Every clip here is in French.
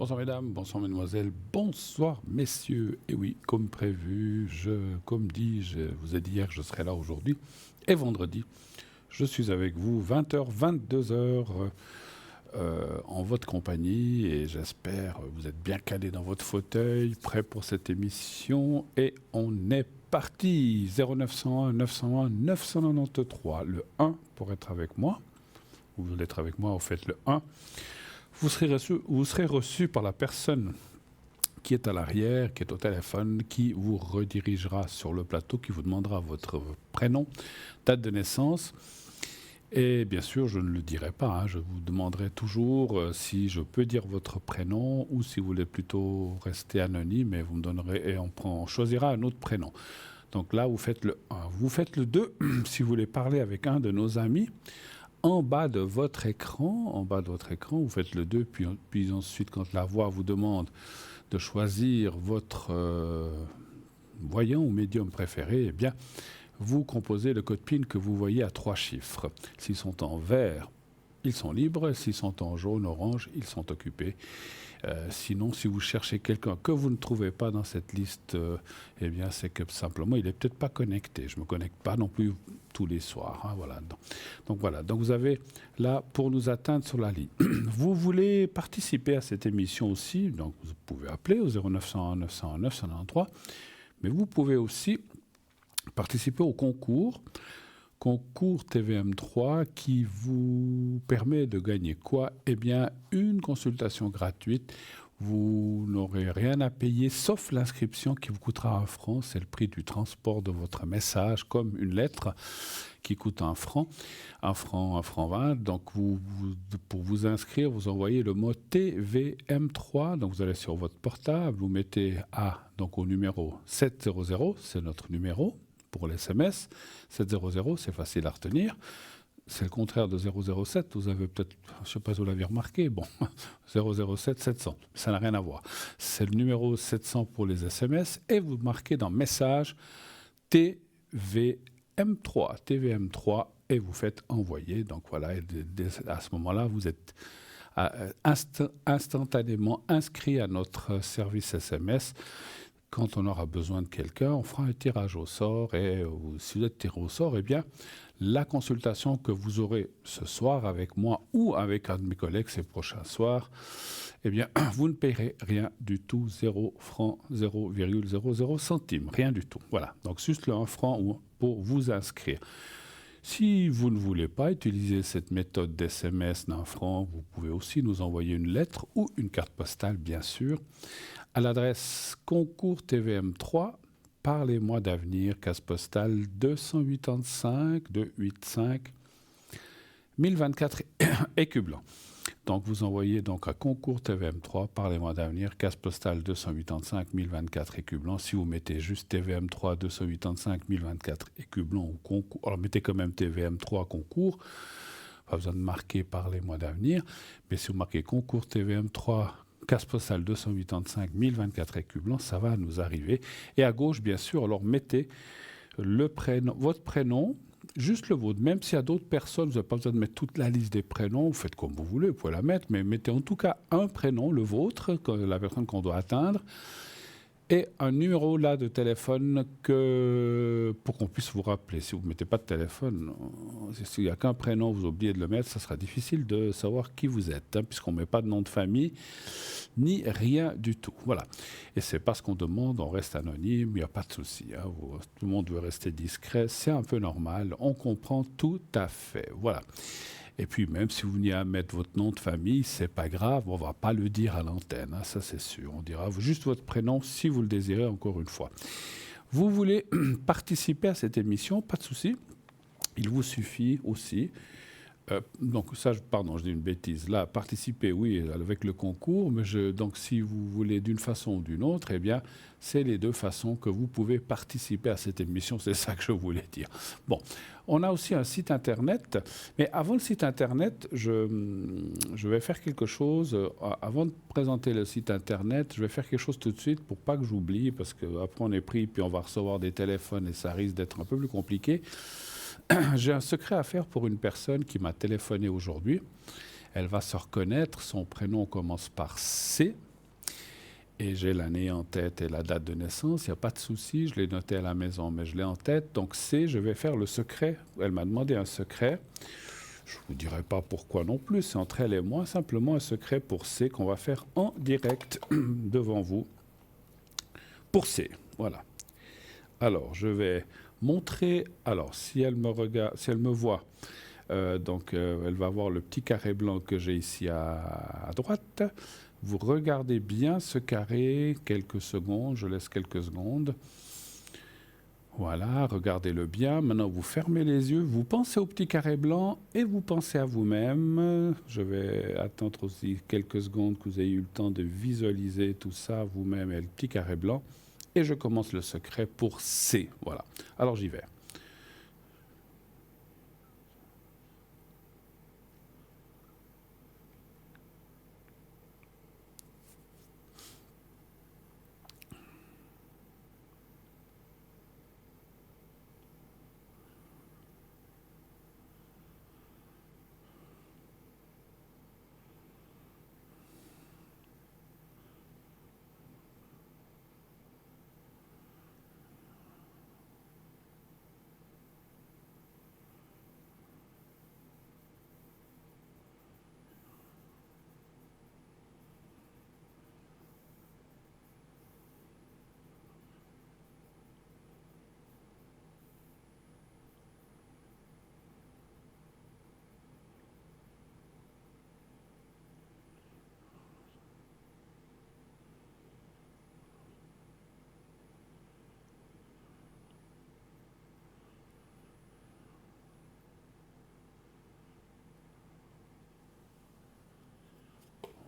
Bonsoir mesdames, bonsoir mesdemoiselles, bonsoir messieurs. Et oui, comme prévu, comme dit, je vous ai dit hier que je serai là aujourd'hui et vendredi. Je suis avec vous 20h, 22h en votre compagnie et j'espère que vous êtes bien calés dans votre fauteuil, prêts pour cette émission. Et on est parti. 0901 901 993, le 1 pour être avec moi. Vous voulez être avec moi, vous faites le 1. Vous serez reçu par la personne qui est à l'arrière, qui est au téléphone, qui vous redirigera sur le plateau, qui vous demandera votre prénom, date de naissance. Et bien sûr, je ne le dirai pas. Je vous demanderai toujours si je peux dire votre prénom ou si vous voulez plutôt rester anonyme et vous me donnerez et on choisira un autre prénom. Donc là, vous faites le 1. Vous faites le 2 si vous voulez parler avec un de nos amis. En bas de votre écran, vous faites le 2, puis ensuite, quand la voix vous demande de choisir votre voyant ou médium préféré, eh bien, vous composez le code PIN que vous voyez à 3 chiffres. S'ils sont en vert, ils sont libres. S'ils sont en jaune, orange, ils sont occupés. Sinon, si vous cherchez quelqu'un que vous ne trouvez pas dans cette liste, eh bien, c'est que simplement, il n'est peut-être pas connecté. Je ne me connecte pas non plus tous les soirs. Voilà. Donc voilà. Donc vous avez là pour nous atteindre sur la ligne. Vous voulez participer à cette émission aussi, donc vous pouvez appeler au 0901 901 993, mais vous pouvez aussi participer au concours TVM3 qui vous permet de gagner quoi? Eh bien, une consultation gratuite. Vous n'aurez rien à payer sauf l'inscription qui vous coûtera 1 franc. C'est le prix du transport de votre message, comme une lettre qui coûte 1 franc, 1 franc 20. Donc, pour vous inscrire, vous envoyez le mot TVM3. Donc, vous allez sur votre portable, vous mettez donc au numéro 700, c'est notre numéro pour l'SMS. 700, c'est facile à retenir. C'est le contraire de 007. Vous avez peut-être, je ne sais pas si vous l'avez remarqué, bon, 007, 700. Ça n'a rien à voir. C'est le numéro 700 pour les SMS et vous marquez dans Message TVM3 et vous faites envoyer. Donc voilà, et à ce moment-là, vous êtes instantanément inscrit à notre service SMS. Quand on aura besoin de quelqu'un, on fera un tirage au sort et si vous êtes tiré au sort, eh bien, la consultation que vous aurez ce soir avec moi ou avec un de mes collègues ces prochains soirs, eh bien, vous ne payerez rien du tout, 0 franc, 0,00 centimes, rien du tout. Voilà, donc juste le 1 franc pour vous inscrire. Si vous ne voulez pas utiliser cette méthode d'SMS d'1 franc, vous pouvez aussi nous envoyer une lettre ou une carte postale, bien sûr, à l'adresse concours TVM3, Parlez-moi d'avenir, case postale 285 1024 Écublens. Donc vous envoyez donc à concours TVM3, Parlez-moi d'avenir, case postale 285 1024 Écublens. Si vous mettez juste TVM3 285 1024 Écublens ou concours, alors mettez quand même TVM3 concours, pas besoin de marquer Parlez-moi d'avenir, mais si vous marquez concours TVM3, case postale 285 1024 Écublens, ça va nous arriver. Et à gauche, bien sûr, alors mettez votre prénom, juste le vôtre. Même s'il y a d'autres personnes, vous n'avez pas besoin de mettre toute la liste des prénoms, vous faites comme vous voulez, vous pouvez la mettre, mais mettez en tout cas un prénom, le vôtre, la personne qu'on doit atteindre, et un numéro là de téléphone pour qu'on puisse vous rappeler. Si vous ne mettez pas de téléphone, s'il n'y a qu'un prénom, vous oubliez de le mettre, ça sera difficile de savoir qui vous êtes, puisqu'on ne met pas de nom de famille, ni rien du tout. Voilà. Et c'est pas ce qu'on demande, on reste anonyme, il n'y a pas de souci. Tout le monde veut rester discret, c'est un peu normal, on comprend tout à fait. Voilà. Et puis, même si vous venez à mettre votre nom de famille, c'est pas grave, on va pas le dire à l'antenne, ça c'est sûr. On dira juste votre prénom si vous le désirez, encore une fois. Vous voulez participer à cette émission, pas de souci. Il vous suffit aussi. Donc ça, je dis une bêtise. Là, participer, oui, avec le concours, mais donc si vous voulez d'une façon ou d'une autre, eh bien, c'est les deux façons que vous pouvez participer à cette émission. C'est ça que je voulais dire. Bon, on a aussi un site internet, mais avant le site internet, je vais faire quelque chose. Avant de présenter le site internet, je vais faire quelque chose tout de suite pour pas que j'oublie, parce qu'après on est pris, puis on va recevoir des téléphones et ça risque d'être un peu plus compliqué. J'ai un secret à faire pour une personne qui m'a téléphoné aujourd'hui. Elle va se reconnaître. Son prénom commence par C. et j'ai l'année en tête et la date de naissance, il n'y a pas de souci, je l'ai noté à la maison, mais je l'ai en tête. Donc C, je vais faire le secret. Elle m'a demandé un secret. Je ne vous dirai pas pourquoi non plus, c'est entre elle et moi, simplement un secret pour C qu'on va faire en direct devant vous. Pour C, voilà. Alors, je vais montrer, alors si elle me regarde, si elle me voit, elle va voir le petit carré blanc que j'ai ici à droite. Vous regardez bien ce carré, quelques secondes, je laisse quelques secondes. Voilà, regardez-le bien. Maintenant, vous fermez les yeux, vous pensez au petit carré blanc et vous pensez à vous-même. Je vais attendre aussi quelques secondes que vous ayez eu le temps de visualiser tout ça, vous-même et le petit carré blanc. Et je commence le secret pour C. Voilà. Alors, j'y vais.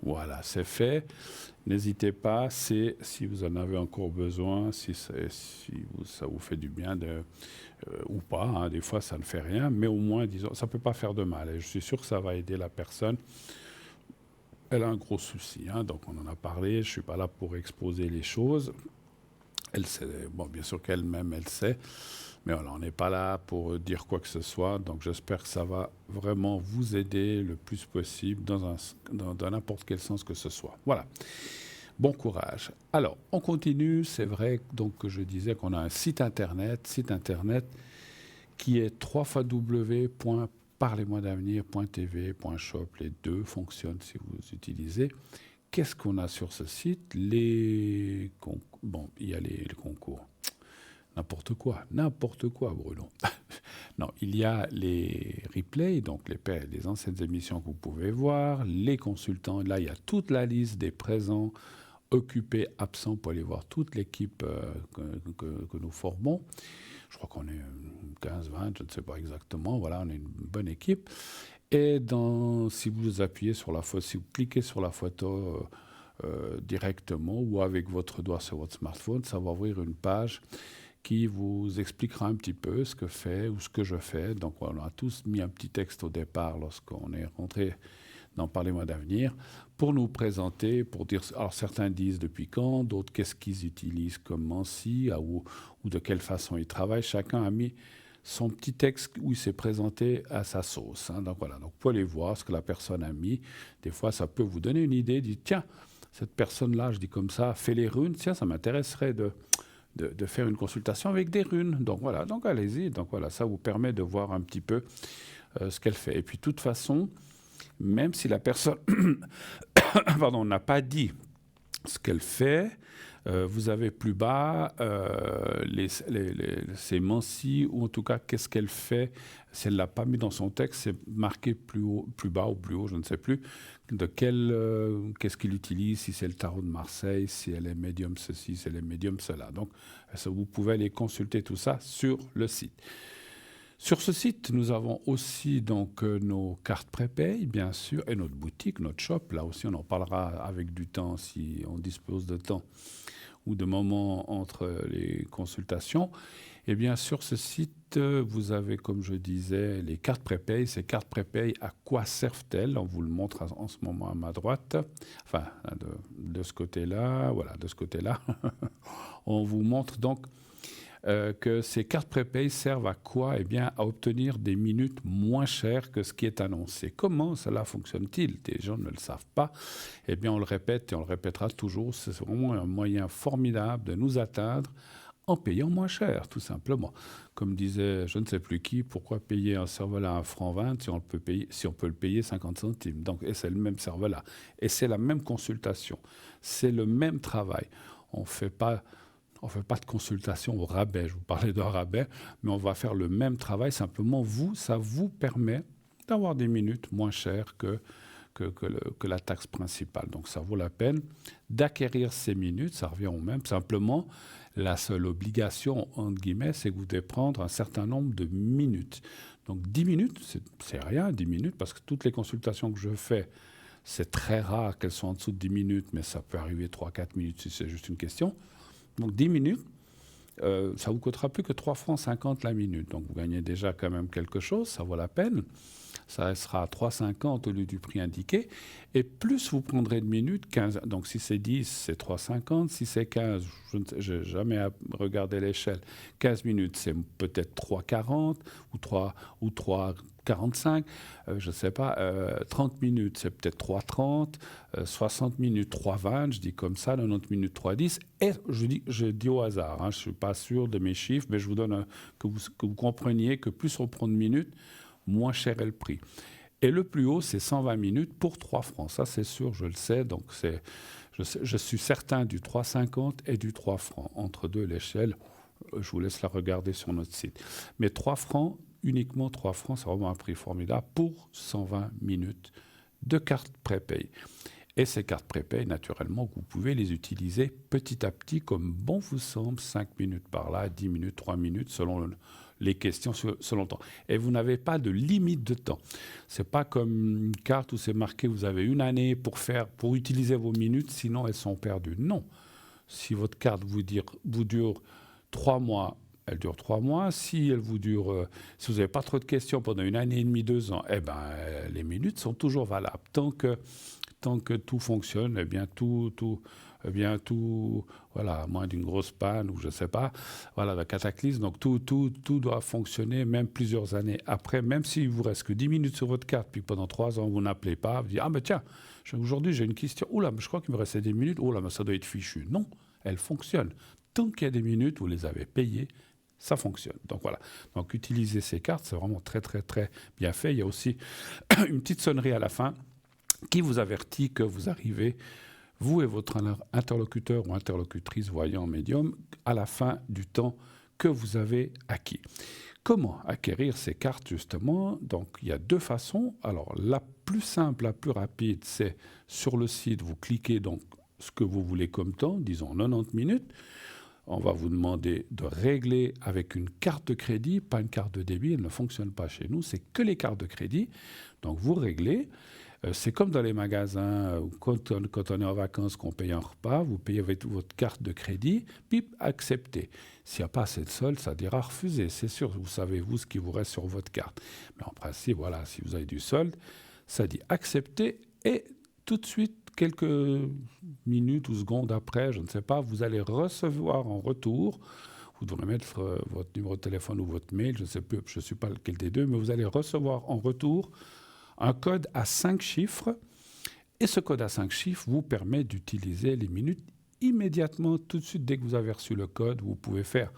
Voilà, c'est fait. N'hésitez pas, si vous en avez encore besoin, si ça vous fait du bien ou pas, hein, des fois ça ne fait rien, mais au moins, disons, ça ne peut pas faire de mal. Et je suis sûr que ça va aider la personne. Elle a un gros souci, hein, donc on en a parlé, je ne suis pas là pour exposer les choses. Elle sait, bon, bien sûr qu'elle-même, elle sait, mais voilà, on n'est pas là pour dire quoi que ce soit, donc j'espère que ça va vraiment vous aider le plus possible dans n'importe quel sens que ce soit. Voilà. Bon courage. Alors, on continue. C'est vrai donc que je disais qu'on a un site internet qui est www.parlez-moi-d'avenir.tv.shop. Les deux fonctionnent si vous utilisez. Qu'est-ce qu'on a sur ce site? Bon, il y a les concours. N'importe quoi, Bruno. Non, il y a les replays, donc les anciennes émissions que vous pouvez voir, les consultants. Là, il y a toute la liste des présents, occupés, absents, pour aller voir toute l'équipe que nous formons. Je crois qu'on est 15, 20, je ne sais pas exactement. Voilà, on est une bonne équipe. Et si vous appuyez sur la photo, si vous cliquez sur la photo directement ou avec votre doigt sur votre smartphone, ça va ouvrir une page qui vous expliquera un petit peu ce que fait ou ce que je fais. Donc, on a tous mis un petit texte au départ lorsqu'on est rentré dans Parlez-moi d'avenir pour nous présenter, pour dire, alors certains disent depuis quand, d'autres qu'est-ce qu'ils utilisent, comment, ou de quelle façon ils travaillent. Chacun a mis son petit texte où il s'est présenté à sa sauce. Hein. Donc voilà, donc vous pouvez aller voir ce que la personne a mis. Des fois, ça peut vous donner une idée, dit tiens, cette personne-là, je dis comme ça, fait les runes, tiens, ça m'intéresserait de faire une consultation avec des runes. Donc voilà, donc allez-y. Donc voilà, ça vous permet de voir un petit peu ce qu'elle fait. Et puis de toute façon, même si la personne n'a pas dit ce qu'elle fait, vous avez plus bas ses mentions, ou en tout cas qu'est-ce qu'elle fait. Si elle ne l'a pas mis dans son texte, c'est marqué plus bas ou plus haut, je ne sais plus, qu'est-ce qu'il utilise, si c'est le tarot de Marseille, si elle est médium ceci, si elle est médium cela. Donc vous pouvez aller consulter tout ça sur le site. Sur ce site, nous avons aussi donc nos cartes prépay, bien sûr, et notre boutique, notre shop. Là aussi, on en parlera avec du temps si on dispose de temps ou de moments entre les consultations. Et bien, sur ce site, vous avez, comme je disais, les cartes prépay. Ces cartes prépay, à quoi servent-elles? On vous le montre en ce moment à ma droite. Enfin, de ce côté-là, voilà, de ce côté-là. On vous montre donc que ces cartes prépay servent à quoi? Eh bien, à obtenir des minutes moins chères que ce qui est annoncé. Comment cela fonctionne-t-il? Les gens ne le savent pas. Eh bien, on le répète et on le répétera toujours. C'est vraiment un moyen formidable de nous atteindre en payant moins cher, tout simplement. Comme disait je ne sais plus qui, pourquoi payer un cerveau-là à 1,20 € si on peut le payer 50 centimes. Donc, et c'est le même cerveau-là. Et c'est la même consultation. C'est le même travail. On ne fait pas de consultation au rabais. Je vous parlais d'un rabais, mais on va faire le même travail. Simplement, ça vous permet d'avoir des minutes moins chères que la taxe principale. Donc, ça vaut la peine d'acquérir ces minutes. Ça revient au même. Simplement, la seule obligation, entre guillemets, c'est que vous devez prendre un certain nombre de minutes. Donc 10 minutes, c'est rien, 10 minutes, parce que toutes les consultations que je fais, c'est très rare qu'elles soient en dessous de 10 minutes, mais ça peut arriver 3-4 minutes si c'est juste une question. Donc 10 minutes, ça ne vous coûtera plus que 3,50 € la minute. Donc vous gagnez déjà quand même quelque chose, ça vaut la peine. Ça sera à 3,50 € au lieu du prix indiqué. Et plus vous prendrez de minutes, 15, donc si c'est 10, c'est 3,50 €. Si c'est 15, je n'ai jamais regardé l'échelle. 15 minutes, c'est peut-être 3,40 € ou 3,45 €. Je ne sais pas. 30 minutes, c'est peut-être 3,30 €. 60 minutes, 3,20 €. Je dis comme ça. 90 minutes, 3,10 €. Et je dis au hasard. Je ne suis pas sûr de mes chiffres, mais je vous donne que vous compreniez que plus on prend de minutes, moins cher est le prix. Et le plus haut, c'est 120 minutes pour 3 francs. Ça, c'est sûr, je le sais. Donc, je suis certain du 3,50 € et du 3 francs. Entre deux, l'échelle, je vous laisse la regarder sur notre site. Mais 3 francs, uniquement 3 francs, c'est vraiment un prix formidable pour 120 minutes de cartes prépay. Et ces cartes prépay, naturellement, vous pouvez les utiliser petit à petit comme bon vous semble, 5 minutes par là, 10 minutes, 3 minutes, selon les questions, selon le temps. Et vous n'avez pas de limite de temps. Ce n'est pas comme une carte où c'est marqué vous avez une année pour utiliser vos minutes, sinon elles sont perdues. Non. Si votre carte vous dure 3 mois, elle dure 3 mois. Si elle vous dure, si vous n'avez pas trop de questions pendant une année et demie, 2 ans, eh ben, les minutes sont toujours valables. Tant que tout fonctionne, eh bien tout, voilà, à moins d'une grosse panne ou je ne sais pas, voilà, le cataclysme. Donc tout doit fonctionner même plusieurs années après, même s'il vous reste que 10 minutes sur votre carte, puis pendant 3 ans vous n'appelez pas, vous dites ah ben tiens, aujourd'hui j'ai une question, oula, mais je crois qu'il me restait 10 minutes, oula, mais ça doit être fichu. Non, elle fonctionne. Tant qu'il y a des minutes, vous les avez payées, ça fonctionne. Donc voilà. Donc utiliser ces cartes, c'est vraiment très très très bien fait. Il y a aussi une petite sonnerie à la fin qui vous avertit que vous arrivez, vous et votre interlocuteur ou interlocutrice voyant médium, à la fin du temps que vous avez acquis. Comment acquérir ces cartes, justement? Donc, il y a 2 façons. Alors, la plus simple, la plus rapide, c'est sur le site, vous cliquez donc ce que vous voulez comme temps, disons 90 minutes. On va vous demander de régler avec une carte de crédit, pas une carte de débit, elle ne fonctionne pas chez nous, c'est que les cartes de crédit. Donc, vous réglez. C'est comme dans les magasins, quand on est en vacances, qu'on paye un repas, vous payez avec votre carte de crédit, puis acceptez. S'il n'y a pas assez de solde, ça dira refuser, c'est sûr, vous savez, vous, ce qui vous reste sur votre carte. Mais en principe, voilà, si vous avez du solde, ça dit accepter, et tout de suite, quelques minutes ou secondes après, je ne sais pas, vous allez recevoir en retour, vous devrez mettre votre numéro de téléphone ou votre mail, je ne sais plus, je ne sais pas lequel des deux, mais vous allez recevoir en retour un code à 5 chiffres, et ce code à 5 chiffres vous permet d'utiliser les minutes immédiatement, tout de suite, dès que vous avez reçu le code. Vous pouvez faire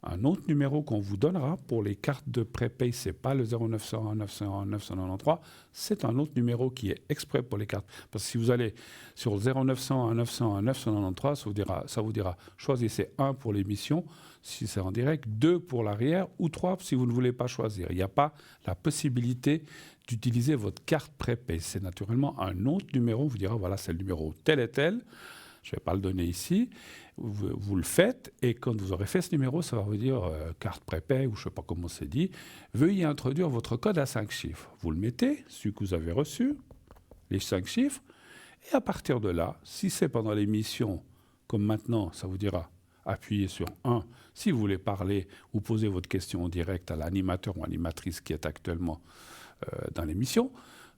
un autre numéro qu'on vous donnera pour les cartes de prépay. Ce n'est pas le 0901 901 993, c'est un autre numéro qui est exprès pour les cartes. Parce que si vous allez sur 0901 901 993, ça vous dira choisissez 1 pour l'émission, si c'est en direct, 2 pour l'arrière, ou 3 si vous ne voulez pas choisir. Il n'y a pas la possibilité d'utiliser votre carte prépay. C'est naturellement un autre numéro. On vous dira, voilà, c'est le numéro tel et tel. Je ne vais pas le donner ici. Vous le faites, et quand vous aurez fait ce numéro, ça va vous dire carte prépay, ou je ne sais pas comment c'est dit. Veuillez introduire votre code à 5 chiffres. Vous le mettez, celui que vous avez reçu, les 5 chiffres, et à partir de là, si c'est pendant l'émission, comme maintenant, ça vous dira appuyez sur 1 si vous voulez parler ou poser votre question en direct à l'animateur ou animatrice qui est actuellement dans l'émission.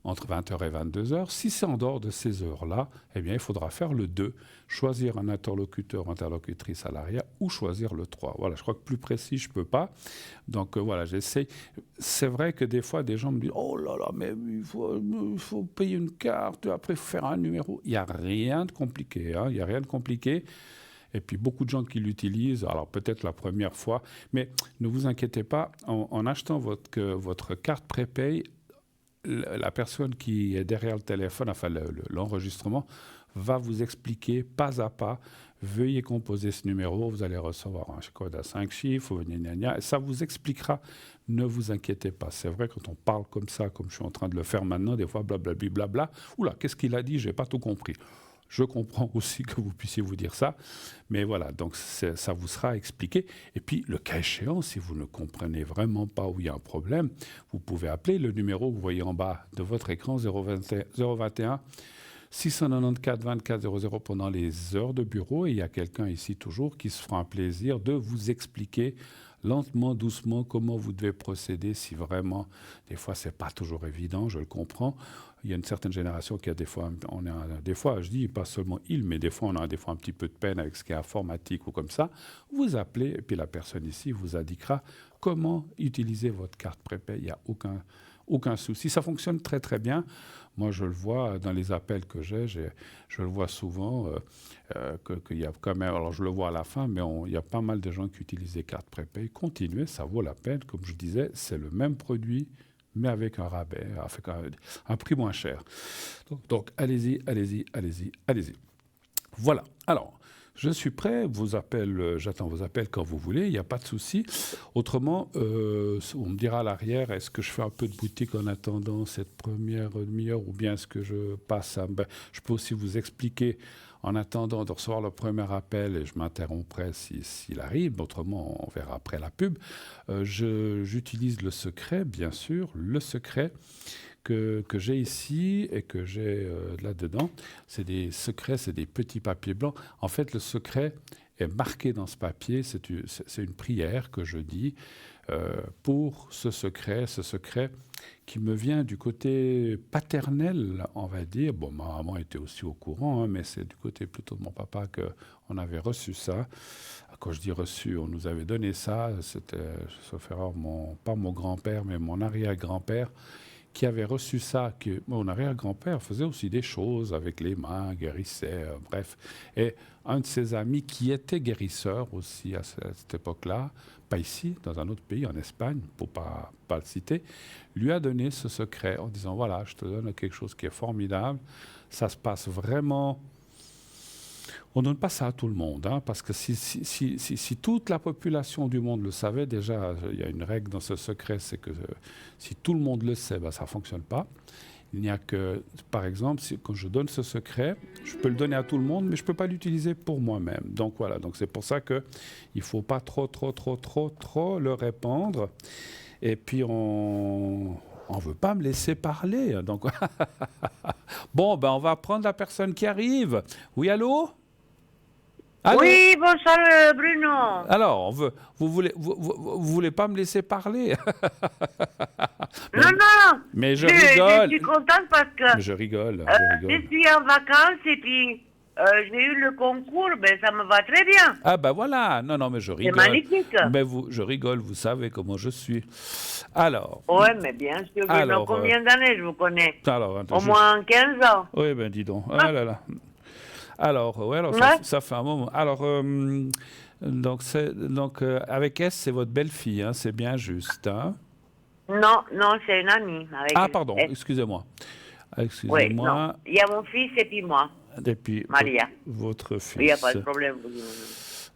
entre 20h et 22h. Si c'est en dehors de ces heures-là, eh bien, il faudra faire le 2, choisir un interlocuteur, interlocutrice à l'arrière ou choisir le 3. Voilà, je crois que plus précis, je ne peux pas. Donc voilà, j'essaie. C'est vrai que des fois, des gens me disent « Oh là là, mais il faut payer une carte, après il faut faire un numéro. » Il n'y a rien de compliqué, hein, il n'y a rien de compliqué. Et puis beaucoup de gens qui l'utilisent, alors peut-être la première fois, mais ne vous inquiétez pas, en achetant votre carte prépay, la personne qui est derrière le téléphone, enfin l'enregistrement, va vous expliquer pas à pas, veuillez composer ce numéro, vous allez recevoir un code à 5 chiffres, et ça vous expliquera, ne vous inquiétez pas. C'est vrai, quand on parle comme ça, comme je suis en train de le faire maintenant, des fois, blablabla, blabla, oula, qu'est-ce qu'il a dit, j'ai pas tout compris. Je comprends aussi que vous puissiez vous dire ça, mais voilà, donc ça vous sera expliqué. Et puis, le cas échéant, si vous ne comprenez vraiment pas où il y a un problème, vous pouvez appeler le numéro que vous voyez en bas de votre écran, 021 694 24 00 pendant les heures de bureau. Et il y a quelqu'un ici toujours qui se fera un plaisir de vous expliquer lentement, doucement, comment vous devez procéder si vraiment, des fois, c'est pas toujours évident, je le comprends. Il y a une certaine génération qui a des fois, des fois, je dis pas seulement mais des fois, on a des fois un petit peu de peine avec ce qui est informatique ou comme ça. Vous appelez, et puis la personne ici vous indiquera comment utiliser votre carte prépay. Il n'y a aucun souci. Ça fonctionne très, très bien. Moi, je le vois dans les appels que j'ai, je le vois souvent, qu'il y a quand même, alors je le vois à la fin, mais il y a pas mal de gens qui utilisent les cartes prépay. Continuez, ça vaut la peine. Comme je disais, c'est le même produit, mais avec un rabais, avec un prix moins cher. Donc allez-y, allez-y, allez-y, allez-y. Voilà. Alors, je suis prêt, j'attends vos appels quand vous voulez, il n'y a pas de souci. Autrement, on me dira à l'arrière, est-ce que je fais un peu de boutique en attendant cette première demi-heure ou bien est-ce que je passe à... je peux aussi vous expliquer en attendant de recevoir le premier appel et je m'interromprai s'il arrive, autrement on verra après la pub. J'utilise le secret, bien sûr, le secret que j'ai ici et que j'ai là-dedans. C'est des secrets, c'est des petits papiers blancs. En fait, le secret est marqué dans ce papier. C'est une prière que je dis pour ce secret qui me vient du côté paternel, on va dire. Bon, ma maman était aussi au courant, hein, mais c'est du côté plutôt de mon papa qu'on avait reçu ça. Quand je dis reçu, on nous avait donné ça. C'était, sauf erreur, pas mon grand-père, mais mon arrière-grand-père, qui avait reçu ça, que mon arrière-grand-père faisait aussi des choses avec les mains, guérissait, bref. Et un de ses amis qui était guérisseur aussi à cette époque-là, pas ici, dans un autre pays, en Espagne, pour pas le citer, lui a donné ce secret en disant, voilà, je te donne quelque chose qui est formidable, ça se passe vraiment... On ne donne pas ça à tout le monde, hein, parce que si toute la population du monde le savait, déjà, il y a une règle dans ce secret, c'est que si tout le monde le sait, ça ne fonctionne pas. Il n'y a que, par exemple, quand je donne ce secret, je peux le donner à tout le monde, mais je ne peux pas l'utiliser pour moi-même. Donc voilà, donc c'est pour ça qu'il ne faut pas trop le répandre. Et puis on ne veut pas me laisser parler. Donc bon, on va prendre la personne qui arrive. Oui, allô? Allô? Oui, bonsoir Bruno. Alors, vous voulez pas me laisser parler? Non. Mais je rigole. Je suis contente parce que Mais je rigole. je suis en vacances et puis j'ai eu le concours, ça me va très bien. Ah ben voilà. Non, mais je rigole. C'est magnifique. Mais je rigole, vous savez comment je suis. Alors. Ouais, mais bien sûr, Bruno, combien d'années je vous connais? Alors, au moins 15 ans. Oui, dis donc. Ah là là. Alors, ça fait un moment. Alors, donc avec S, c'est votre belle-fille, hein, c'est bien juste. Hein? Non, c'est une amie. Avec pardon, S. excusez-moi. Oui, non. Il y a mon fils et puis moi. Et puis, Maria. Votre fils. Il n'y a pas de problème.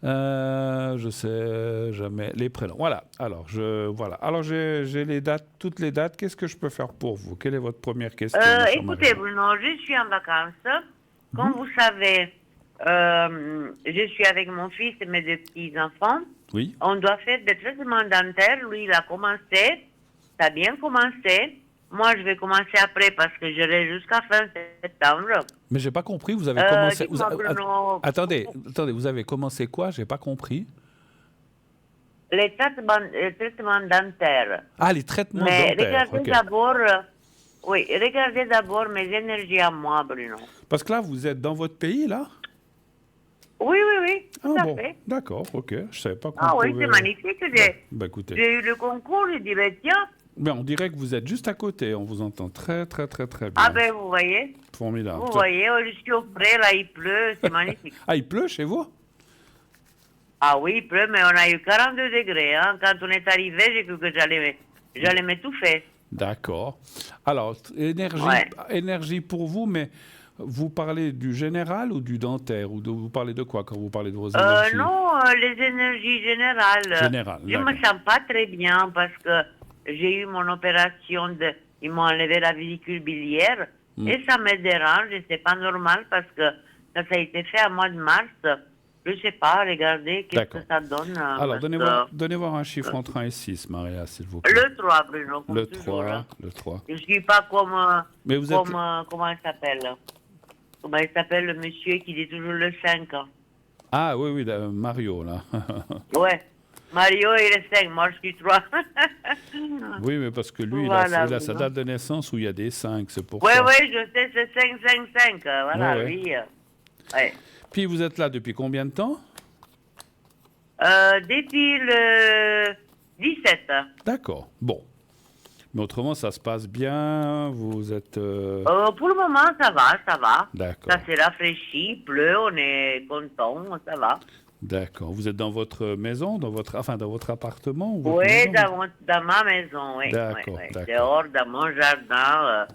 Je sais jamais les prénoms. Voilà. Alors, j'ai les dates, toutes les dates. Qu'est-ce que je peux faire pour vous? Quelle est votre première question? Écoutez, Bruno, je suis en vacances. Comme vous savez, je suis avec mon fils et mes deux petits-enfants. Oui. On doit faire des traitements dentaires. Lui, il a commencé. Ça a bien commencé. Moi, je vais commencer après parce que j'aurai jusqu'à fin septembre. Mais j'ai pas compris. Vous avez commencé. Attendez. Bruno... Vous avez commencé quoi? J'ai pas compris. Les traitements dentaires. Ah, les traitements dentaires. dentaires. Mais regardez d'abord Oui, regardez d'abord mes énergies à moi, Bruno. Parce que là, vous êtes dans votre pays, là? Oui, oui, oui, tout Ah à bon, fait. d'accord, ok. Je savais pas qu'on Ah oui, pouvait... c'est magnifique. Bah écoutez, J'ai eu le concours, j'ai dit, ben tiens, mais on dirait que vous êtes juste à côté. On vous entend très, très, très, très ah bien. ben Formidable. vous voyez, je suis au frais, là, il pleut, c'est magnifique. Ah, il pleut chez vous? Ah oui, il pleut, mais on a eu 42 degrés. Hein. Quand on est arrivé, j'ai cru que j'allais m'étouffer. D'accord. Alors, Ouais. énergie pour vous, mais vous parlez du général ou du dentaire? Vous parlez de quoi quand vous parlez de vos énergies? Non, les énergies générales. Général, Je me d'accord. sens pas très bien parce que j'ai eu mon opération ils m'ont enlevé la vésicule biliaire et ça me dérange et c'est pas normal parce que ça a été fait à mois de mars. Je sais pas, regardez qu'est-ce D'accord. que ça donne. Alors, Parce que, donnez voir un chiffre entre 1 et 6, Maria, s'il vous plaît. le 3, Bruno, comme Le toujours. 3, Hein. le 3. Je suis pas comme, Mais vous êtes... comment il s'appelle? Comment il s'appelle le monsieur qui dit toujours le 5? Hein. Ah oui, oui, Mario, là. Ouais. Mario, il est 5, moi je suis 3. Oui, mais parce que lui, Voilà, il a sa Bruno. date de naissance où il y a des 5, c'est pour Ouais, ça. ouais, je sais, c'est 5, 5, 5. Voilà, Ouais, ouais. lui. Ouais. Puis vous êtes là depuis combien de temps? Depuis le 17. D'accord, bon. Mais autrement, ça se passe bien, vous êtes... Pour le moment, ça va, ça va. D'accord, Ça s'est rafraîchi, il pleut, on est content, ça va. d'accord. Vous êtes dans votre maison, dans votre appartement ou votre Oui, maison? dans ma maison, oui. D'accord, Ouais. d'accord. Dehors, dans mon jardin,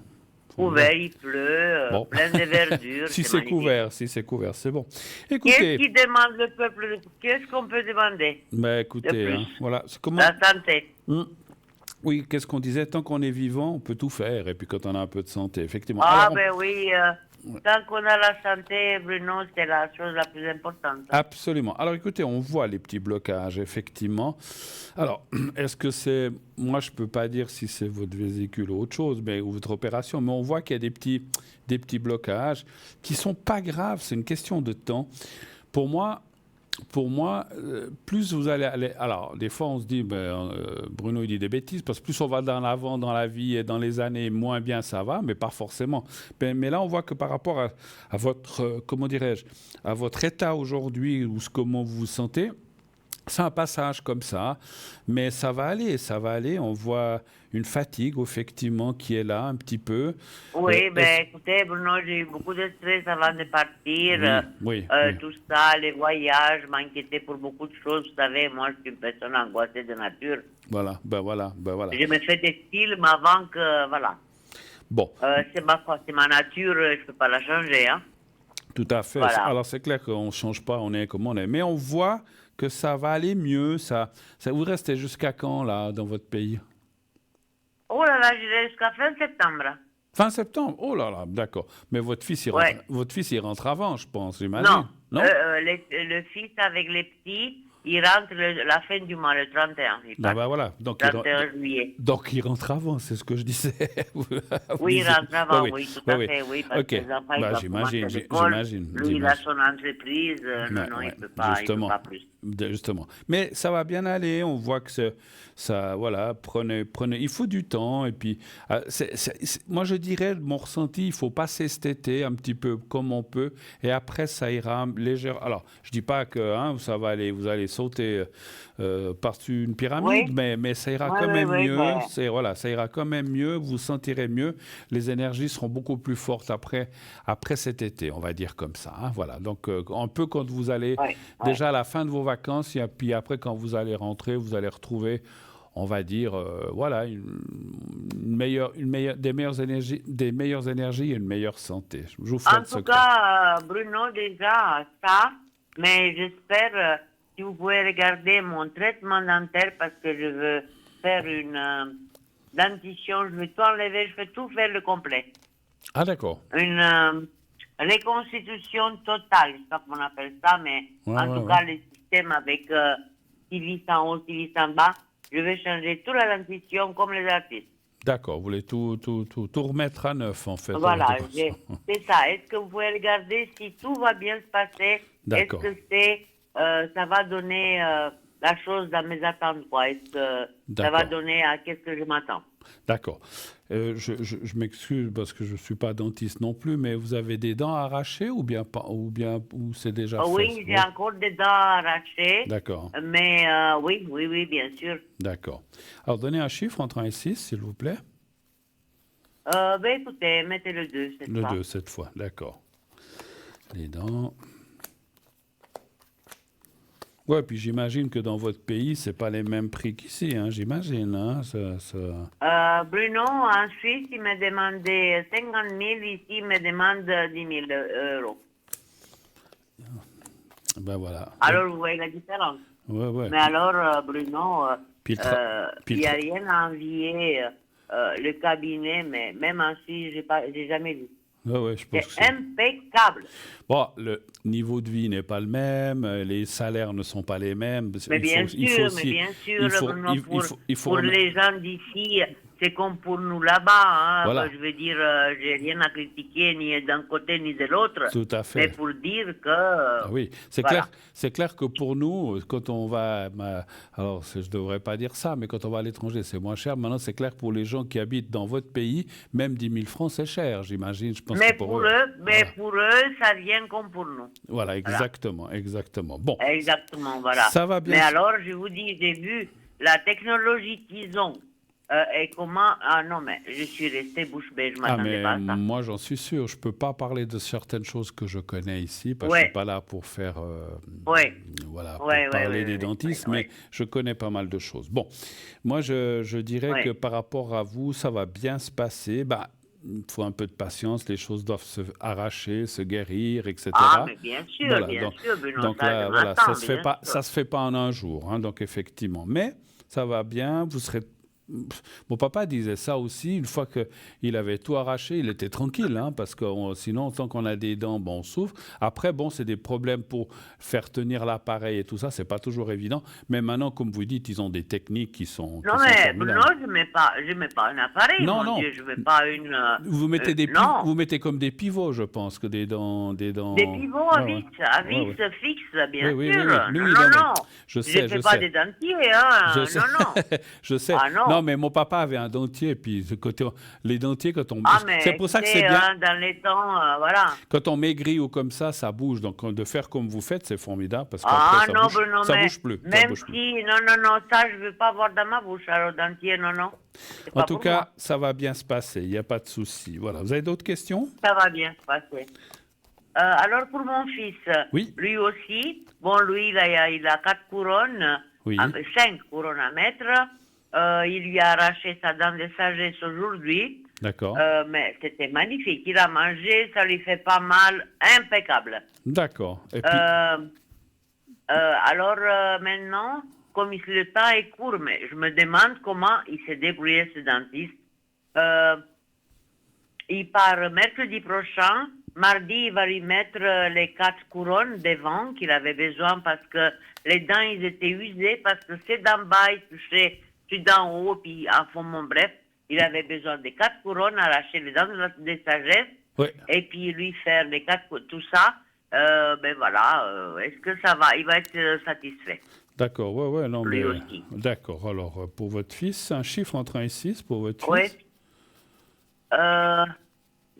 couvert, il pleut, Bon. plein de verdure. Si c'est c'est magnifique. couvert, c'est bon. Qu'est-ce Écoutez, qui demande le peuple? Qu'est-ce qu'on peut demander bah, de écoutez, plus? hein, voilà. C'est comment... La santé. Oui, qu'est-ce qu'on disait? Tant qu'on est vivant, on peut tout faire. Et puis quand on a un peu de santé, effectivement. Ah, Alors, ben oui, tant qu'on a la santé, Bruno, c'est la chose la plus importante. absolument. Alors écoutez, on voit les petits blocages, effectivement. Alors, est-ce que c'est... Moi, je ne peux pas dire si c'est votre vésicule ou autre chose, ou votre opération, mais on voit qu'il y a des petits blocages qui ne sont pas graves, c'est une question de temps. Pour moi, plus vous allez aller... Alors, des fois, on se dit, Bruno, il dit des bêtises, parce que plus on va dans l'avant dans la vie et dans les années, moins bien ça va, mais pas forcément. Mais là, on voit que par rapport à votre, comment dirais-je, à votre état aujourd'hui, ou comment vous vous sentez, c'est un passage comme ça, mais ça va aller. On voit une fatigue, effectivement, qui est là un petit peu. Oui, écoutez, Bruno, j'ai eu beaucoup de stress avant de partir. Oui. Tout ça, les voyages, m'inquiéter pour beaucoup de choses. Vous savez, moi, je suis une personne angoissée de nature. Voilà. Je me fais des films avant que, voilà. Bon. C'est ma nature, je ne peux pas la changer. Hein. Tout à fait. Voilà. Alors, c'est clair qu'on ne change pas, on est comme on est. Mais on voit que ça va aller mieux. Ça vous restez jusqu'à quand, là, dans votre pays? Oh là là, j'irai jusqu'à fin septembre. Fin septembre? Oh là là, d'accord. Mais votre fils, Ouais. il rentre avant, je pense, j'imagine. Non, Non? le fils avec les petits, il rentre la fin du mois, le 31. Il Ah part. bah voilà. Donc, 31 juillet. donc, il rentre avant, c'est ce que je disais. Oui, il rentre avant, Oui, oui, tout à fait, oui, parce Ok. que les enfants, ils Bah, doivent j'imagine, commencer à l'école. j'imagine. Lui, il a son entreprise, non, Ouais, il peut pas plus. Justement. Mais ça va bien aller. On voit que ça, voilà, prenez. Il faut du temps. Et puis, moi, je dirais, mon ressenti, il faut passer cet été un petit peu comme on peut. Et après, ça ira légèrement. Alors, je dis pas que ça va aller, vous allez sauter par-dessus une pyramide, mais ça ira quand même mieux. Voilà, ça ira quand même mieux. Vous vous sentirez mieux. Les énergies seront beaucoup plus fortes après cet été, on va dire comme ça. Hein, voilà. Donc, un peu quand vous allez déjà à la fin de vos vacances, et puis après, quand vous allez rentrer, vous allez retrouver, on va dire, voilà, des meilleures énergies et une meilleure santé. Je vous En tout cas, Bruno, déjà, ça, mais j'espère, si vous pouvez regarder mon traitement dentaire, parce que je veux faire une dentition, je vais tout enlever, je vais tout faire le complet. Ah, d'accord. Une reconstitution totale, je ne sais pas comment on appelle ça, mais en tout cas, le système avec 6 vis en haut, 6 vis en bas, je vais changer toute la dentition comme les artistes. D'accord, vous voulez tout remettre à neuf, en fait. Voilà, c'est ça. Est-ce que vous pouvez regarder si tout va bien se passer? D'accord. Est-ce que ça va donner la chose dans mes attentes, quoi? Est-ce que ça va donner à qu'est-ce que je m'attends? D'accord. Je m'excuse parce que je ne suis pas dentiste non plus, mais vous avez des dents arrachées ou bien pas, ou c'est déjà fait? Oui, j'ai encore des dents arrachées, D'accord, mais oui, bien sûr. d'accord. Alors, donnez un chiffre entre 1 et 6, s'il vous plaît. Ben écoutez, mettez le 2 cette Le fois. 2 cette fois, d'accord. Les dents. Ouais, puis j'imagine que dans votre pays, c'est pas les mêmes prix qu'ici, hein, j'imagine. Hein, Bruno, en Suisse, il me demandait 50 000, ici, il me demande 10 000 euros. Ben voilà. Alors, vous voyez la différence. Ouais, ouais. Mais alors, Bruno, Puis le il n'y a rien à envier le cabinet, mais même en Suisse, j'ai jamais vu. ouais, ouais, je pense que C'est c'est. impeccable. Bon, le niveau de vie n'est pas le même, les salaires ne sont pas les mêmes. Mais Il faut mais aussi, bien il sûr, faut, Bruno, il faut pour les gens d'ici, c'est comme pour nous là-bas. Hein. Voilà, Je veux dire, j'ai rien à critiquer ni d'un côté ni de l'autre, tout à mais fait. pour dire que, Ah oui, voilà. c'est clair que pour nous, quand on va, alors je ne devrais pas dire ça, mais quand on va à l'étranger, c'est moins cher. Maintenant, c'est clair que pour les gens qui habitent dans votre pays, même 10 000 francs, c'est cher, j'imagine. Je pense que pour eux, Mais voilà, pour eux, ça vient comme pour nous. voilà, Voilà. exactement, exactement. Bon, Exactement, voilà. ça va bien. Mais alors, je vous dis, j'ai vu la technologie qu'ils ont et comment... Ah non, mais je suis restée bouche bée, je ne Ah, m'attendais mais pas à ça. moi, j'en suis sûr. Je peux pas parler de certaines choses que je connais ici, parce que je suis Ouais, pas là pour faire, ouais, voilà, pour ouais, ouais, parler ouais, des ouais, ouais, dentistes, mais ouais, je connais pas mal de choses. Bon, moi, je dirais que ouais. par rapport à vous, ça va bien se passer. Bah, il faut un peu de patience. Les choses doivent se arracher, se guérir, Ah, etc. mais Voilà. bien sûr, Bruno, Donc ça, je là, voilà, m'attends, bien sûr. ça se fait pas en un jour. Hein, donc effectivement, mais ça va bien. Vous serez. Mon papa disait ça aussi, une fois qu'il avait tout arraché, il était tranquille, hein, parce que sinon, tant qu'on a des dents, bon, on souffre. Après, bon, c'est des problèmes pour faire tenir l'appareil et tout ça, c'est pas toujours évident. Mais maintenant, comme vous dites, ils ont des techniques Non, qui sont mais Bruno, formidables. je mets pas un appareil, Non, mon non, Dieu, je mets pas une... non, vous mettez comme des pivots, je pense, que des des dents. pivots Ouais, ouais, à ouais, vis ouais. fixes, Oui, bien oui, oui, sûr. oui. Non, Lui, il non, en met. non, Je je sais, fais je pas sais. des dentiers, Je hein, sais, non, non. je sais. Ah Non, non. mais mon papa avait un dentier, puis les dentiers, Ah, c'est mais pour ça que c'est écoutez, bien. hein, dans les temps, voilà. Quand on maigrit ou comme ça bouge. Donc de faire comme vous faites, c'est formidable parce qu'après Ah non, Bruno, ça mais bouge plus, ça même bouge plus. si, non, non, non, ça, je veux pas voir dans ma bouche, alors dentier, non, non, c'est En pas tout pour moi. cas, ça va bien se passer. Il n'y a pas de souci. Voilà. Vous avez d'autres questions? Ça va bien se passer. Alors pour mon fils, Oui, lui aussi, bon, lui, il a 4 couronnes, oui. 5 couronnes à mettre. Il lui a arraché sa dent de sagesse aujourd'hui, D'accord. mais c'était magnifique. Il a mangé, ça lui fait pas mal, impeccable. D'accord. Et puis, Euh, alors maintenant, comme le temps est court, mais je me demande comment il s'est débrouillé ce dentiste. Euh, il part mercredi prochain. Mardi, il va lui mettre les 4 couronnes devant qu'il avait besoin parce que les dents, ils étaient usées parce que c'est d'en bas, il touchait tout d'en haut, puis en fond, mon bref, il avait besoin des 4 couronnes, arracher les dents de sagesse oui. et puis lui faire les 4, tout ça. Ben voilà, est-ce que ça va? Il va être satisfait, D'accord. Ouais, ouais. Non, lui mais aussi. d'accord. Alors, pour votre fils, un chiffre entre 1 et 6 pour votre Oui. fils?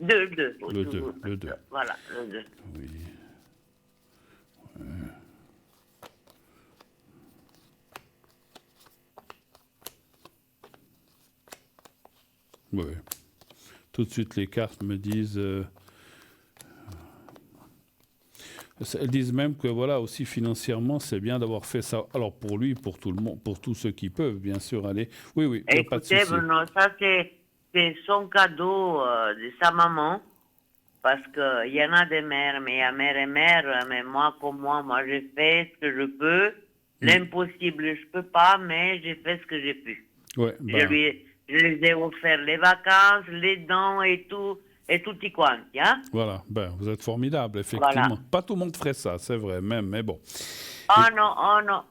2, Le 2. Le 2. Voilà, le 2. Oui. Oui. Tout de suite, les cartes me disent. Elles disent même que voilà aussi financièrement c'est bien d'avoir fait ça. Alors pour lui, pour tout le monde, pour tous ceux qui peuvent, bien sûr, aller. Oui, oui, il n'y a pas de Écoutez, souci. Bruno, ça c'est son cadeau de sa maman, parce qu'il y en a des mères, mais il y a mère et mère, mais moi, comme moi, j'ai fait ce que je peux. L'impossible, je peux pas, mais j'ai fait ce que j'ai pu. Ouais, Je les ai offert les vacances, les dents et tutti quanti, hein. voilà, vous êtes formidable, Voilà. effectivement. Pas tout le monde ferait ça, c'est vrai, même, mais bon. Oh non, oh non.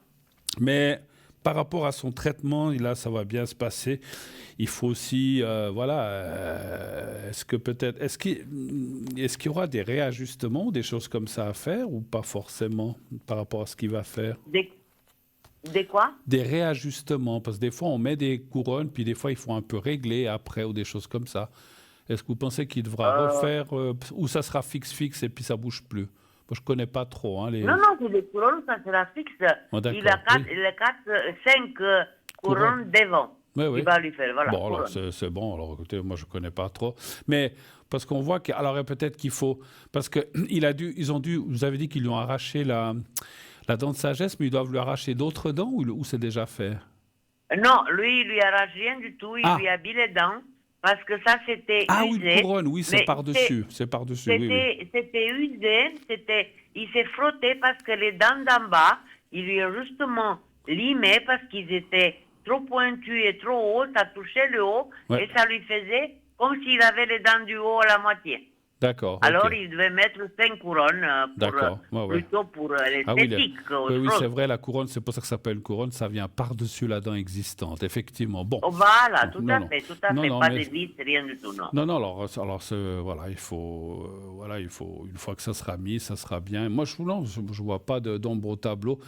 Mais par rapport à son traitement, là, ça va bien se passer. Il faut aussi, est-ce que peut-être, est-ce qu'il y aura des réajustements ou des choses comme ça à faire ou pas forcément par rapport à ce qu'il va faire? Des quoi? Des réajustements, parce que des fois on met des couronnes, puis des fois il faut un peu régler après ou des choses comme ça. Est-ce que vous pensez qu'il devra Euh, refaire, ou ça sera fixe et puis ça bouge plus? Moi je connais pas trop, hein, non, les... non, c'est des couronnes, ça sera fixe. Oh, Il a d'accord, oui, cinq couronne. couronnes devant Oui, qui oui. va lui faire. Voilà, Bon, alors couronne. c'est bon. Alors écoutez, moi je connais pas trop, mais parce qu'on voit que, alors peut-être qu'il faut, parce que ils ont dû, vous avez dit qu'ils lui ont arraché la dent de sagesse, mais ils doivent lui arracher d'autres dents ou c'est déjà fait? Non, lui, il lui arrache rien du tout, il lui Ah, habille les dents, parce que ça, c'était ah oui, une usé, couronne, oui, mais c'est par-dessus, oui, oui. c'était usé, il s'est frotté parce que les dents d'en bas, il lui a justement limé parce qu'ils étaient trop pointus et trop hauts, ça touchait le haut, Ouais, et ça lui faisait comme s'il avait les dents du haut à la moitié. d'accord, ok, Alors, il devait mettre 5 couronnes d'accord, ouais, ouais. plutôt pour Ah oui, l'esthétique oui, qu'autre oui, c'est chose. vrai, la couronne, c'est pour ça que ça s'appelle une couronne, ça vient par-dessus la dent existante, effectivement. Bon, Oh, voilà, bon, non, non, tout à non, fait, non, pas mais de vis, rien du tout, non. non, non, voilà, voilà, une fois que ça sera mis, ça sera bien. Moi, non, je vois pas d'ombre au tableau.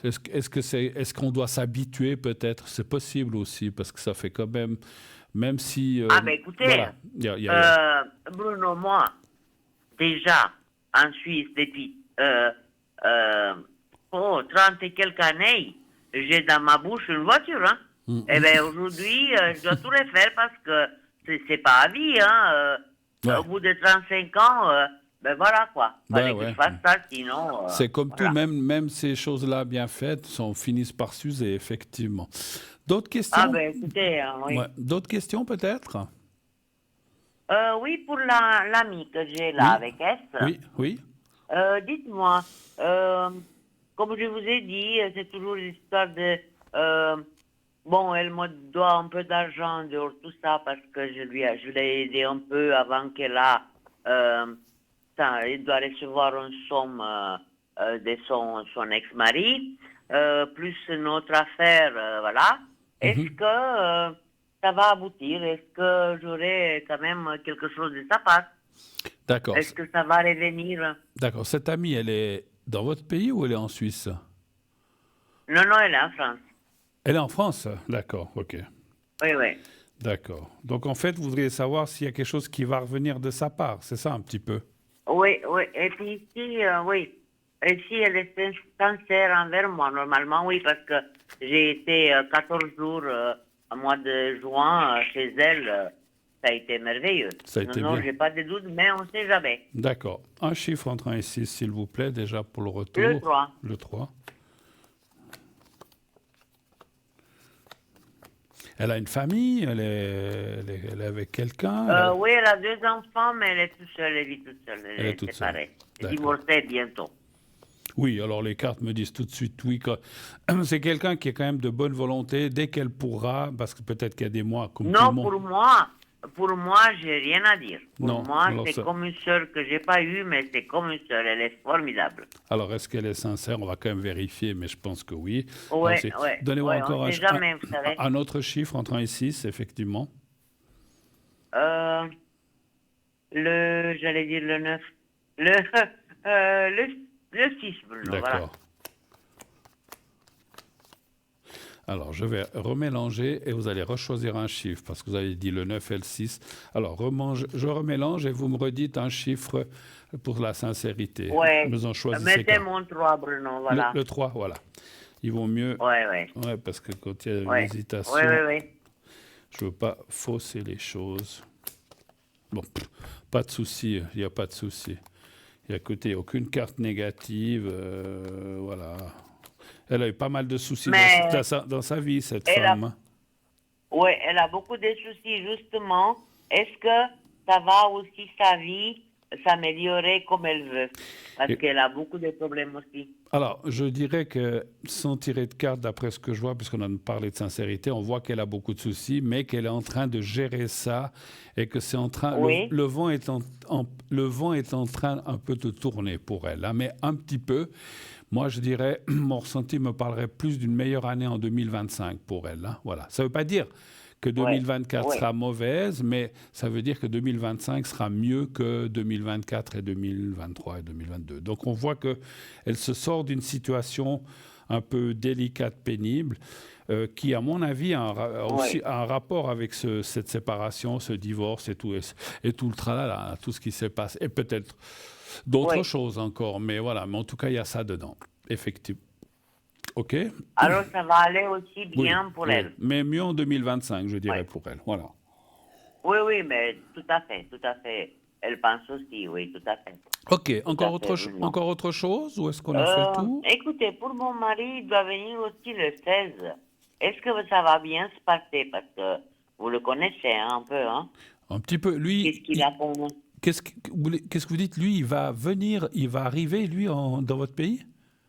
Est-ce qu'on doit s'habituer peut-être? C'est possible aussi, parce que ça fait quand même si, Ah ben écoutez, voilà, il y a- Bruno, moi, déjà, en Suisse, depuis euh, 30 et quelques années, j'ai dans ma bouche une voiture. Hein. Eh bien, aujourd'hui, je dois tout refaire parce que c'est pas à vie. Hein. Au ouais, bout de 35 ans, ben voilà quoi. ouais, Fallait que je ouais. fasse ça, sinon, C'est comme tout, voilà. même ces choses-là bien faites finissent par s'user, effectivement. D'autres Ah questions? ben écoutez, Ouais, oui. d'autres questions peut-être? Oui, pour l'ami que j'ai là Oui, avec S. oui, oui. Dites-moi, euh, comme je vous ai dit, c'est toujours l'histoire de... euh, bon, elle me doit un peu d'argent dehors tout ça parce que je l'ai aidé un peu avant qu'elle a... elle doit recevoir une somme de son ex-mari, plus notre affaire, voilà. Est-ce Mhm. que ça va aboutir? Est-ce que j'aurai quand même quelque chose de sa part? D'accord. Est-ce que ça va revenir? D'accord. Cette amie, elle est dans votre pays ou elle est en Suisse? Non, non, elle est en France. Elle est en France? D'accord, ok. Oui, oui. D'accord. Donc en fait, vous voudriez savoir s'il y a quelque chose qui va revenir de sa part, c'est ça un petit peu? Oui, oui. Et puis ici, oui. Ici, elle est sincère envers moi, normalement, oui, parce que j'ai été 14 jours au mois de juin chez elle. Ça a été merveilleux. Ça a Non, été non, bien. j'ai pas de doute, mais on ne sait jamais. D'accord. Un chiffre entre 1 et 6, s'il vous plaît, déjà pour le Le retour. 3. Le 3. Elle a une famille? Elle est avec quelqu'un? Oui, elle a 2 enfants, mais elle est toute seule, elle vit toute seule, elle Elle est est toute seule. séparée. Elle est D'accord. divorcée bientôt. Oui, alors les cartes me disent tout de suite oui. C'est quelqu'un qui est quand même de bonne volonté dès qu'elle pourra, parce que peut-être qu'il y a des mois, comme tout le Non, monde. pour moi, j'ai rien à dire. Pour Non, moi, alors c'est ça. comme une sœur que j'ai pas eue, mais c'est comme une sœur. Elle est formidable. Alors, est-ce qu'elle est sincère? On va quand même vérifier, mais je pense que oui. Alors, Ouais, ouais, donnez-moi ouais, on encore sait jamais, vous savez. un autre chiffre entre 1 et 6, effectivement. Euh, j'allais dire le 9. Le, le 6, Bruno, voilà. D'accord. Alors, je vais remélanger et vous allez rechoisir un chiffre parce que vous avez dit le 9 et le 6. Alors, je remélange et vous me redites un chiffre pour la sincérité. Ouais, Vous en choisissez mettez qu'un. mon 3, Bruno, voilà. Le 3, voilà. Il vaut mieux, Ouais, ouais, ouais, parce que quand il y a une ouais. Ouais, hésitation, ouais, ouais. je veux pas fausser les choses. Bon, pas de souci, il n'y a pas de souci. Il n'y a côté aucune carte négative, voilà. Elle a eu pas mal de soucis Mais dans sa vie, cette elle a femme, hein. ouais, elle a beaucoup de soucis, justement. Est-ce que ça va aussi sa vie s'améliorer comme elle veut? Parce Et- qu'elle a beaucoup de problèmes aussi. alors, je dirais que sans tirer de carte, d'après ce que je vois, puisqu'on a parlé de sincérité, on voit qu'elle a beaucoup de soucis, mais qu'elle est en train de gérer ça et que c'est en train, Oui, le vent est le vent est en train un peu de tourner pour elle, hein, mais un petit peu. Moi, je dirais, mon ressenti me parlerait plus d'une meilleure année en 2025 pour elle, hein, voilà. Ça ne veut pas dire que ouais, 2024 ouais. sera mauvaise, mais ça veut dire que 2025 sera mieux que 2024 et 2023 et 2022. Donc on voit que elle se sort d'une situation un peu délicate, pénible, qui, à mon avis, aussi a un rapport avec cette séparation, ce divorce et tout le tralala, tout ce qui se passe. Et peut-être d'autres choses encore, mais voilà. Mais en tout cas, il y a ça dedans, effectivement. OK? Alors, ça va aller aussi bien pour elle. Mais mieux en 2025, je dirais, pour elle. Voilà. Oui, mais tout à fait, tout à fait. Elle pense aussi, oui, tout à fait. OK. Encore autre chose ou est-ce qu'on a fait tout? Écoutez, pour mon mari, il doit venir aussi le 16. Est-ce que ça va bien se passer? Parce que vous le connaissez un peu, hein? Un petit peu. Lui, qu'est-ce qu'il a pour nous? Qu'est-ce que vous dites? Lui, il va arriver, lui, dans votre pays?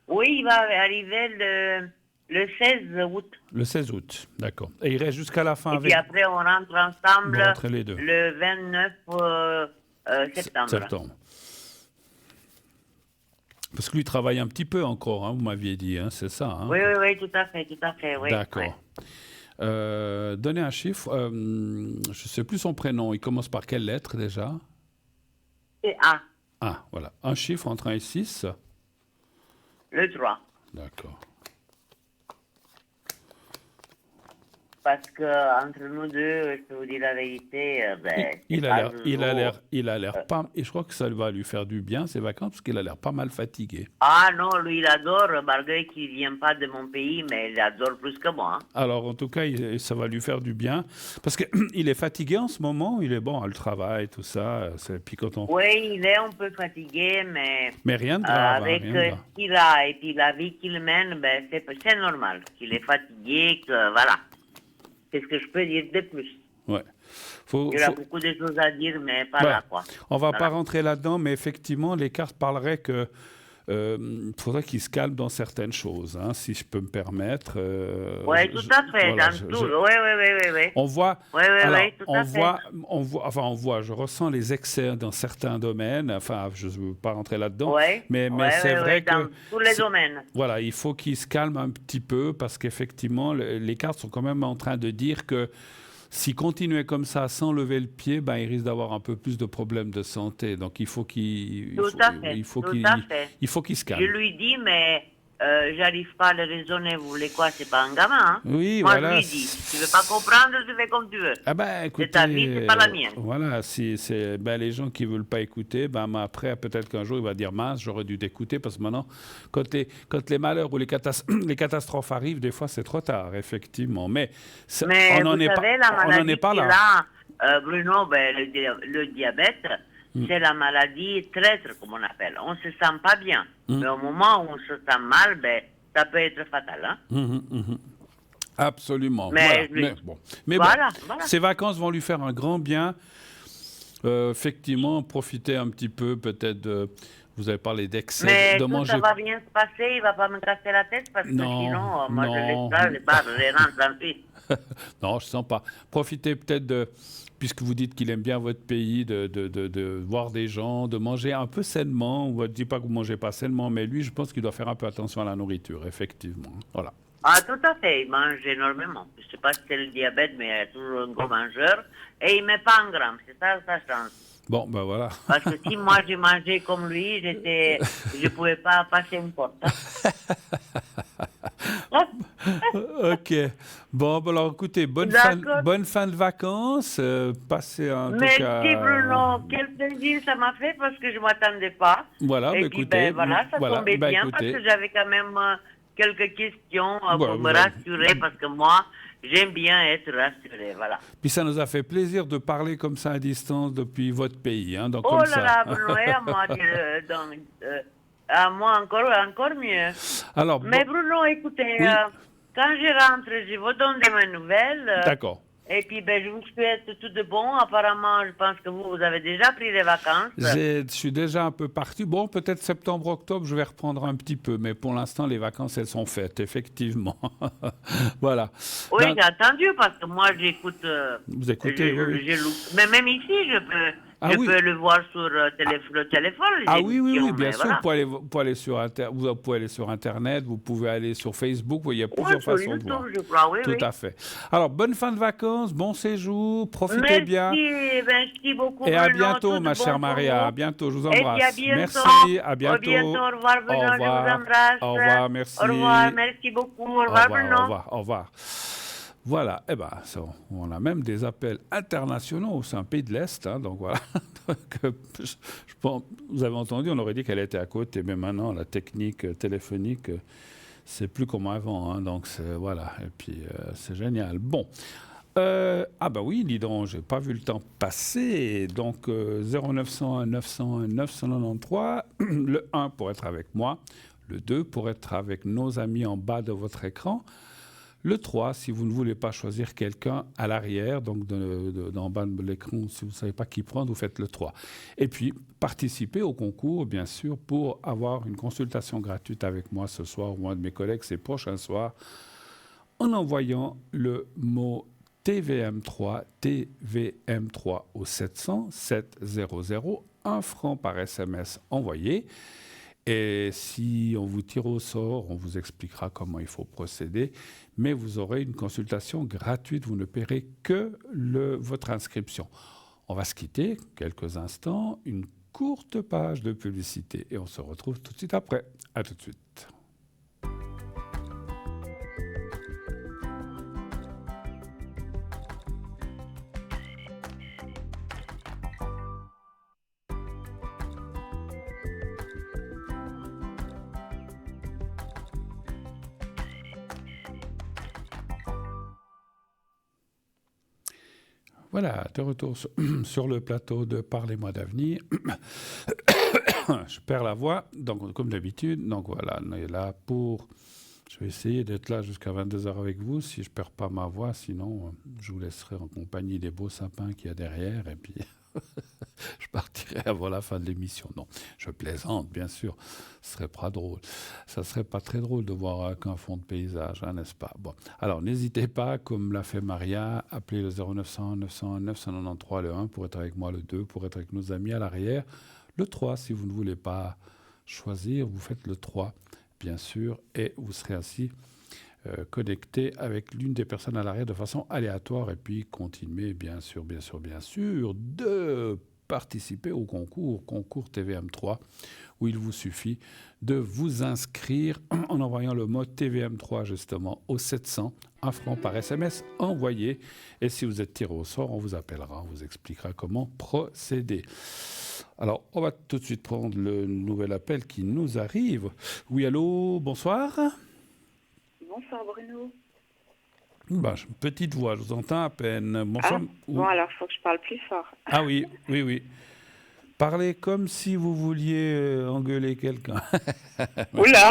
Oui, il va arriver le 16 août. Le 16 août, d'accord. Et il reste jusqu'à la fin Et avec... puis après, on rentre ensemble les deux. le 29 septembre. Parce que lui travaille un petit peu encore, hein, vous m'aviez dit, hein, c'est ça, hein? Oui, tout à fait, oui. D'accord. Ouais. Donnez un chiffre. Je ne sais plus son prénom. Il commence par quelle lettre déjà? C'est A. Ah, voilà. Un chiffre entre 1 et 6. Le 3. D'accord. Parce que entre nous deux, je peux vous dire la vérité, il a l'air pas. Et je crois que ça va lui faire du bien ces vacances parce qu'il a l'air pas mal fatigué. Ah non, lui il adore, malgré qu'il ne vient pas de mon pays, mais il adore plus que moi. Alors en tout cas, ça va lui faire du bien parce que il est fatigué en ce moment. Il est bon, le travail, tout ça. Puis quand on... Oui, il est un peu fatigué, mais rien de grave. Avec ce qu'il a et puis la vie qu'il mène, c'est normal qu'il est fatigué, que voilà. C'est ce que je peux dire de plus. Ouais. Il y a beaucoup de choses à dire, mais pas là, quoi. On va pas rentrer là-dedans, mais effectivement, les cartes parleraient que faudrait qu'il se calme dans certaines choses, hein, si je peux me permettre. Oui, tout à fait, dans tout. Oui. On voit, on voit, je ressens les excès dans certains domaines, enfin, je ne veux pas rentrer là-dedans, mais c'est vrai que... Dans tous les domaines. Voilà, il faut qu'il se calme un petit peu, parce qu'effectivement, les cartes sont quand même en train de dire que s'il continuait comme ça, sans lever le pied, il risque d'avoir un peu plus de problèmes de santé. Donc, il faut qu'il se calme. Je lui dis, mais j'arrive pas à le raisonner. Vous voulez quoi? C'est pas un gamin, hein? Oui, moi, voilà. Je lui dis, tu veux pas comprendre, tu fais comme tu veux. Écoutez, c'est ta vie, c'est pas la mienne. Voilà, si c'est les gens qui veulent pas écouter, après, peut-être qu'un jour, il va dire, mince, j'aurais dû t'écouter, parce que maintenant, quand les malheurs ou les catastrophes arrivent, des fois, c'est trop tard, effectivement. Mais on n'en est pas là. Là Bruno, le diabète, c'est la maladie traître, comme on appelle. On ne se sent pas bien. Mais au moment où on se sent mal, ça peut être fatal. Hein? Absolument. Mais voilà. Ces vacances vont lui faire un grand bien. Effectivement, profiter un petit peu, peut-être de... Vous avez parlé d'excès, de manger. Mais ça va bien se passer, il ne va pas me casser la tête, parce que sinon, moi, je laisse pas, je rentre ensuite. Non, je ne sens pas. Profitez peut-être de... Puisque vous dites qu'il aime bien votre pays, de voir des gens, de manger un peu sainement. On ne dit pas que vous ne mangez pas sainement, mais lui, je pense qu'il doit faire un peu attention à la nourriture, effectivement. Voilà. Ah, tout à fait. Il mange énormément. Je ne sais pas si c'est le diabète, mais il est toujours un gros mangeur. Et il ne met pas un gramme. C'est ça sa chance. Bon, voilà. Parce que si moi, je mangeais comme lui, je ne pouvais pas passer une porte. OK. Bon, alors écoutez, bonne fin de vacances. Passez un tout cas... Merci Bruno. Quel plaisir ça m'a fait parce que je ne m'attendais pas. Voilà, et puis, écoutez. ça tombait bien parce que j'avais quand même quelques questions pour me rassurer parce que moi, j'aime bien être rassuré, voilà. Puis ça nous a fait plaisir de parler comme ça à distance depuis votre pays. Hein, donc oh là là, Bruno, et à moi encore mieux. Alors, mais Bruno, écoutez, quand je rentre, je vous donne des nouvelles. D'accord. Et puis, je vous souhaite tout de bon. Apparemment, je pense que vous avez déjà pris des vacances. Je suis déjà un peu parti. Bon, peut-être septembre, octobre, je vais reprendre un petit peu. Mais pour l'instant, les vacances, elles sont faites, effectivement. Voilà. Oui, j'ai attendu parce que moi, j'écoute. Vous écoutez, oui. Mais même ici, Ah Je oui. peux le voir sur le téléphone, les Ah oui, oui, oui, émissions, bien mais sûr, voilà. vous pouvez aller sur vous pouvez aller sur Internet, vous pouvez aller sur Facebook, il y a Ouais, plusieurs sur façons de voir. YouTube, je crois, oui, Tout oui. à fait. Alors, bonne fin de vacances, bon séjour, profitez bien Merci beaucoup, et à Bruno. bientôt, Tout ma chère bon pour Maria. À vous. bientôt, je vous Et puis à embrasse. bientôt. Merci, à À bientôt. bientôt. Au revoir, Au Bruno. Je vous revoir. Au embrasse. revoir, Au revoir. merci. Merci beaucoup. Au Au revoir, revoir, au Bruno. revoir, au revoir. Voilà, eh ben, on a même des appels internationaux, c'est un pays de l'Est, hein, donc voilà. Donc, je pense, vous avez entendu, on aurait dit qu'elle était à côté, mais maintenant, la technique téléphonique, c'est plus comme avant, hein, donc voilà, et puis c'est génial. Bon, ah bah oui, dis donc, j'ai pas vu le temps passer, donc 0901 901 993, le 1 pour être avec moi, le 2 pour être avec nos amis en bas de votre écran, le 3, si vous ne voulez pas choisir quelqu'un à l'arrière, donc en bas de l'écran, si vous ne savez pas qui prendre, vous faites le 3. Et puis, participez au concours, bien sûr, pour avoir une consultation gratuite avec moi ce soir ou un de mes collègues ces prochains soirs, en envoyant le mot TVM3, TVM3 au 700 700, 1 franc par SMS envoyé. Et si on vous tire au sort, on vous expliquera comment il faut procéder. Mais vous aurez une consultation gratuite. Vous ne paierez que votre inscription. On va se quitter quelques instants. Une courte page de publicité. Et on se retrouve tout de suite après. À tout de suite. Voilà, de retour sur le plateau de Parlez-moi d'avenir. Je perds la voix, donc comme d'habitude. Donc voilà, on est là pour... Je vais essayer d'être là jusqu'à 22h avec vous, si je ne perds pas ma voix. Sinon, je vous laisserai en compagnie des beaux sapins qu'il y a derrière. Et puis, je partirai avant la fin de l'émission. Non, je plaisante, bien sûr. Ce serait pas drôle. Ça serait pas très drôle de voir qu'un fond de paysage, hein, n'est-ce pas? Bon, alors n'hésitez pas, comme l'a fait Maria, appelez le 0900 901 993 le 1 pour être avec moi, le 2 pour être avec nos amis à l'arrière, le 3 si vous ne voulez pas choisir, vous faites le 3 bien sûr, et vous serez ainsi connecté avec l'une des personnes à l'arrière de façon aléatoire, et puis continuez bien sûr de participer au concours TVM3, où il vous suffit de vous inscrire en envoyant le mot TVM3 justement au 700, 1 franc par SMS envoyé, et si vous êtes tiré au sort, on vous appellera, on vous expliquera comment procéder. Alors, on va tout de suite prendre le nouvel appel qui nous arrive. Oui, allô, bonsoir. Bonsoir Bruno. Bah, petite voix, je vous entends à peine. Bonsoir. Bon, alors il faut que je parle plus fort. Ah oui. Parlez comme si vous vouliez engueuler quelqu'un. Oula.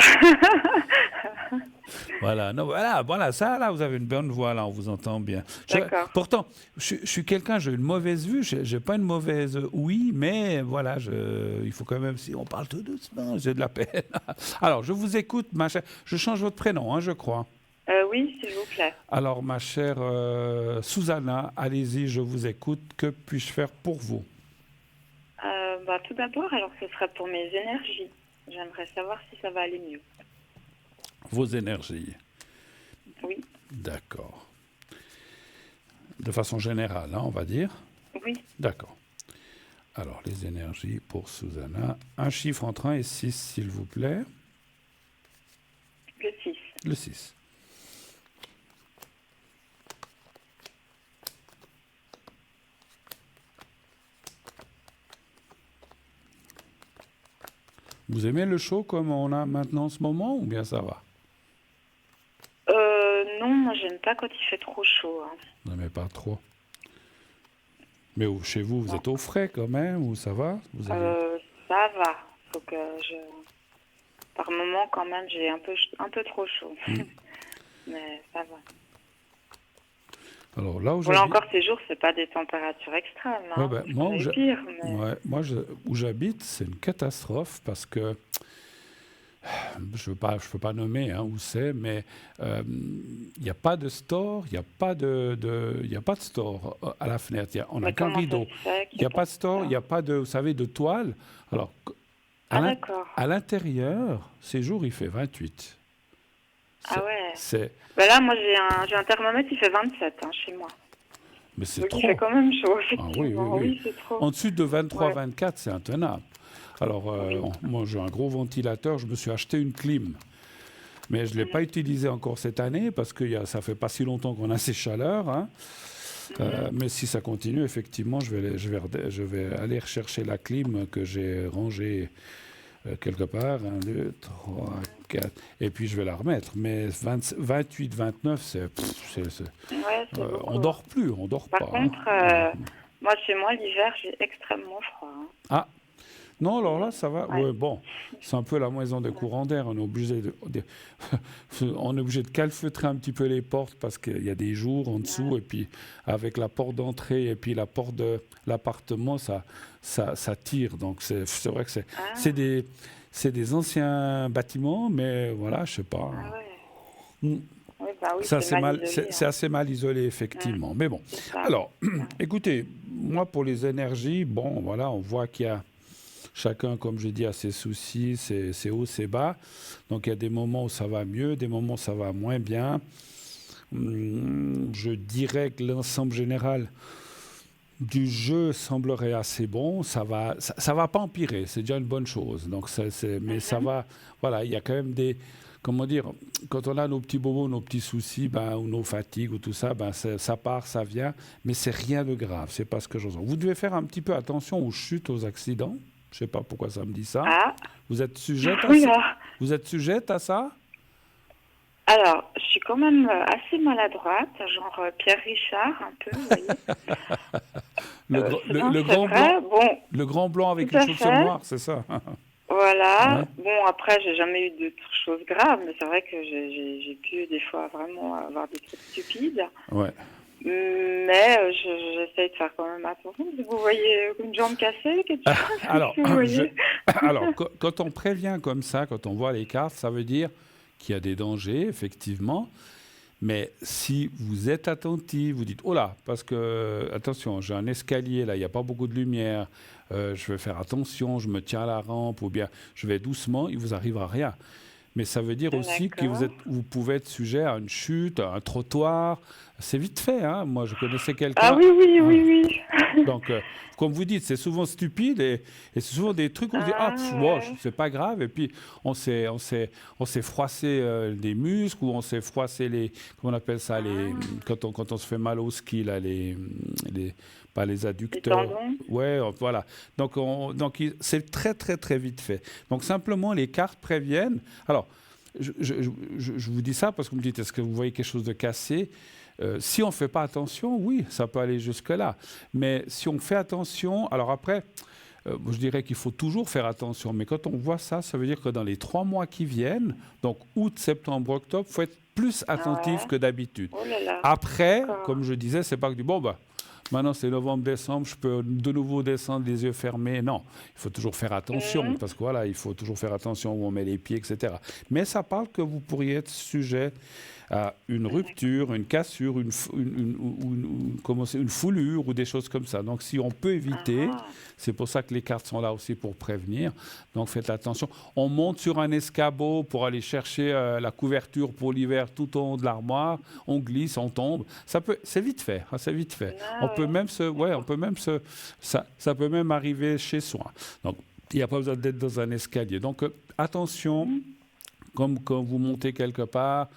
Voilà, non, voilà, ça, là, vous avez une bonne voix, là, on vous entend bien. D'accord. Pourtant, je suis quelqu'un, j'ai une mauvaise vue, j'ai pas une mauvaise ouïe, mais voilà, il faut quand même, si on parle tout doucement, j'ai de la peine. Alors, je vous écoute, ma chère, je change votre prénom, hein, je crois. Oui, s'il vous plaît. Alors, ma chère Susanna, allez-y, je vous écoute, que puis-je faire pour vous? Tout d'abord, alors ce serait pour mes énergies. J'aimerais savoir si ça va aller mieux. Vos énergies. Oui. D'accord. De façon générale, hein, on va dire. Oui. D'accord. Alors, les énergies pour Susanna. Un chiffre entre 1 et 6, s'il vous plaît. Le 6. Le 6. Vous aimez le chaud comme on a maintenant en ce moment, ou bien ça va? Non, moi j'aime pas quand il fait trop chaud. Hein. Vous n'aimez pas trop. Mais chez vous, vous êtes au frais quand même, ou ça va? Ça va. Faut que par moment quand même j'ai un peu trop chaud. Mais ça va. Alors là où voilà, encore ces jours, c'est pas des températures extrêmes. Hein. Ouais, moi, où j'habite, c'est une catastrophe parce que je peux pas nommer hein, où c'est, mais il n'y a pas de store, il n'y a pas il y a pas de store à la fenêtre. On n'a Mais qu'un comment ça rideau. se fait Il qu'il n'y n'y a a pas pas de de store, il n'y ça? a pas de, vous savez, de toile. Alors, Ah, d'accord. à l'intérieur, ces jours, il fait 28. Ah ouais. C'est, Ben là, moi, j'ai un thermomètre, il fait 27 hein, chez moi. mais c'est Donc, il fait trop. quand même chaud, Ah oui, oui, effectivement. oui. Oui, c'est trop. En dessus de 23, Ouais. 24, c'est intenable. Alors, Oui. moi, j'ai un gros ventilateur, je me suis acheté une clim. Mais je ne l'ai pas utilisé encore cette année parce que ça fait pas si longtemps qu'on a ces chaleurs. Hein. Mais si ça continue, effectivement, je vais aller rechercher la clim que j'ai rangée quelque part. 1, 2, 3, 4. Et puis je vais la remettre. Mais 28, 29, Ouais, c'est on beaucoup. dort plus, on dort Par pas. contre, Hein. moi, chez moi, l'hiver, j'ai extrêmement froid. Hein. Ah, non, alors là, ça va. Ouais. Ouais, bon, c'est un peu la maison de courant d'air. On est obligé on est obligé de calfeutrer un petit peu les portes parce qu'il y a des jours en dessous. Et puis, avec la porte d'entrée et puis la porte de l'appartement, ça tire. Donc, c'est vrai que Ah, c'est des anciens bâtiments, mais voilà, je sais pas. ah ouais. Mm. Oui, bah oui, Ça, c'est mal isolé. c'est Hein. assez mal isolé, effectivement. Mais bon. C'est ça. Alors, écoutez, moi, pour les énergies, bon, voilà, on voit qu'il y a chacun, comme je dis, a ses soucis, ses hauts, ses bas. Donc, il y a des moments où ça va mieux, des moments où ça va moins bien. Je dirais que l'ensemble général du jeu semblerait assez bon. Ça va pas empirer, c'est déjà une bonne chose. Donc, mais ça va, voilà, il y a quand même des, comment dire, quand on a nos petits bobos, nos petits soucis, ou nos fatigues ou tout ça, ça part, ça vient, mais c'est rien de grave. C'est pas ce que je sens. Vous devez faire un petit peu attention aux chutes, aux accidents. Je sais pas pourquoi ça me dit ça. Ah, Vous êtes sujette à oui, ça? là. Vous êtes sujette à ça? Alors, je suis quand même assez maladroite, genre Pierre Richard, un peu, vous voyez. Non, Le c'est grand vrai. blanc, Bon, le grand blanc avec tout les à chaussures fait. noires, c'est ça? Voilà. Ouais. Bon, après, j'ai jamais eu de choses graves, mais c'est vrai que j'ai pu des fois vraiment avoir des trucs stupides. Ouais. Mais j'essaye de faire quand même attention. Vous voyez une jambe cassée, quelque chose Alors, vous voyez alors quand on prévient comme ça, quand on voit les cartes, ça veut dire qu'il y a des dangers, effectivement. Mais si vous êtes attentif, vous dites, oh là, parce que, attention, j'ai un escalier, là, il n'y a pas beaucoup de lumière, je vais faire attention, je me tiens à la rampe, ou bien je vais doucement, il ne vous arrivera rien. Mais ça veut dire aussi que D'accord. vous pouvez être sujet à une chute, à un trottoir. C'est vite fait, hein. Moi, je connaissais Ah quelqu'un. oui, oui, Ah. oui, oui. Donc, comme vous dites, c'est souvent stupide et c'est souvent des trucs où on se dit Ah bon, ouais. c'est pas grave. Et puis on s'est froissé des muscles ou on s'est froissé comment on appelle ça, quand on se fait mal au ski là, pas les Les adducteurs. tendons. Ouais, voilà. Donc, c'est très très très vite fait. Donc simplement les cartes préviennent. Alors, je vous dis ça parce que vous me dites, est-ce que vous voyez quelque chose de cassé? Si on ne fait pas attention, oui, ça peut aller jusque-là. Mais si on fait attention, alors après, je dirais qu'il faut toujours faire attention. Mais quand on voit ça, ça veut dire que dans les 3 mois qui viennent, donc août, septembre, octobre, il faut être plus attentif Ouais. que d'habitude. Oh là là. Après, D'accord. comme je disais, c'est pas que du bon, maintenant c'est novembre, décembre, je peux de nouveau descendre les yeux fermés. Non, il faut toujours faire attention parce que voilà, il faut toujours faire attention où on met les pieds, etc. Mais ça parle que vous pourriez être sujet à une rupture, une cassure, une foulure ou des choses comme ça. Donc si on peut éviter, Ah. c'est pour ça que les cartes sont là aussi pour prévenir. Donc faites attention. On monte sur un escabeau pour aller chercher la couverture pour l'hiver tout au haut de l'armoire. On glisse, on tombe. C'est vite fait. Hein, c'est vite fait. Ah On peut ouais. même ça peut même arriver chez soi. Donc il n'y a pas besoin d'être dans un escalier. Donc attention, comme quand vous montez quelque part.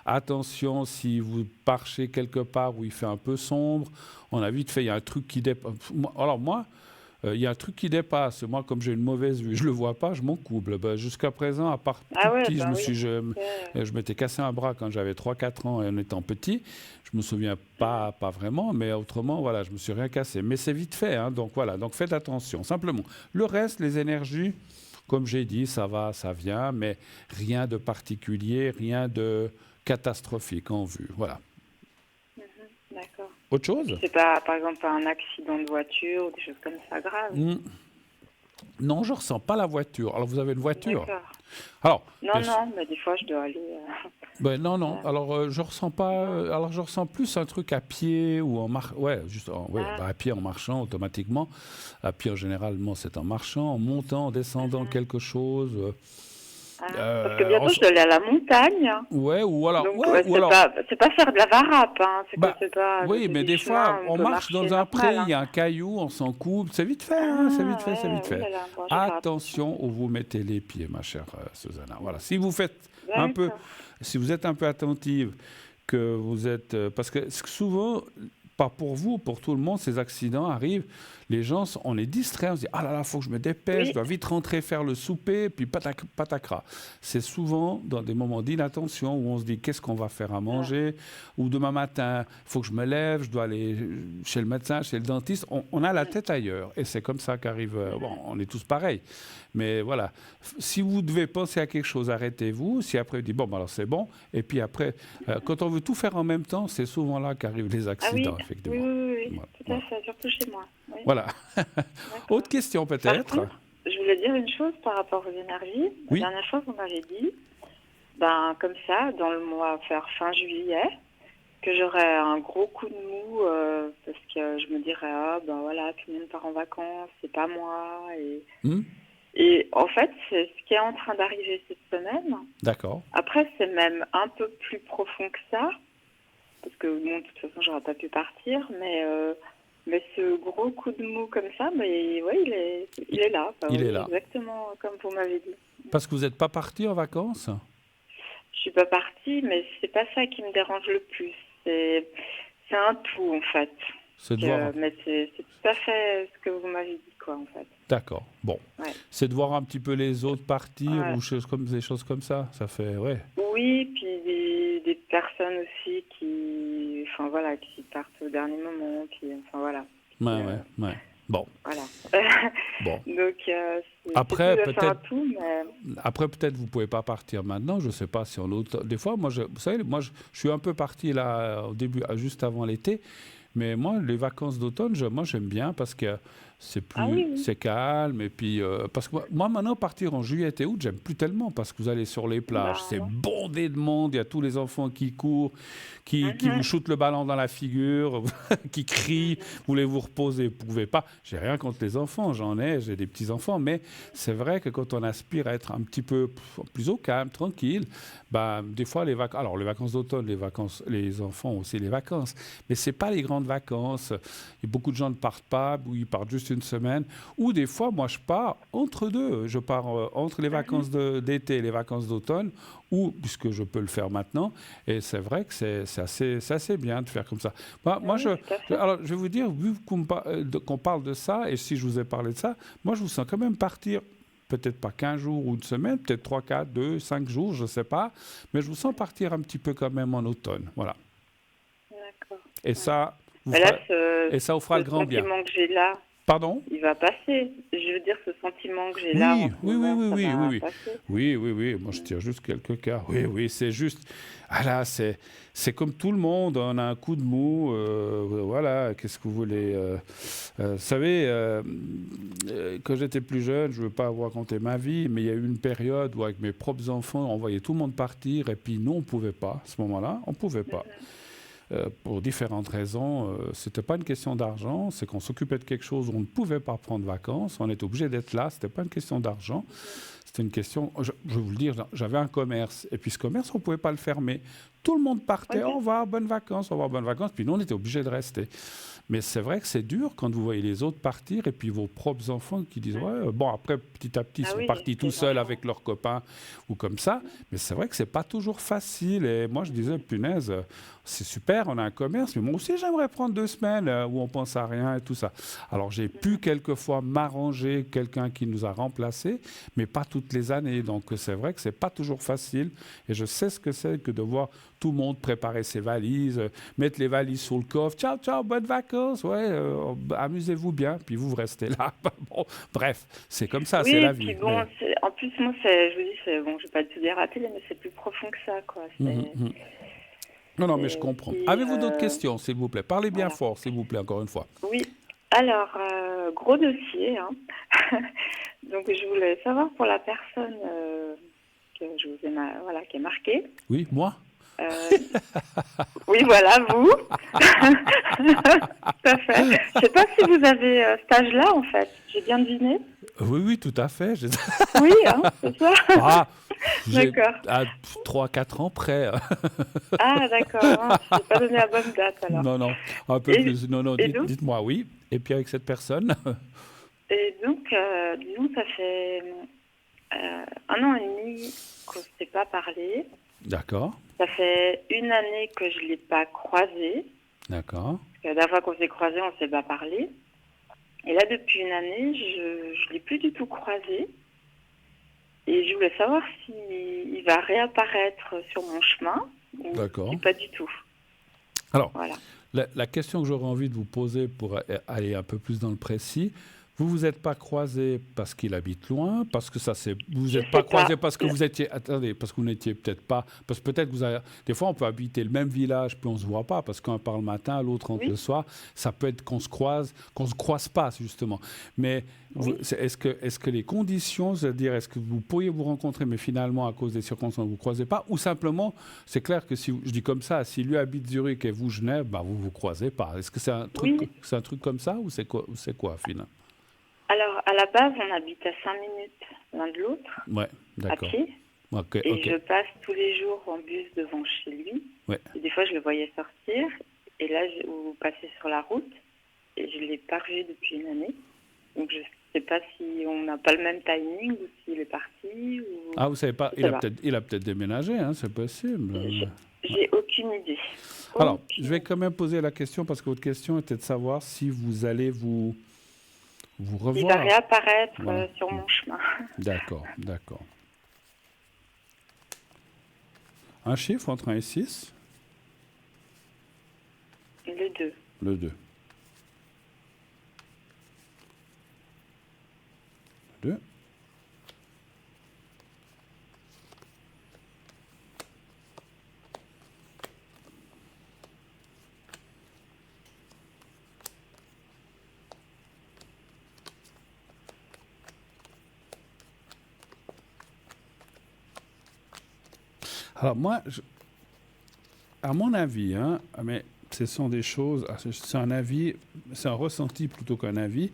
Attention, si vous marchez quelque part où il fait un peu sombre, on a vite fait, il y a un truc qui dépasse. Alors moi, il y a un truc qui dépasse. Moi, comme j'ai une mauvaise vue, je ne le vois pas, je m'en couple. Jusqu'à présent, à part tout Ouais, petit, bah oui. je m'étais cassé un bras quand j'avais 3-4 ans et en étant petit. Je me souviens pas vraiment, mais autrement, voilà, je me suis rien cassé. Mais c'est vite fait, hein, donc voilà, donc faites attention, simplement. Le reste, les énergies, comme j'ai dit, ça va, ça vient, mais rien de particulier, rien de catastrophique en vue. Voilà. D'accord. Autre chose? C'est pas, par exemple, pas un accident de voiture ou des choses comme ça graves. Non, je ne ressens pas la voiture. Alors, vous avez une voiture? D'accord. Alors, Non, bien sûr- non, mais des fois, je dois aller... ben non. Alors, je ressens pas. Alors, je ressens plus un truc à pied ou en marchant. Ouais, juste à pied en marchant automatiquement. À pied, généralement, c'est en marchant, en montant, en descendant quelque chose. Parce que bientôt, je dois aller à la montagne. Ouais, ou alors. Donc, Ouais, ou alors. c'est pas faire de la varap, hein. Bah, C'est pas... oui, c'est mais des chemins, fois, on peut marche dans marcher un pré, normal, il y a un caillou, on s'en coupe. C'est vite fait, hein, c'est vite fait, c'est vite oui, fait. là, là, bon, je vais faire Attention où vous mettez les pieds, ma chère Susanna. Voilà. Si vous faites un peu, D'accord. si vous êtes un peu attentive, que vous êtes, parce que souvent, pas pour vous, pour tout le monde, ces accidents arrivent. Les gens, on est distraits, on se dit ah là là, faut que je me dépêche, je dois vite rentrer faire le souper, puis patacra. C'est souvent dans des moments d'inattention où on se dit qu'est-ce qu'on va faire à manger, ou demain matin, il faut que je me lève, je dois aller chez le médecin, chez le dentiste. On a la tête ailleurs, et c'est comme ça qu'arrive. Bon, on est tous pareils, mais voilà. Si vous devez penser à quelque chose, arrêtez-vous. Si après vous dites bon, ben alors c'est bon, et puis après, quand on veut tout faire en même temps, c'est souvent là qu'arrivent les accidents, effectivement. Oui, Voilà. tout à fait, surtout chez moi. Oui. Voilà. Autre question Par peut-être? contre, je voulais dire une chose par rapport aux énergies. Oui. La dernière fois, vous m'avez dit, comme ça, dans le mois, vers fin juillet, que j'aurais un gros coup de mou parce que je me dirais, voilà, tout le monde part en vacances, c'est pas moi. Et en fait, c'est ce qui est en train d'arriver cette semaine. D'accord. Après, c'est même un peu plus profond que ça, parce que bon, de toute façon, j'aurais pas pu partir, mais ce gros coup de mou comme ça, mais ouais, il est là. Il est là. Exactement comme vous m'avez dit. Parce que vous n'êtes pas parti en vacances? Je suis pas partie, mais c'est pas ça qui me dérange le plus. C'est un tout en fait. C'est de voir... Mais c'est tout à fait ce que vous m'avez dit, quoi, en fait. D'accord. Bon. Ouais. C'est de voir un petit peu les autres partir ou des choses comme ça. Ça fait, Oui, puis des personnes aussi qui partent au dernier moment, Ouais. Bon. Voilà. Bon. Donc, après, peut-être. Après, peut-être vous pouvez pas partir maintenant. Je sais pas si on autre. Des fois, vous savez, je suis un peu parti là au début, juste avant l'été. Mais moi, les vacances d'automne, moi, j'aime bien parce que c'est plus, c'est calme. Et puis, parce que moi, maintenant, partir en juillet et août, j'aime plus tellement parce que vous allez sur les plages, c'est bondé de monde, il y a tous les enfants qui courent, qui vous shootent le ballon dans la figure, qui crient, vous voulez vous reposer, vous pouvez pas. J'ai rien contre les enfants, j'ai des petits-enfants, mais c'est vrai que quand on aspire à être un petit peu plus au calme, tranquille, des fois, les vacances d'automne, les enfants ont aussi les vacances, mais c'est pas les grandes vacances. Et beaucoup de gens ne partent pas, ou ils partent juste une semaine. Ou des fois, moi, je pars entre deux. Je pars entre les vacances d'été et les vacances d'automne, ou puisque je peux le faire maintenant. Et c'est vrai que c'est assez bien de faire comme ça. Moi, alors, je vais vous dire, vu qu'on parle de ça, et si je vous ai parlé de ça, moi, je vous sens quand même partir. Peut-être pas 15 jours ou une semaine, peut-être 3, 4, 2, 5 jours, je ne sais pas. Mais je vous sens partir un petit peu quand même en automne. Voilà. D'accord. Et ça, vous fera le grand bien. Le sentiment que j'ai là, pardon? Il va passer. Je veux dire, ce sentiment que j'ai là. Oui. Moi, je tire juste quelques cas. Oui, c'est juste... Ah là, c'est comme tout le monde. On a un coup de mou. Voilà, qu'est-ce que vous voulez vous savez, quand j'étais plus jeune, je ne veux pas vous raconter ma vie, mais il y a eu une période où, avec mes propres enfants, on voyait tout le monde partir, et puis nous, on ne pouvait pas. À ce moment-là, on ne pouvait pas. Pour différentes raisons. Ce n'était pas une question d'argent, c'est qu'on s'occupait de quelque chose où on ne pouvait pas prendre vacances, on était obligé d'être là, ce n'était pas une question d'argent, c'était une question, je vais vous le dire, j'avais un commerce, et puis ce commerce, on ne pouvait pas le fermer. Tout le monde partait, au revoir, bonnes vacances, puis nous, on était obligés de rester. Mais c'est vrai que c'est dur quand vous voyez les autres partir et puis vos propres enfants qui disent après petit à petit ils sont partis tout seuls avec leurs copains ou comme ça, mais c'est vrai que c'est pas toujours facile. Et moi je disais punaise, c'est super, on a un commerce, mais moi aussi j'aimerais prendre 2 semaines où on pense à rien et tout ça. Alors j'ai pu quelquefois m'arranger quelqu'un qui nous a remplacés, mais pas toutes les années. Donc c'est vrai que c'est pas toujours facile. Et je sais ce que c'est que de voir tout le monde préparer ses valises, mettre les valises sur le coffre. Ciao, bonnes vacances. Amusez-vous bien. Puis vous restez là. Bref, c'est comme ça, c'est la vie. Bon, mais... En plus, moi, je vous dis, je ne vais pas tout dire à la télé, mais c'est plus profond que ça, quoi. Non, mais je comprends. Avez-vous d'autres questions, s'il vous plaît? Parlez bien fort, s'il vous plaît, encore une fois. Oui. Alors, gros dossier, hein. Donc, je voulais savoir pour la personne que je vous ai voilà, qui est marquée. Oui, moi? Euh, oui, voilà, vous. Tout à fait. Je ne sais pas si vous avez cet âge-là, en fait. J'ai bien deviné. Oui, oui, tout à fait. Oui, hein, c'est ça. Ah, j'ai D'accord. à 3-4 ans près. Ah, d'accord. Je n'ai pas donné la bonne date, alors. Non, non, un peu Et, plus. Non, non, et donc, dites-moi oui. Et puis avec cette personne? disons, ça fait 1 an et demi qu'on ne s'est pas parlé. D'accord, Ça fait 1 année que je ne l'ai pas croisé. d'accord. Parce que la dernière fois qu'on s'est croisé, on ne s'est pas parlé. Et là, depuis 1 année, je ne l'ai plus du tout croisé. Et je voulais savoir s'il va réapparaître sur mon chemin D'accord. ou pas du tout. Alors, Voilà. la question que j'aurais envie de vous poser pour aller un peu plus dans le précis, vous vous êtes pas croisé parce qu'il habite loin, parce que ça c'est, vous vous Je êtes pas sais croisé pas. parce que vous étiez, attendez, parce que vous n'étiez peut-être pas, parce que peut-être vous avez, des fois on peut habiter le même village puis on se voit pas parce qu'un part le matin, l'autre rentre Oui. le soir, ça peut être qu'on se croise pas justement. Mais Oui. est-ce que les conditions, c'est-à-dire est-ce que vous pourriez vous rencontrer mais finalement à cause des circonstances vous croisez pas, ou simplement c'est clair que si je dis comme ça, si lui habite Zurich et vous Genève, bah vous vous croisez pas. Est-ce que Oui. c'est un truc comme ça ou c'est quoi finalement? Alors, à la base, on habite à 5 minutes l'un de l'autre, Ouais, à d'accord. pied. Ok, Et ok. je passe tous les jours en bus devant chez lui. Ouais. Et des fois, je le voyais sortir. Et là, vous passez sur la route. Et je ne l'ai pas revu depuis 1 année. Donc, je ne sais pas si on n'a pas le même timing ou s'il est parti. Ou... Ah, vous savez pas, Je sais pas. il a peut-être déménagé, hein, c'est possible. J'ai aucune idée. Alors, Aucune. je vais quand même poser la question parce que votre question était de savoir si vous allez vous Il va revoir. réapparaître Voilà. sur mon chemin. D'accord, d'accord. Un chiffre entre 1 et 6? Le 2. Le 2. Le 2. Alors moi, à mon avis, hein, mais ce sont des choses, c'est un avis, c'est un ressenti plutôt qu'un avis.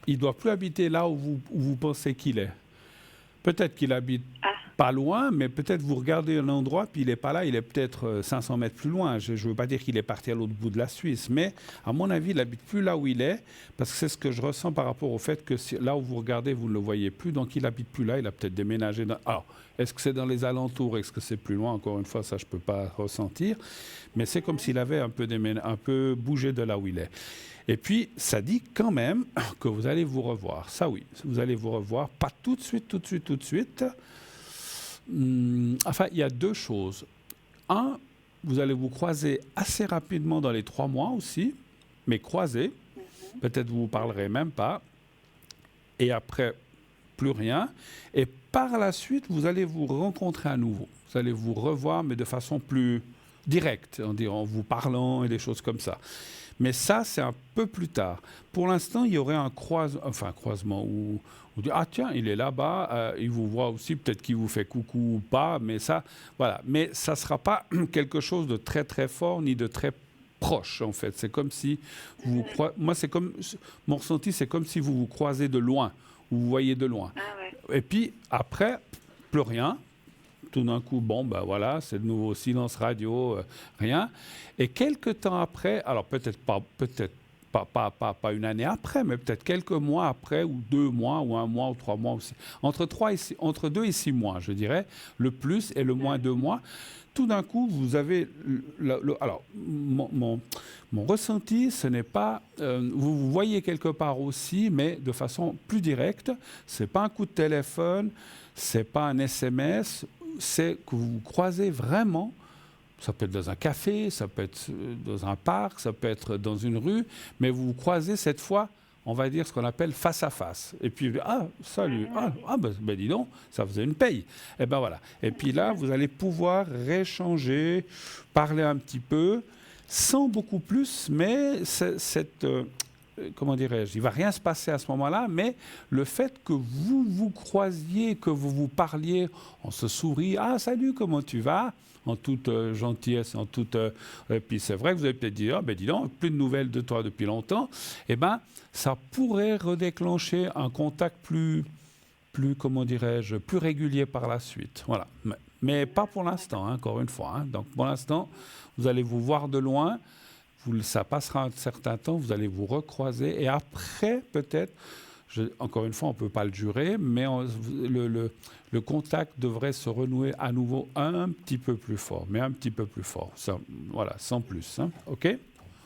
Il doit plus habiter là où vous pensez qu'il est. Peut-être qu'il habite Ah, pas loin, mais peut-être vous regardez un endroit, puis il n'est pas là, il est peut-être 500 mètres plus loin. Je ne veux pas dire qu'il est parti à l'autre bout de la Suisse, mais à mon avis, il n'habite plus là où il est, parce que c'est ce que je ressens par rapport au fait que là où vous regardez, vous ne le voyez plus, donc il n'habite plus là, il a peut-être déménagé. Alors, est-ce que c'est dans les alentours, est-ce que c'est plus loin? Encore une fois, ça, je ne peux pas ressentir, mais c'est comme s'il avait un peu bougé de là où il est. Et puis, ça dit quand même que vous allez vous revoir. Ça, oui, vous allez vous revoir, pas tout de suite. Enfin, il y a deux choses. Un, vous allez vous croiser assez rapidement dans les 3 mois aussi, mais croiser. Peut-être vous ne parlerez même pas. Et après, plus rien. Et par la suite, vous allez vous rencontrer à nouveau. Vous allez vous revoir, mais de façon plus directe, en vous parlant et des choses comme ça. Mais ça, c'est un peu plus tard. Pour l'instant, il y aurait un croisement où on dit, ah tiens, il est là-bas, il vous voit aussi, peut-être qu'il vous fait coucou ou pas, mais ça, voilà. Mais ça ne sera pas quelque chose de très très fort ni de très proche, en fait. C'est comme si vous moi, c'est comme, mon ressenti, c'est comme si vous vous croisez de loin, ou vous voyez de loin. ah ouais. Et puis, après, plus rien. Tout d'un coup, bon, ben voilà, c'est de nouveau silence radio, rien. Et quelques temps après, alors peut-être pas 1 année après, mais peut-être quelques mois après, ou 2 mois, ou 1 mois, ou 3 mois aussi. Entre 2 et 6 mois, je dirais, le plus et le moins 2 mois. Tout d'un coup, vous avez... alors, mon ressenti, ce n'est pas... vous vous voyez quelque part aussi, mais de façon plus directe. Ce n'est pas un coup de téléphone, ce n'est pas un SMS, c'est que vous vous croisez vraiment. Ça peut être dans un café, ça peut être dans un parc, ça peut être dans une rue, mais vous vous croisez cette fois, on va dire ce qu'on appelle face à face. Et puis, ah, salut, ben dis donc, ça faisait une paye. Et ben voilà. Et puis là, vous allez pouvoir rééchanger, parler un petit peu, sans beaucoup plus, mais comment dirais-je, il va rien se passer à ce moment-là, mais le fait que vous vous croisiez, que vous vous parliez, on se sourit, ah salut, comment tu vas? En toute gentillesse, en toute. Et puis c'est vrai que vous avez peut-être dit, ah ben dis donc, plus de nouvelles de toi depuis longtemps. Eh ben, ça pourrait redéclencher un contact plus, comment dirais-je, plus régulier par la suite. Voilà. Mais pas pour l'instant, hein, encore une fois. Hein. Donc pour l'instant, vous allez vous voir de loin. Ça passera un certain temps, vous allez vous recroiser et après, peut-être, encore une fois, on ne peut pas le jurer, mais le contact devrait se renouer à nouveau un petit peu plus fort, mais un petit peu plus fort. Ça, voilà, sans plus. Hein. OK?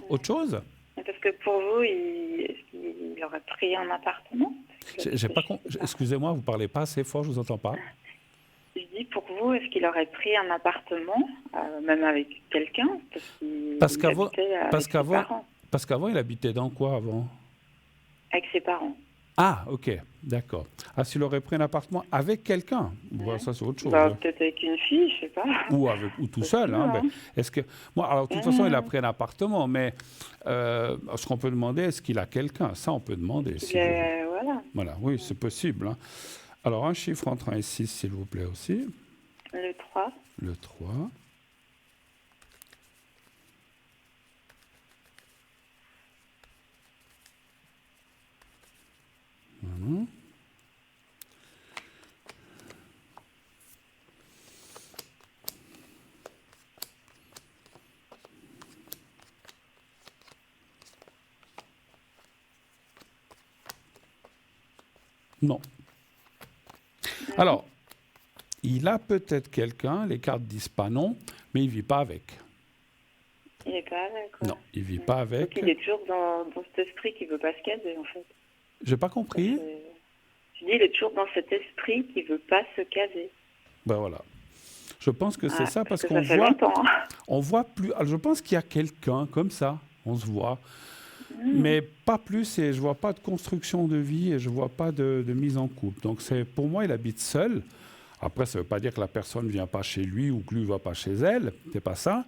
Autre chose? Parce que pour vous, il aurait pris un appartement? J'ai pas Excusez-moi, vous ne parlez pas assez fort, je ne vous entends pas. Je dis, pour vous, est-ce qu'il aurait pris un appartement, même avec quelqu'un? Parce qu'avant, il habitait dans quoi avant? Avec ses parents. Ah, ok, d'accord. Ah, s'il aurait pris un appartement avec quelqu'un, bon, ça c'est autre chose. Peut-être avec une fille, je sais pas. Ou tout seul. Hein, ben, est-ce que moi, alors de toute façon, il a pris un appartement, mais ce qu'on peut demander, est-ce qu'il a quelqu'un? Ça, on peut demander. Voilà, oui, c'est possible. Hein. Alors, un chiffre entre 1 et 6, s'il vous plaît aussi. Le 3. Le 3. Voilà. Non. Alors, il a peut-être quelqu'un, les cartes disent pas non, mais il ne vit pas avec. Il n'est pas avec, quoi. Non, il ne vit pas avec. Donc il est toujours dans cet esprit qui ne veut pas se caser, en fait. J'ai pas compris. Je dis, il est toujours dans cet esprit qui ne veut pas se caser. Ben voilà. Je pense que c'est ça, parce que qu'on ça fait voit... longtemps, hein. On voit plus... Alors, je pense qu'il y a quelqu'un comme ça, on se voit. Mais pas plus, et je ne vois pas de construction de vie, et je ne vois pas de mise en couple. Donc pour moi, il habite seul. Après, ça ne veut pas dire que la personne ne vient pas chez lui ou que lui ne va pas chez elle. C'est pas ça.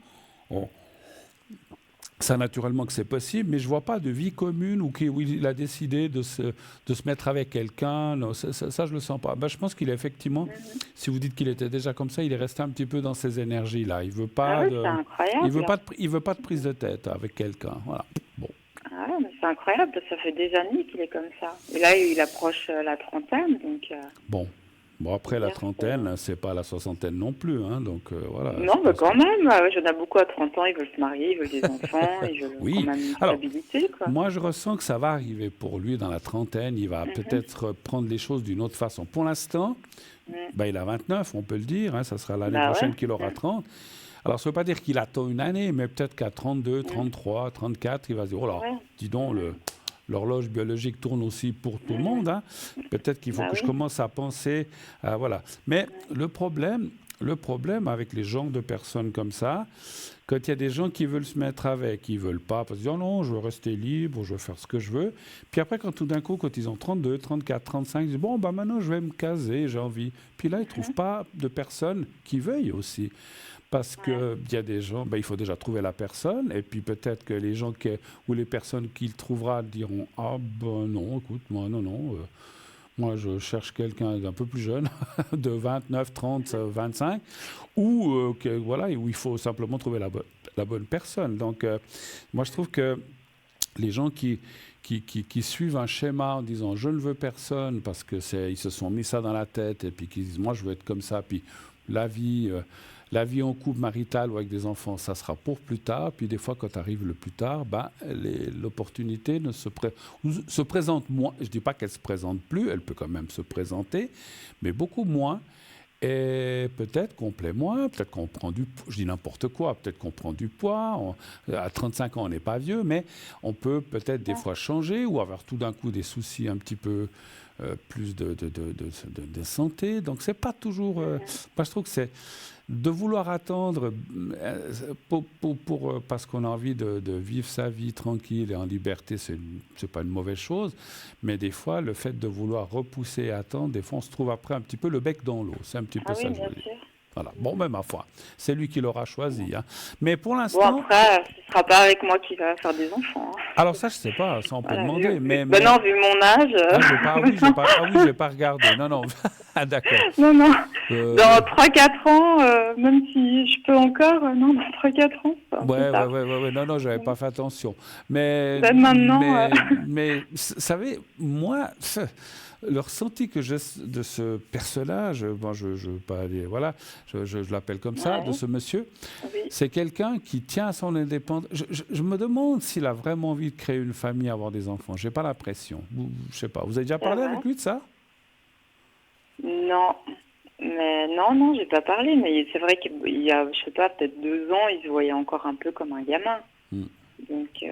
Ça, naturellement, que c'est possible, mais je ne vois pas de vie commune où il a décidé de se mettre avec quelqu'un. Non, ça, je ne le sens pas. Ben, je pense qu'il est effectivement, si vous dites qu'il était déjà comme ça, il est resté un petit peu dans ces énergies-là. Il ne veut pas c'est incroyable. Il veut pas de prise de tête avec quelqu'un. Voilà. Bon. Ah, mais c'est incroyable, ça fait des années qu'il est comme ça. Et là, il approche la trentaine, donc... Bon, après la trentaine, c'est pas la soixantaine non plus, hein, donc voilà. Non, mais quand même, j'en ai beaucoup à 30 ans, ils veulent se marier, ils veulent des enfants, ils veulent quand même une stabilité, quoi. Moi, je ressens que ça va arriver pour lui dans la trentaine, il va peut-être prendre les choses d'une autre façon. Pour l'instant, il a 29, on peut le dire, hein, ça sera l'année prochaine qu'il aura 30. Alors, ça ne veut pas dire qu'il attend une année, mais peut-être qu'à 32, 33, 34, il va se dire, oh là, dis donc, l'horloge biologique tourne aussi pour tout le monde. Hein. Peut-être qu'il faut que je commence à penser voilà. Mais le problème avec les genres de personnes comme ça, quand il y a des gens qui veulent se mettre avec, ils ne veulent pas, parce qu'ils disent oh non, je veux rester libre, je veux faire ce que je veux. Puis après, quand tout d'un coup, quand ils ont 32, 34, 35, ils disent bon, maintenant je vais me caser, j'ai envie. Puis là, ils ne trouvent pas de personnes qui veuillent aussi. Parce qu'il y a des gens, il faut déjà trouver la personne, et puis peut-être que les gens ou les personnes qu'il trouvera diront ah ben non, écoute, moi non, moi je cherche quelqu'un d'un peu plus jeune, de 29, 30, 25, ou voilà, où il faut simplement trouver la bonne personne. Donc moi je trouve que les gens qui suivent un schéma en disant je ne veux personne parce que ils se sont mis ça dans la tête et puis qui disent moi je veux être comme ça, puis la vie en couple marital ou avec des enfants, ça sera pour plus tard. Puis des fois, quand arrive le plus tard, l'opportunité se présente moins. Je ne dis pas qu'elle ne se présente plus, elle peut quand même se présenter, mais beaucoup moins. Et peut-être qu'on plaît moins, peut-être qu'on prend je dis n'importe quoi, peut-être qu'on prend du poids. À 35 ans, on n'est pas vieux, mais on peut peut-être des fois changer ou avoir tout d'un coup des soucis un petit peu plus de santé. Donc, c'est pas toujours... moi, je trouve que c'est... De vouloir attendre parce qu'on a envie de vivre sa vie tranquille et en liberté, c'est pas une mauvaise chose, mais des fois, le fait de vouloir repousser et attendre, des fois, on se trouve après un petit peu le bec dans l'eau. C'est un petit peu ça que je veux dire. Voilà. Bon, ma foi, c'est lui qui l'aura choisi. Hein. Mais pour l'instant... Bon, après, Ce sera pas avec moi qui va faire des enfants. Hein. Alors ça, je sais pas, ça on peut demander. Mais non, vu mon âge... je n'ai pas regardé. Non. Ah, d'accord. Non. Dans 3-4 ans, même si je peux encore, non, dans 3-4 ans, ça. Ouais. Non, j'avais pas fait attention. Mais maintenant... mais vous savez, moi... Le ressenti que j'ai de ce personnage, bon, je veux pas aller, voilà, je l'appelle comme ça, de ce monsieur, c'est quelqu'un qui tient à son indépendance. Je me demande s'il a vraiment envie de créer une famille, avoir des enfants. J'ai pas l'impression. Je sais pas. Vous avez déjà parlé avec lui de ça? Non. Mais non, j'ai pas parlé. Mais c'est vrai qu'il y a, je sais pas, peut-être 2 ans, il se voyait encore un peu comme un gamin. Donc...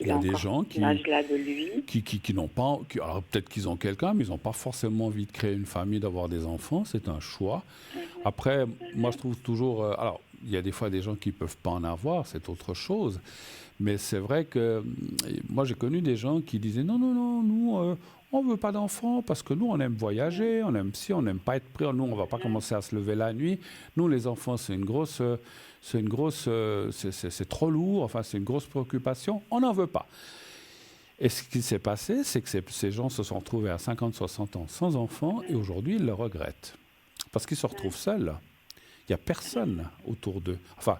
il y a des gens qui n'ont pas... alors peut-être qu'ils ont quelqu'un, mais ils n'ont pas forcément envie de créer une famille, d'avoir des enfants. C'est un choix. Après, moi, je trouve toujours... alors, il y a des fois des gens qui ne peuvent pas en avoir, c'est autre chose. Mais c'est vrai que... moi, j'ai connu des gens qui disaient « Non, nous, on ne veut pas d'enfants parce que nous, on aime voyager, on aime ci, on n'aime pas être pris. Nous, on ne va pas commencer à se lever la nuit. Nous, les enfants, c'est trop lourd, enfin, c'est une grosse préoccupation. On n'en veut pas. » Et ce qui s'est passé, c'est que ces gens se sont retrouvés à 50, 60 ans sans enfants et aujourd'hui, ils le regrettent. Parce qu'ils se retrouvent seuls. Il n'y a personne autour d'eux. Enfin,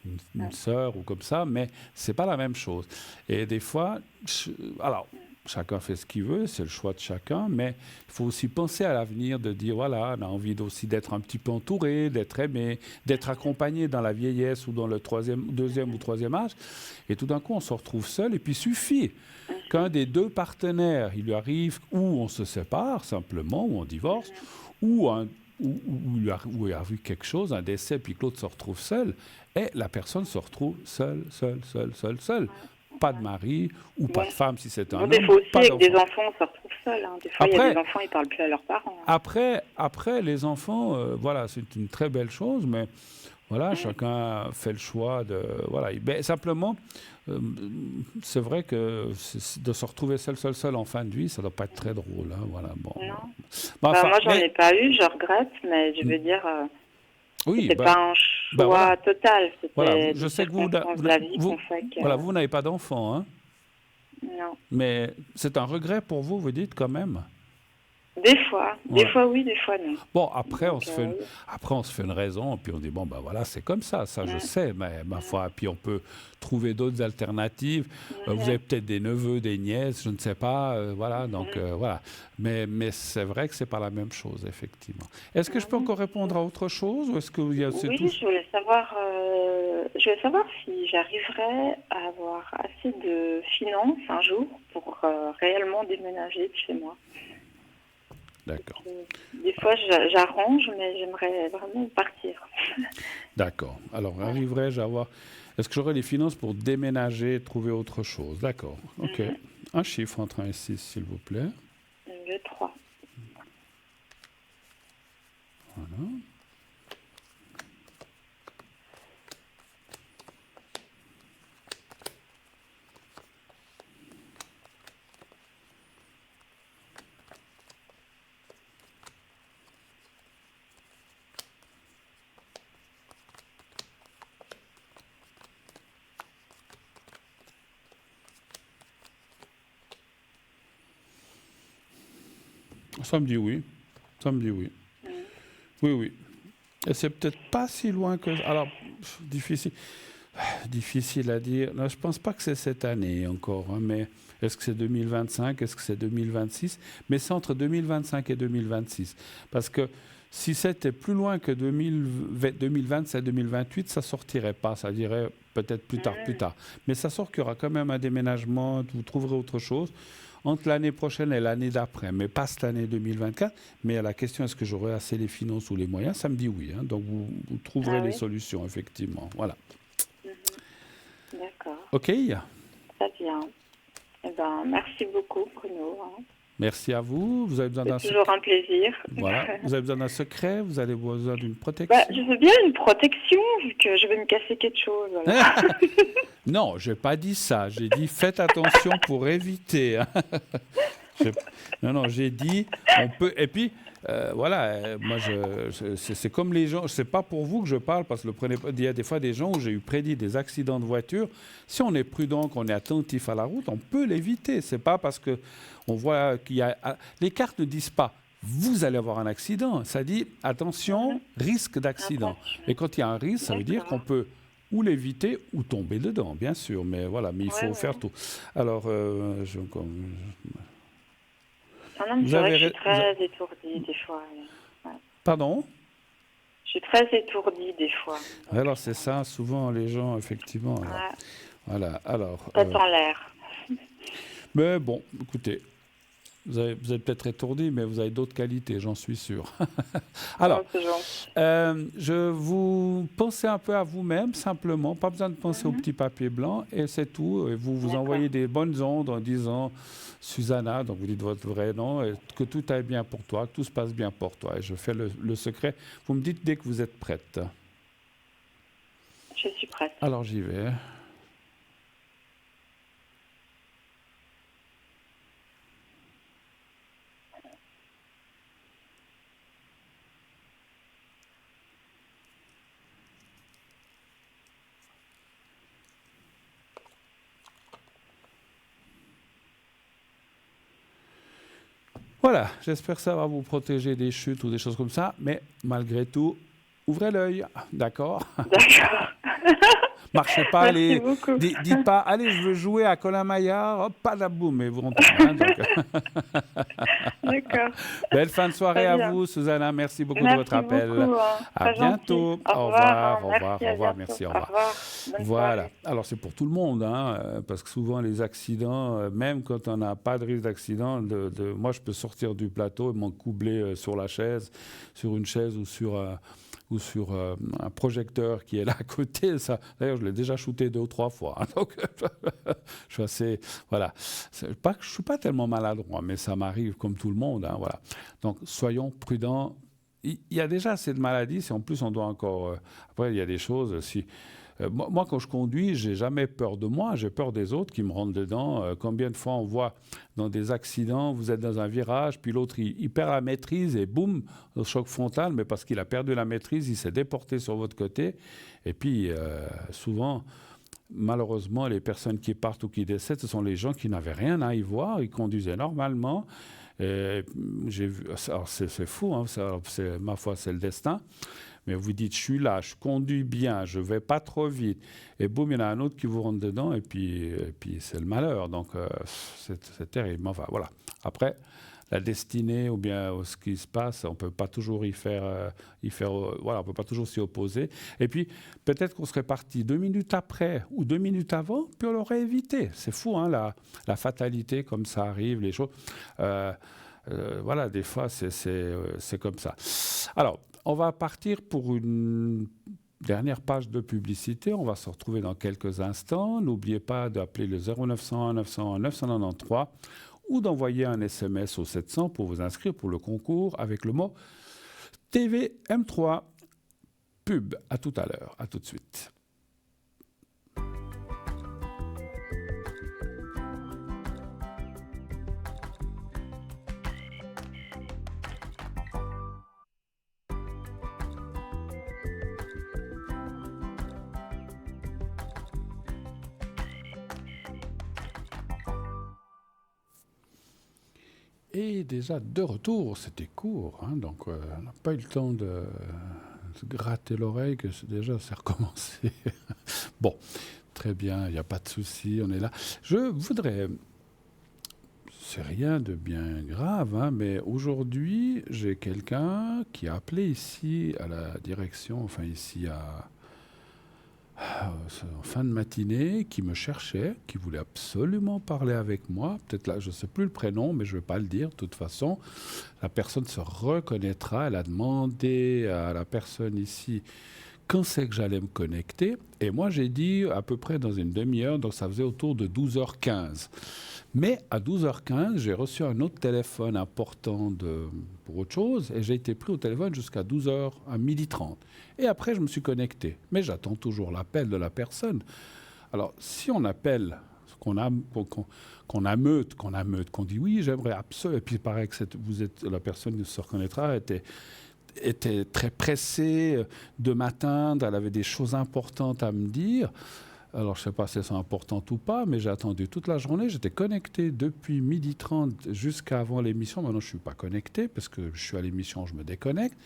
une sœur ou comme ça, mais ce n'est pas la même chose. Et des fois, alors, chacun fait ce qu'il veut, c'est le choix de chacun, mais il faut aussi penser à l'avenir, de dire, voilà, on a envie aussi d'être un petit peu entouré, d'être aimé, d'être accompagné dans la vieillesse ou dans le deuxième ou troisième âge. Et tout d'un coup, on se retrouve seul, et puis il suffit qu'un des deux partenaires, il lui arrive, ou on se sépare simplement, ou on divorce, ou il y a eu quelque chose, un décès, puis que l'autre se retrouve seul, et la personne se retrouve seule. Pas de mari ou pas de femme si c'est un homme. Des fois aussi, avec des enfants, on se retrouve seul. Hein. Des fois, il y a des enfants, ils ne parlent plus à leurs parents. Hein. Après, les enfants, voilà, c'est une très belle chose, mais voilà, chacun fait le choix de... Voilà. Mais simplement, c'est vrai que de se retrouver seul en fin de vie, ça ne doit pas être très drôle. Hein, voilà, bon. Non. Moi, j'en ai pas eu, je regrette, mais je veux dire... c'était pas un choix total. Voilà, je sais que vous n'avez pas d'enfant, hein? Non. Mais c'est un regret pour vous, vous dites quand même? Des fois oui, des fois non. Bon, après on se fait une raison, puis on dit bon ben voilà, c'est comme ça, je sais, mais ma foi, puis on peut trouver d'autres alternatives. Vous avez peut-être des neveux, des nièces, je ne sais pas, voilà, donc voilà. Mais c'est vrai que c'est pas la même chose, effectivement. Est-ce que je peux encore répondre à autre chose, ou est-ce que je voulais savoir si j'arriverais à avoir assez de finances un jour pour réellement déménager de chez moi. D'accord. Des fois, j'arrange, mais j'aimerais vraiment partir. D'accord. Alors, arriverai-je à avoir... Est-ce que j'aurai les finances pour déménager, trouver autre chose? D'accord. OK. Un chiffre entre 1 et 6, s'il vous plaît. Le 3. Voilà. Ça me dit oui. Oui. Et c'est peut-être pas si loin que... Alors, difficile à dire. Non, je pense pas que c'est cette année encore, hein, mais est-ce que c'est 2025, est-ce que c'est 2026? Mais c'est entre 2025 et 2026. Parce que si c'était plus loin que 2027-2028, ça sortirait pas, ça dirait peut-être plus tard. Mais ça sort qu'il y aura quand même un déménagement, vous trouverez autre chose entre l'année prochaine et l'année d'après, mais pas cette année 2024. Mais à la question, est-ce que j'aurai assez les finances ou les moyens, ça me dit oui. Hein, donc vous trouverez les solutions, effectivement. Voilà. D'accord. OK. Très bien. Eh ben, merci beaucoup, Bruno. Merci à vous. Vous avez besoin d'un toujours un plaisir. Voilà. Vous avez besoin d'un secret? Vous avez besoin d'une protection? Je veux bien une protection, vu que je vais me casser quelque chose. Voilà. Non, je n'ai pas dit ça. J'ai dit faites attention pour éviter. Non, j'ai dit, on peut. Et puis, voilà, moi, c'est comme les gens. C'est pas pour vous que je parle, parce que il y a des fois des gens où j'ai eu prédit des accidents de voiture. Si on est prudent, qu'on est attentif à la route, on peut l'éviter. C'est pas parce que on voit qu'il y a. Les cartes ne disent pas. Vous allez avoir un accident. Ça dit, attention, risque d'accident. Et quand il y a un risque, ça veut dire qu'on peut ou l'éviter ou tomber dedans, bien sûr. Mais voilà, mais il faut faire tout. Alors, Non, mais c'est vrai que je suis très étourdie des fois. Ouais. Pardon ? Je suis très étourdie des fois. Alors, c'est ça, souvent, les gens, effectivement. Alors, voilà, alors... Tête en l'air. Mais bon, écoutez... Vous êtes peut-être étourdi, mais vous avez d'autres qualités, j'en suis sûr. Alors, je vous pensez un peu à vous-même, simplement. Pas besoin de penser au petit papier blanc, et c'est tout. Et vous envoyez des bonnes ondes en disant « Susanna », donc vous dites votre vrai nom, et que tout aille bien pour toi, que tout se passe bien pour toi. Et je fais le secret. Vous me dites dès que vous êtes prête. Je suis prête. Alors, j'y vais. Voilà, j'espère que ça va vous protéger des chutes ou des choses comme ça, mais malgré tout, ouvrez l'œil, d'accord ? D'accord. Marchez pas, allez, beaucoup. dites pas, allez, je veux jouer à Colin Maillard, hop, pas la boum, mais vous rentrez. Hein, D'accord. Belle fin de soirée à vous, Susanna, merci beaucoup de votre appel. Beaucoup, à bientôt. Au revoir, au revoir, merci, au revoir. Voilà, alors c'est pour tout le monde, hein, parce que souvent les accidents, même quand on n'a pas de risque d'accident, moi je peux sortir du plateau et m'encoubler sur la chaise, sur une chaise ou sur un projecteur qui est là à côté. D'ailleurs, je l'ai déjà shooté 2 ou 3 fois. Hein, donc, je suis assez... Voilà. Je ne suis pas tellement maladroit, mais ça m'arrive comme tout le monde. Hein, voilà. Donc, soyons prudents. Il y a déjà assez de maladies. Si en plus, on doit encore... après, il y a des choses... Moi, quand je conduis, j'ai jamais peur de moi, j'ai peur des autres qui me rentrent dedans. Combien de fois on voit dans des accidents, vous êtes dans un virage, puis l'autre, il perd la maîtrise et boum, le choc frontal, mais parce qu'il a perdu la maîtrise, il s'est déporté sur votre côté. Et puis, souvent, malheureusement, les personnes qui partent ou qui décèdent, ce sont les gens qui n'avaient rien à y voir, ils conduisaient normalement. J'ai vu, alors c'est fou, hein, ma foi, c'est le destin. Mais vous dites, je suis là, je conduis bien, je ne vais pas trop vite. Et boum, il y en a un autre qui vous rentre dedans, et puis c'est le malheur. Donc, c'est terrible. Enfin, voilà. Après, la destinée ou bien ce qui se passe, on ne peut pas toujours voilà, on peut pas toujours s'y opposer. Et puis, peut-être qu'on serait parti 2 minutes après ou 2 minutes avant, puis on l'aurait évité. C'est fou, hein, la fatalité, comme ça arrive, les choses. Voilà, des fois, c'est comme ça. Alors, on va partir pour une dernière page de publicité. On va se retrouver dans quelques instants. N'oubliez pas d'appeler le 0901 901 993 ou d'envoyer un SMS au 700 pour vous inscrire pour le concours avec le mot TVM3 pub. À tout à l'heure. À tout de suite. Et déjà de retour, c'était court, hein, donc on n'a pas eu le temps de se gratter l'oreille, que déjà c'est recommencé. Bon, très bien, il n'y a pas de souci, on est là. Je voudrais, c'est rien de bien grave, hein, mais aujourd'hui j'ai quelqu'un qui a appelé ici à la direction, enfin ici en fin de matinée, qui me cherchait, qui voulait absolument parler avec moi. Peut-être là, je ne sais plus le prénom, mais je ne vais pas le dire. De toute façon, la personne se reconnaîtra. Elle a demandé à la personne ici quand c'est que j'allais me connecter. Et moi, j'ai dit à peu près dans une demi-heure, donc ça faisait autour de 12h15. Mais à 12h15, j'ai reçu un autre téléphone important pour autre chose, et j'ai été pris au téléphone jusqu'à 12h, à 12h30. Et après, je me suis connecté. Mais j'attends toujours l'appel de la personne. Alors, si on appelle qu'on ameute, qu'on dit oui, j'aimerais absolument. Et puis il paraît que la personne qui se reconnaîtra était très pressée de m'atteindre, elle avait des choses importantes à me dire. Alors, je ne sais pas si elles sont importantes ou pas, mais j'ai attendu toute la journée. J'étais connecté depuis 12h30 jusqu'à avant l'émission. Maintenant, je ne suis pas connecté parce que je suis à l'émission, je me déconnecte.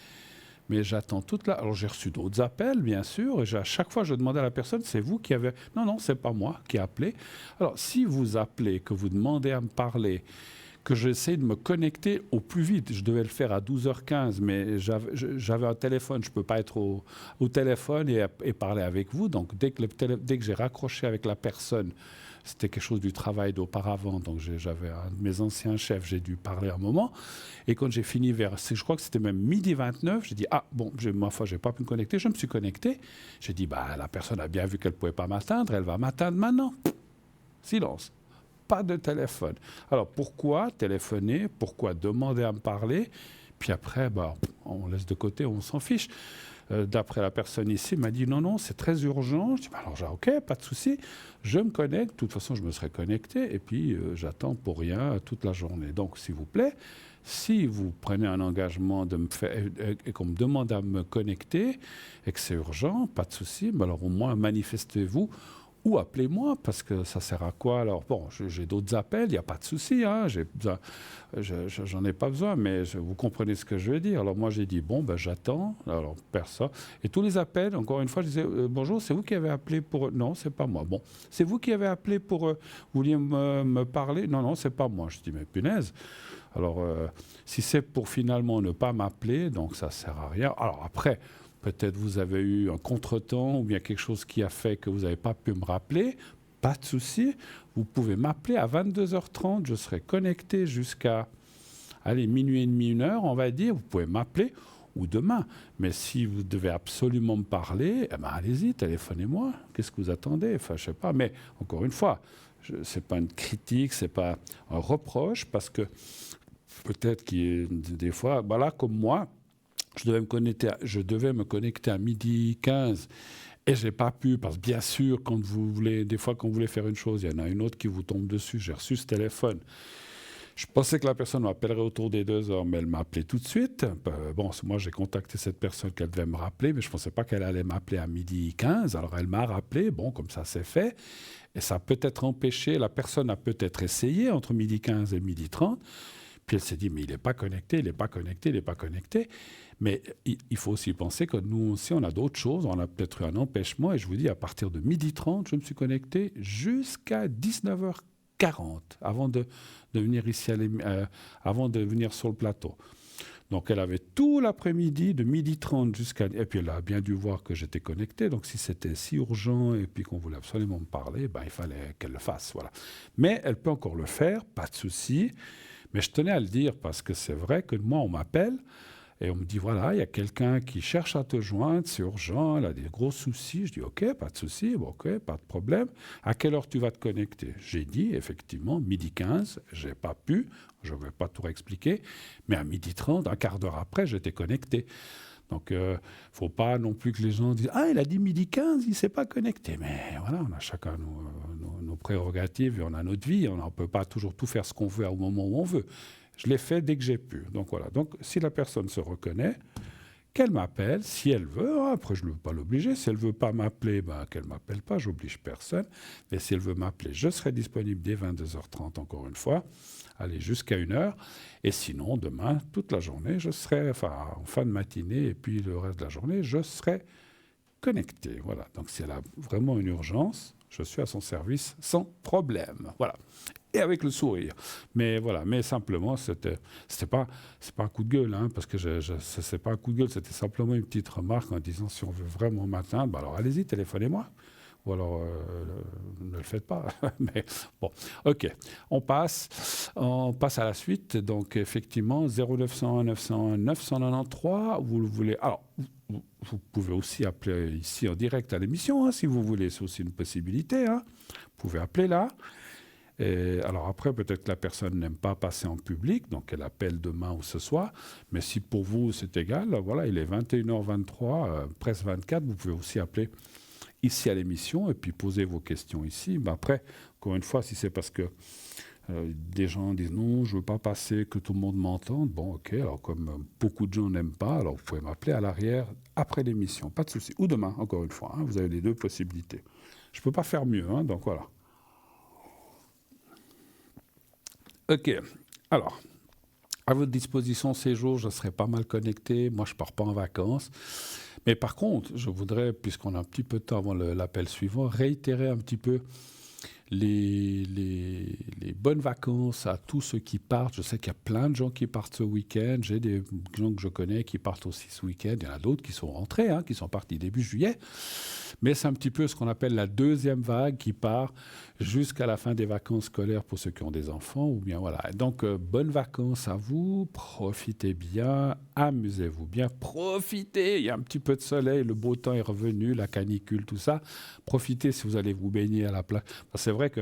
Mais j'attends toute la... Alors, j'ai reçu d'autres appels, bien sûr. Et à chaque fois, je demandais à la personne, c'est vous qui avez... Non, c'est pas moi qui ai appelé. Alors, si vous appelez, que vous demandez à me parler, que j'essaie de me connecter au plus vite. Je devais le faire à 12h15, mais j'avais un téléphone. Je ne peux pas être au téléphone et parler avec vous. Donc, dès que j'ai raccroché avec la personne, c'était quelque chose du travail d'auparavant. Donc, j'avais un de mes anciens chefs, j'ai dû parler un moment. Et quand j'ai fini je crois que c'était même 12h29, j'ai dit, ma foi, je n'ai pas pu me connecter. Je me suis connecté. J'ai dit, la personne a bien vu qu'elle ne pouvait pas m'atteindre. Elle va m'atteindre maintenant. Silence. Pas de téléphone. Alors, pourquoi téléphoner? Pourquoi demander à me parler? Puis après, on laisse de côté, on s'en fiche. D'après la personne ici, elle m'a dit non, c'est très urgent. Je dis, alors, ok, pas de souci. Je me connecte. De toute façon, je me serai connecté. Et puis, j'attends pour rien toute la journée. Donc, s'il vous plaît, si vous prenez un engagement de me faire, et qu'on me demande à me connecter et que c'est urgent, pas de souci. Alors, au moins, manifestez-vous. Ou appelez-moi, parce que ça sert à quoi? Alors, j'ai d'autres appels, il n'y a pas de souci, hein, j'en ai pas besoin, mais vous comprenez ce que je veux dire. Alors, moi, j'ai dit, j'attends, alors, personne. Et tous les appels, encore une fois, je disais, bonjour, c'est vous qui avez appelé pour... Non, c'est pas moi. Bon, c'est vous qui avez appelé pour... vous vouliez me parler? Non, c'est pas moi. Je dis, mais punaise. Alors, si c'est pour finalement ne pas m'appeler, donc ça sert à rien. Alors, après... Peut-être vous avez eu un contretemps ou bien quelque chose qui a fait que vous n'avez pas pu me rappeler. Pas de souci. Vous pouvez m'appeler à 22h30. Je serai connecté jusqu'à minuit et demi, 1h, on va dire. Vous pouvez m'appeler ou demain. Mais si vous devez absolument me parler, allez-y, téléphonez-moi. Qu'est-ce que vous attendez? Enfin, je ne sais pas. Mais encore une fois, ce n'est pas une critique, ce n'est pas un reproche, parce que peut-être qu'il y a des fois, comme moi, je devais me connecter à 12h15 et je n'ai pas pu, parce que bien sûr, quand vous voulez faire une chose, il y en a une autre qui vous tombe dessus. J'ai reçu ce téléphone. Je pensais que la personne m'appellerait autour des 2h, mais elle m'a appelé tout de suite. Moi, j'ai contacté cette personne qu'elle devait me rappeler, mais je ne pensais pas qu'elle allait m'appeler à 12h15. Alors, elle m'a rappelé. Comme ça, c'est fait. Et ça a peut-être empêché, la personne a peut-être essayé entre 12h15 et 12h30. Puis elle s'est dit, mais il n'est pas connecté, il n'est pas connecté, il n'est pas connecté. Mais il faut aussi penser que nous aussi, on a d'autres choses. On a peut-être eu un empêchement. Et je vous dis, à partir de 12h30, je me suis connecté jusqu'à 19h40 avant de venir ici, avant de venir sur le plateau. Donc, elle avait tout l'après-midi, de 12h30 jusqu'à... Et puis, elle a bien dû voir que j'étais connecté. Donc, si c'était si urgent et puis qu'on voulait absolument me parler, il fallait qu'elle le fasse. Voilà. Mais elle peut encore le faire, pas de souci. Mais je tenais à le dire parce que c'est vrai que moi, on m'appelle et on me dit, voilà, il y a quelqu'un qui cherche à te joindre, c'est urgent, elle a des gros soucis. Je dis, ok, pas de souci, ok, pas de problème. À quelle heure tu vas te connecter? J'ai dit, effectivement, 12h15, je n'ai pas pu, je ne vais pas tout réexpliquer, mais à 12h30, un quart d'heure après, j'étais connecté. Donc, il ne faut pas non plus que les gens disent « Ah, il a dit 12h15, il ne s'est pas connecté. » Mais voilà, on a chacun nos prérogatives et on a notre vie. On ne peut pas toujours tout faire ce qu'on veut au moment où on veut. Je l'ai fait dès que j'ai pu. Donc, voilà. Donc, si la personne se reconnaît, qu'elle m'appelle, si elle veut. Après, je ne veux pas l'obliger. Si elle ne veut pas m'appeler, qu'elle ne m'appelle pas. Je n'oblige personne. Mais si elle veut m'appeler, je serai disponible dès 22h30, encore une fois. Allez, jusqu'à 1h. Et sinon, demain, toute la journée, je serai, en fin de matinée et puis le reste de la journée, je serai connecté. Voilà. Donc, si elle a vraiment une urgence, je suis à son service sans problème. Voilà. Et avec le sourire. Mais voilà. Mais simplement, c'est pas un coup de gueule, hein, parce que c'est pas un coup de gueule, c'était simplement une petite remarque en disant si on veut vraiment m'atteindre, alors allez-y, téléphonez-moi. Ou alors, ne le faites pas. Mais bon, OK. On passe à la suite. Donc, effectivement, 0901 901 993. Vous voulez... Alors, vous pouvez aussi appeler ici en direct à l'émission, hein, si vous voulez. C'est aussi une possibilité. Hein. Vous pouvez appeler là. Et alors après, peut-être que la personne n'aime pas passer en public, donc elle appelle demain ou ce soir. Mais si pour vous, c'est égal, voilà, il est 21h23, presque 24, vous pouvez aussi appeler ici à l'émission et puis poser vos questions ici. Après, encore une fois, si c'est parce que des gens disent non, je ne veux pas passer, que tout le monde m'entende, bon, ok, alors comme beaucoup de gens n'aiment pas, alors vous pouvez m'appeler à l'arrière après l'émission, pas de souci. Ou demain, encore une fois, hein, vous avez les deux possibilités. Je ne peux pas faire mieux, hein, donc voilà. Ok, alors, à votre disposition ces jours, je serai pas mal connecté. Moi, je ne pars pas en vacances. Mais par contre, je voudrais, puisqu'on a un petit peu de temps avant l'appel suivant, réitérer un petit peu les bonnes vacances à tous ceux qui partent. Je sais qu'il y a plein de gens qui partent ce week-end. J'ai des gens que je connais qui partent aussi ce week-end. Il y en a d'autres qui sont rentrés, hein, qui sont partis début juillet. Mais c'est un petit peu ce qu'on appelle la deuxième vague qui part jusqu'à la fin des vacances scolaires pour ceux qui ont des enfants. Ou bien voilà. Donc, bonnes vacances à vous. Profitez bien. Amusez-vous bien. Profitez. Il y a un petit peu de soleil. Le beau temps est revenu. La canicule, tout ça. Profitez si vous allez vous baigner à la plage. C'est vrai que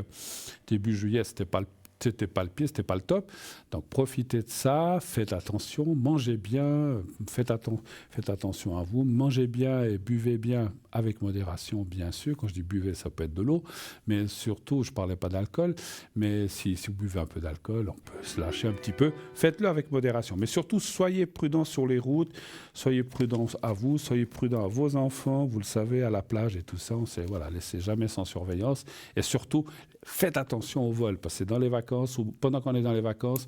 début juillet, c'était pas le pire, c'était pas le top. Donc profitez de ça, faites attention, mangez bien, faites attention à vous, mangez bien et buvez bien avec modération, bien sûr. Quand je dis buvez, ça peut être de l'eau, mais surtout, je parlais pas d'alcool, mais si vous buvez un peu d'alcool, on peut se lâcher un petit peu. Faites-le avec modération, mais surtout, soyez prudents sur les routes, soyez prudents à vous, soyez prudents à vos enfants, vous le savez, à la plage et tout ça, voilà, laissez jamais sans surveillance, et surtout, faites attention au vol, parce que dans les vacances, ou pendant qu'on est dans les vacances,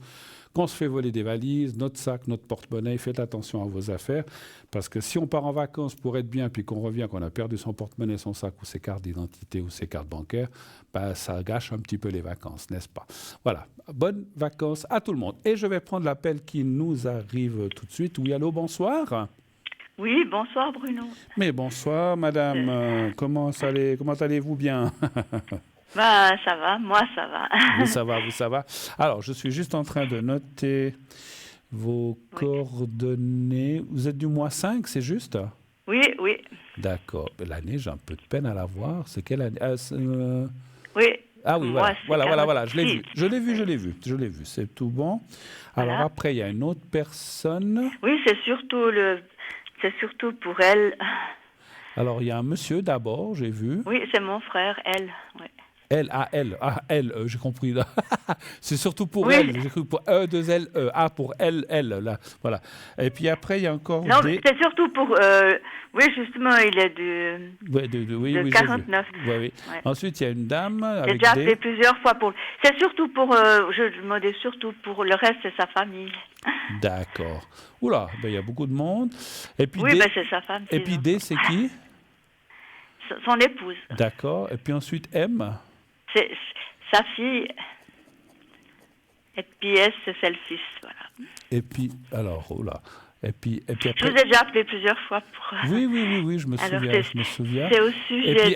quand on se fait voler des valises, notre sac, notre porte-monnaie, faites attention à vos affaires, parce que si on part en vacances pour être bien, puis qu'on revient, qu'on a perdu son porte-monnaie, son sac, ou ses cartes d'identité, ou ses cartes bancaires, ça gâche un petit peu les vacances, n'est-ce pas? Voilà, bonnes vacances à tout le monde. Et je vais prendre l'appel qui nous arrive tout de suite. Oui, allô, bonsoir. Oui, bonsoir Bruno. Mais bonsoir, madame. Comment allez-vous bien? Bah, ça va, moi ça va. Ça va. Alors, je suis juste en train de noter vos coordonnées. Vous êtes du mois 5, c'est juste? Oui. D'accord. L'année, j'ai un peu de peine à la voir. C'est quelle année? Oui. Ah oui, moi, voilà. Je l'ai vu. C'est tout bon. Alors Voilà. après, il y a une autre personne. Oui, c'est surtout pour elle. Alors, il y a un monsieur d'abord, j'ai vu. Oui, c'est mon frère, elle. Ouais. Elle, j'ai compris. C'est surtout pour Oui. elle. J'ai cru pour E, 2 L, E. A pour elle, là. Voilà. Et puis après, il y a encore Non, des... c'est surtout pour... oui, justement, il est de 49. Oui. Ouais. Ensuite, il y a une dame J'ai avec déjà des... appelé plusieurs fois pour... C'est surtout pour... je demandais surtout pour le reste, c'est sa famille. D'accord. Oula, il y a beaucoup de monde. Et puis Oui, D... c'est sa femme. Et puis D, c'est qui? Son épouse. D'accord. Et puis ensuite M? C'est sa fille. Et puis S, c'est le fils, voilà. Et puis, alors, oula. Et puis après... Je vous ai déjà appelé plusieurs fois pour... Oui, je me souviens. C'est au sujet de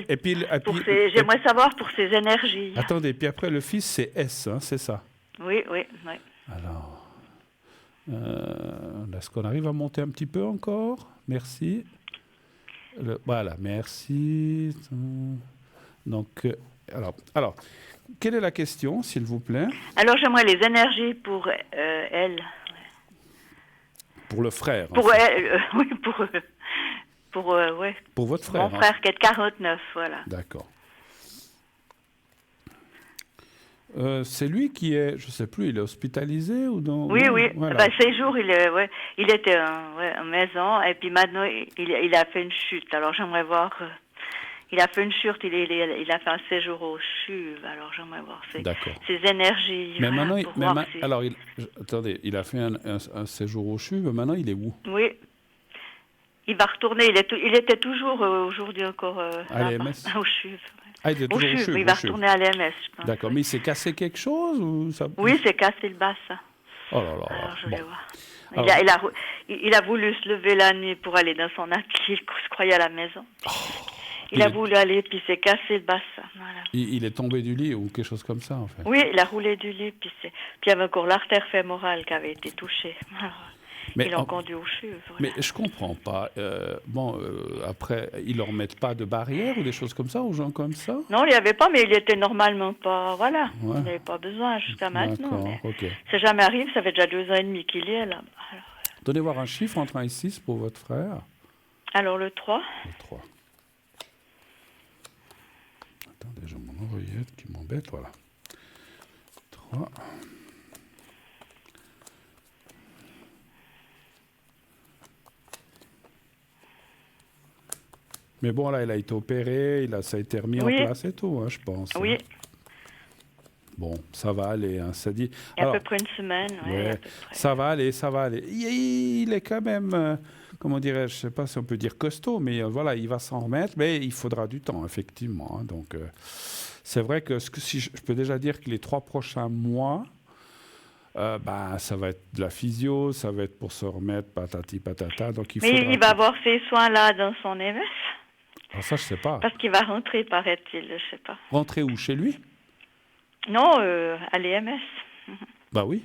elle. J'aimerais savoir pour ses énergies. Attendez, puis après, le fils, c'est S, hein, c'est ça? Oui. Alors, est-ce qu'on arrive à monter un petit peu encore? Merci. Voilà, merci. Donc, alors, quelle est la question, s'il vous plaît? Alors, j'aimerais les énergies pour elle. Pour le frère. Pour elle, oui, pour votre frère. Mon frère qui est de 49, voilà. D'accord. C'est lui qui est, je ne sais plus, il est hospitalisé ou non? Oui. Voilà. Ces jours, il était en maison et puis maintenant, il a fait une chute. Alors, j'aimerais voir... il a fait une chute, il a fait un séjour au CHUV. Alors, j'aimerais voir ses énergies. Mais voilà, maintenant, attendez, il a fait un séjour au CHUV, mais maintenant, il est où? Oui. Il va retourner. Il était toujours aujourd'hui encore à l'EMS au CHUV. Ah, il est toujours au CHUV. Il va retourner à l'EMS, je pense. D'accord, mais il s'est cassé quelque chose ou ça... Oui, il s'est cassé le bassin. Oh là là. Alors, je vais voir. Il a voulu se lever la nuit pour aller dans son atelier, se croyait à la maison. Il a voulu aller, puis il s'est cassé le bassin. Voilà. Il est tombé du lit ou quelque chose comme ça, en fait? Oui, il a roulé du lit, puis il y avait encore l'artère fémorale qui avait été touchée. Ils l'ont conduit au CHUV. Voilà. Mais je comprends pas. Après, ils leur mettent pas de barrière ou des choses comme ça aux gens comme ça? Non, il n'y avait pas, mais il était normalement pas... Voilà, il n'avait pas besoin jusqu'à maintenant. Ok. Ça jamais arrive, ça fait déjà 2 ans et demi qu'il est là. Alors... Donnez voir un chiffre entre 1 et 6 pour votre frère. Alors le 3. Le 3. Attendez, je m'en Oreillette qui m'embête, voilà. 3. Mais bon, là, il a été opéré, ça a été remis en place et tout, hein, je pense. Oui. Bon, ça va aller, hein, ça dit. Il y a à peu près une semaine, ouais, ça va aller. Il est quand même, comment dirais-je, je ne sais pas si on peut dire costaud, mais voilà, il va s'en remettre, mais il faudra du temps, effectivement. Hein, donc, c'est vrai que si je peux déjà dire que les 3 prochains mois, ça va être de la physio, ça va être pour se remettre, patati patata. Donc mais il va avoir ces soins-là dans son MS. Alors ça, je ne sais pas. Parce qu'il va rentrer, paraît-il, je ne sais pas. Rentrer où, chez lui? Non, à l'EMS. Bah oui.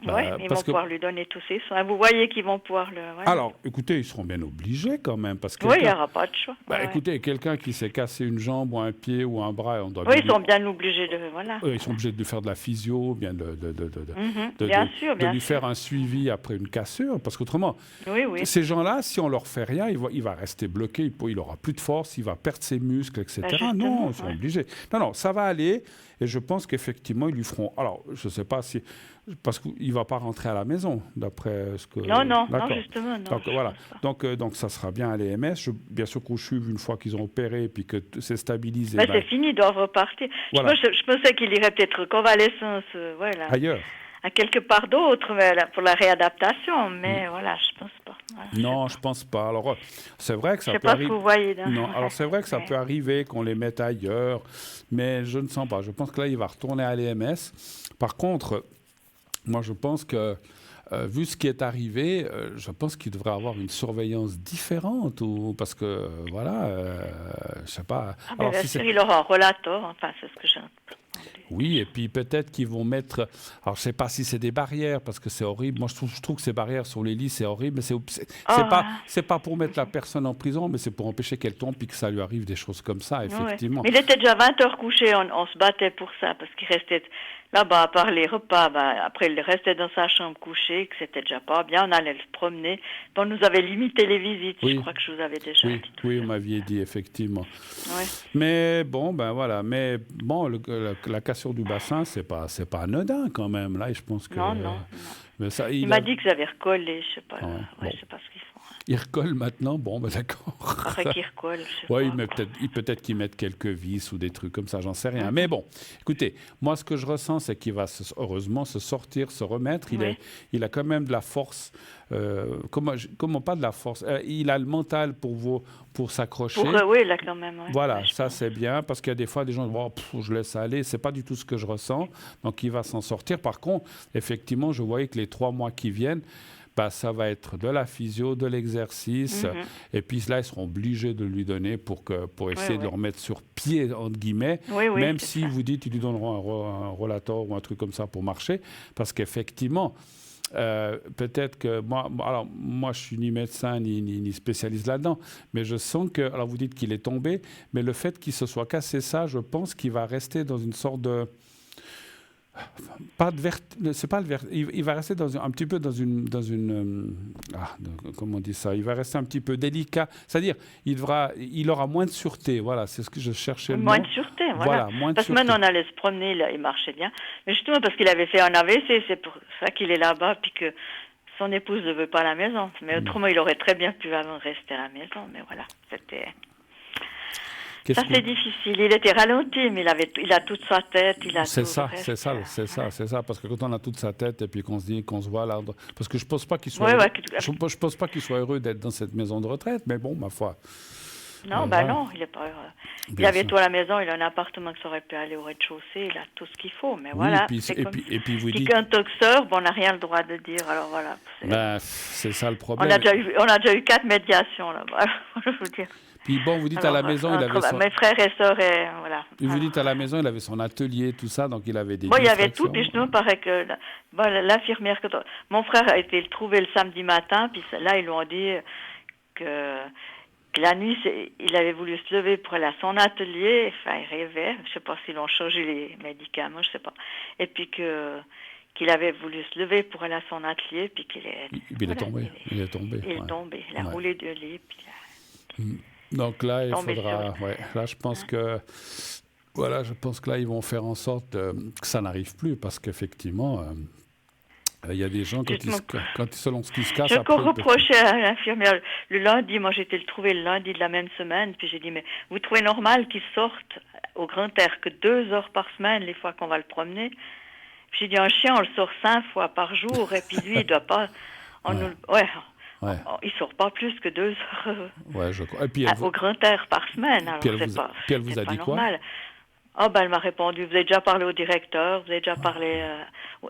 Oui, ils vont pouvoir lui donner tous ses soins. Vous voyez qu'ils vont pouvoir le... Ouais. Alors, écoutez, ils seront bien obligés quand même. Parce que oui, il n'y aura pas de choix. Écoutez, quelqu'un qui s'est cassé une jambe ou un pied ou un bras, on doit... Oui, ils sont bien obligés de... Voilà. Ils sont obligés de faire de la physio, bien de lui faire un suivi après une cassure. Parce qu'autrement, ces gens-là, si on leur fait rien, il va rester bloqué, il n'aura plus de force, il va perdre ses muscles, etc. Non, ils sont obligés. Non, ça va aller. Et je pense qu'effectivement, ils lui feront... Alors, je ne sais pas si... Parce qu'il ne va pas rentrer à la maison, d'après ce que... Non, justement. Non, donc, voilà. Donc, ça sera bien à l'EMS. Bien sûr qu'au CHUV, une fois qu'ils ont opéré et que c'est stabilisé... c'est fini, ils doivent repartir. Voilà. Je pensais qu'il irait peut-être convalescence ailleurs. À quelque part d'autre pour la réadaptation, mais voilà, je pense pas. Voilà, non, je pense pas. Alors, c'est vrai que ça peut arriver. Je sais pas ce que vous voyez. Non, alors c'est vrai que ça peut arriver qu'on les mette ailleurs, mais je ne sens pas. Je pense que là, il va retourner à l'EMS. Par contre, moi, je pense que, vu ce qui est arrivé, je pense qu'il devrait avoir une surveillance différente, parce que, voilà, je sais pas. Alors, bien sûr, il aura un relator, enfin, c'est ce que j'ai entendu. Oui, et puis peut-être qu'ils vont mettre... Alors, je ne sais pas si c'est des barrières, parce que c'est horrible. Moi, je trouve que ces barrières sur les lits, c'est horrible. Mais c'est pas pour mettre la personne en prison, mais c'est pour empêcher qu'elle tombe et que ça lui arrive des choses comme ça, effectivement. Ouais. Mais il était déjà 20 heures couché, on se battait pour ça, parce qu'il restait là-bas, à part les repas. Après, il restait dans sa chambre couché, que c'était déjà pas bien. On allait le promener. On nous avait limité les visites, je crois que je vous avais déjà dit. Oui, vous m'aviez dit, effectivement. Ouais. Mais bon, voilà. Mais bon, la cassure du bassin, c'est pas anodin quand même. Là, je pense que... Non. Mais ça, il m'a dit qu'ils avaient recollé, je sais pas. Je sais pas ce qu'ils font. Ils recollent maintenant, bon, d'accord. Après qu'ils recollent, je sais pas. Oui, peut-être qu'ils mettent quelques vis ou des trucs comme ça, j'en sais rien. Mais bon, écoutez, moi, ce que je ressens, c'est qu'il va heureusement se sortir, se remettre. Il a quand même de la force. Comment pas de la force, il a le mental pour s'accrocher. Oui, il a quand même. Ouais. Voilà, ça c'est bien, parce qu'il y a des fois des gens qui je laisse aller, c'est pas du tout ce que je ressens, donc il va s'en sortir. Par contre, effectivement, je voyais que les 3 mois qui viennent, ça va être de la physio, de l'exercice, et puis là, ils seront obligés de lui donner pour essayer de le remettre sur pied, entre guillemets, même si vous dites qu'ils lui donneront un rollator ou un truc comme ça pour marcher, parce qu'effectivement, peut-être que moi je suis ni médecin ni spécialiste là-dedans, mais je sens que, alors vous dites qu'il est tombé, mais le fait qu'il se soit cassé ça, je pense qu'il va rester dans une sorte de... c'est pas le il va rester un petit peu dans une comment on dit ça, il va rester un petit peu délicat, c'est-à-dire il aura moins de sûreté, voilà, c'est ce que je cherchais le moins mot. De sûreté, voilà parce que maintenant on allait se promener là, il marchait bien, mais justement parce qu'il avait fait un AVC, c'est pour ça qu'il est là-bas, puis que son épouse ne veut pas à la maison, mais autrement il aurait très bien pu rester à la maison, mais voilà, c'était... Ça, c'est difficile. Il était ralenti, mais il a toute sa tête. C'est ça. Parce que quand on a toute sa tête et puis qu'on se dit, qu'on se voit là... Parce que je ne pense pas qu'il soit je pense pas qu'il soit heureux d'être dans cette maison de retraite, mais bon, ma foi. Non, non, il n'est pas heureux. Il avait tout à la maison, il a un appartement qui aurait pu aller au rez-de-chaussée, il a tout ce qu'il faut, mais voilà. Et puis vous dites... qu'un toxeur, on n'a rien le droit de dire, alors voilà. C'est ça le problème. On a déjà eu 4 médiations là-bas, je veux dire. Puis bon, vous dites à la maison, il avait mes frères et sœurs, voilà. Vous dites à la maison, il avait son atelier, tout ça, donc il avait des... il y avait tout, puis je me paraît que l'infirmière... Mon frère a été le trouver le samedi matin, puis là, ils lui ont dit que la nuit, il avait voulu se lever pour aller à son atelier, enfin, il rêvait, je ne sais pas s'ils ont changé les médicaments, je ne sais pas, et puis qu'il avait voulu se lever pour aller à son atelier, puis qu'il est... Il est tombé. Il est tombé, il a roulé de lit, puis... Donc là, il faudra... là, je pense que... Voilà, je pense que là, ils vont faire en sorte que ça n'arrive plus, parce qu'effectivement, il y a des gens, selon ce qui se casse... J'ai encore reproché à l'infirmière le lundi, moi j'étais le trouver le lundi de la même semaine, puis j'ai dit, mais vous trouvez normal qu'ils sortent au grand air que 2 heures par semaine, les fois qu'on va le promener? Puis j'ai dit, un chien, on le sort 5 fois par jour, et puis lui, il doit pas... il sort pas plus que 2 heures je crois. Et puis au grand air par semaine, alors puis elle vous a dit normal. Elle m'a répondu, vous avez déjà parlé au directeur, vous avez déjà parlé